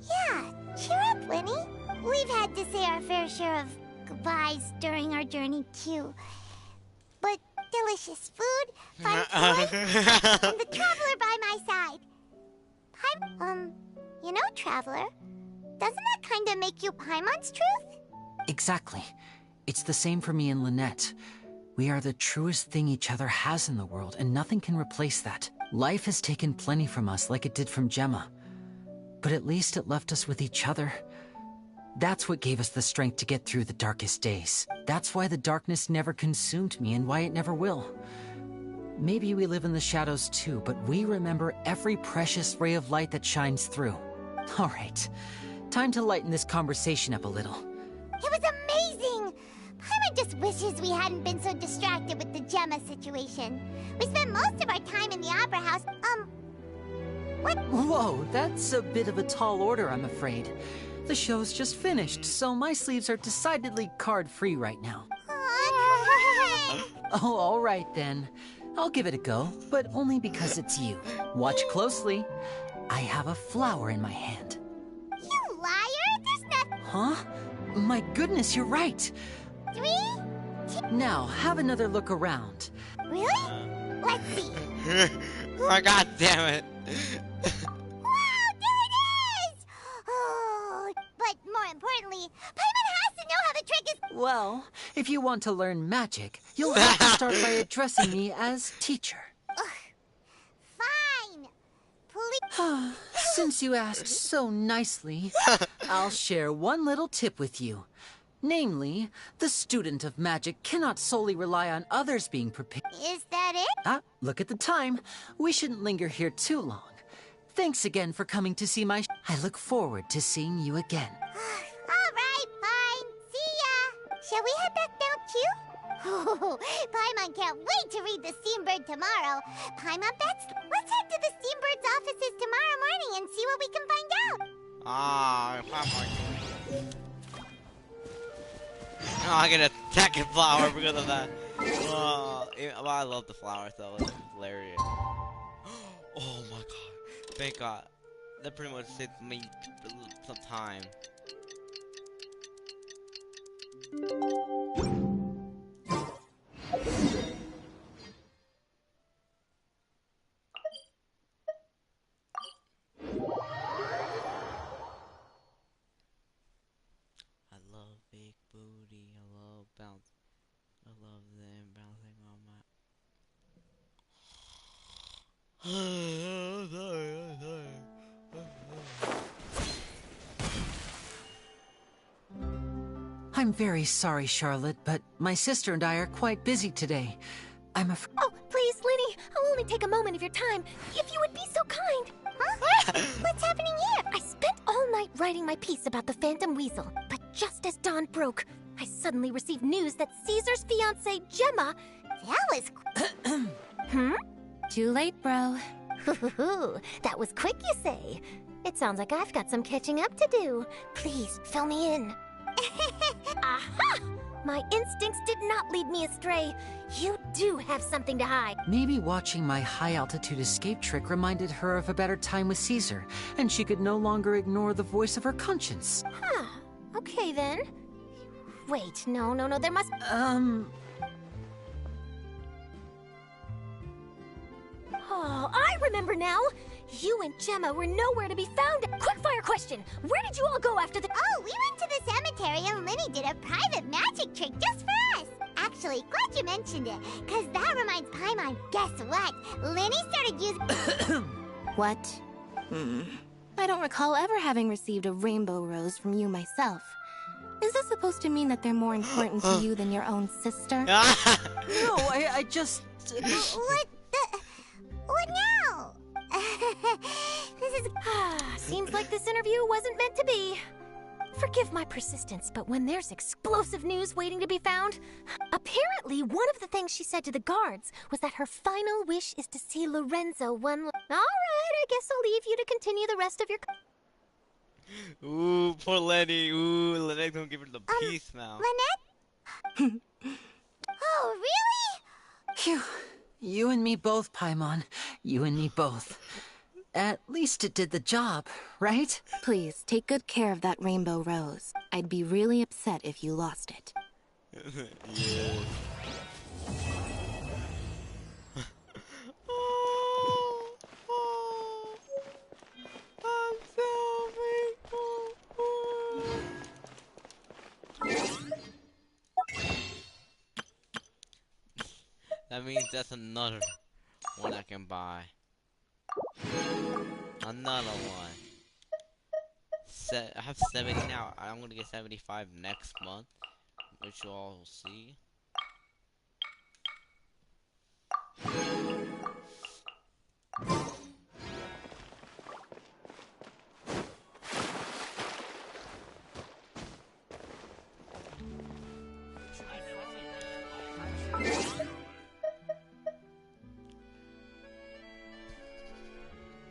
[SPEAKER 1] Yeah, cheer up, Winnie. We've had to say our fair share of goodbyes during our journey, too. But delicious food, fun toys, and the Traveler by my side. You know, Traveler, doesn't that kind of make you Paimon's truth?
[SPEAKER 4] Exactly. It's the same for me and Lynette. We are the truest thing each other has in the world, and nothing can replace that. Life has taken plenty from us, like it did from Gemma. But at least it left us with each other. That's what gave us the strength to get through the darkest days. That's why the darkness never consumed me and why it never will. Maybe we live in the shadows too, but we remember every precious ray of light that shines through. All right, time to lighten this conversation up a little.
[SPEAKER 1] It was amazing! Paimon just wishes we hadn't been so distracted with the Gemma situation. We spent most of our time in the Opera House, what?
[SPEAKER 4] Whoa, that's a bit of a tall order, I'm afraid. The show's just finished, so my sleeves are decidedly card-free right now. Oh, all right then. I'll give it a go, but only because it's you. Watch closely. I have a flower in my hand.
[SPEAKER 1] You liar! There's nothing...
[SPEAKER 4] Huh? My goodness, you're right.
[SPEAKER 1] 3, 2...
[SPEAKER 4] Now, have another look around.
[SPEAKER 1] Really? Let's see.
[SPEAKER 2] Oh, God damn it.
[SPEAKER 1] Wow, there it is! Oh, but more importantly, Paimon has to know how the trick is...
[SPEAKER 4] Well, if you want to learn magic, you'll have to start by addressing me as teacher.
[SPEAKER 1] Fine. Please...
[SPEAKER 4] Since you asked so nicely, I'll share one little tip with you. Namely, the student of magic cannot solely rely on others being prepared.
[SPEAKER 1] Is that it?
[SPEAKER 4] Look at the time. We shouldn't linger here too long. Thanks again for coming to see my I look forward to seeing you again.
[SPEAKER 1] All right, fine. See ya. Shall we head back down too? Oh, Paimon can't wait to read the Steambird tomorrow. Paimon bets. Let's head to the Steambird's offices tomorrow morning and see what we can find out.
[SPEAKER 2] Oh, I get attack a flower because of that. Oh, well, I love the flower though. It's hilarious. Oh my god. Thank god. That pretty much saved me some time.
[SPEAKER 4] I'm very sorry, Charlotte, but my sister and I are quite busy today.
[SPEAKER 11] Oh, please, Lenny, I'll only take a moment of your time, if you would be so kind. Huh? What's happening here? I spent all night writing my piece about the Phantom Weasel, but just as dawn broke, I suddenly received news that Caesar's fiancée, Gemma... That was...
[SPEAKER 19] Too late, bro.
[SPEAKER 11] That was quick, you say? It sounds like I've got some catching up to do. Please, fill me in. Aha! My instincts did not lead me astray. You do have something to hide.
[SPEAKER 4] Maybe watching my high-altitude escape trick reminded her of a better time with Caesar, and she could no longer ignore the voice of her conscience.
[SPEAKER 11] Huh. Okay, then. Wait, no, there must... Oh, I remember now! You and Gemma were nowhere to be found. Quickfire question! Where did you all go after the...
[SPEAKER 1] Oh, we went to the cemetery and Lenny did a private magic trick just for us. Actually, glad you mentioned it, because that reminds Paimon, guess what? Lenny started using...
[SPEAKER 19] What? I don't recall ever having received a rainbow rose from you myself. Is this supposed to mean that they're more important to you than your own sister?
[SPEAKER 4] No, I just...
[SPEAKER 1] What now?
[SPEAKER 11] This is... Seems like this interview wasn't meant to be. Forgive my persistence, but when there's explosive news waiting to be found... Apparently, one of the things she said to the guards was that her final wish is to see Lorenzo one... Alright, I guess I'll leave you to continue the rest of your...
[SPEAKER 2] Ooh, poor Lenny. Ooh, Lynette's gonna give her the peace now.
[SPEAKER 1] Lynette? Oh, really?
[SPEAKER 4] Phew. You and me both, Paimon. You and me both. At least it did the job, right?
[SPEAKER 19] Please, take good care of that rainbow rose. I'd be really upset if you lost it.
[SPEAKER 2] Yeah. That means that's another one I can buy. Another one. I have 70 now. I'm gonna get 75 next month, which you all will see.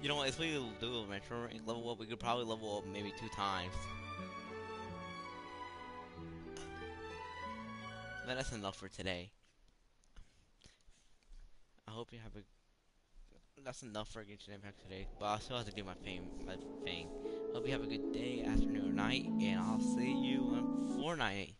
[SPEAKER 2] You know what, if we do a retro rank level up, we could probably level up maybe 2 times. But that's enough for today. I hope you have a... That's enough for Genshin Impact today, but I still have to do my thing. Hope you have a good day, afternoon, or night, and I'll see you on Fortnite.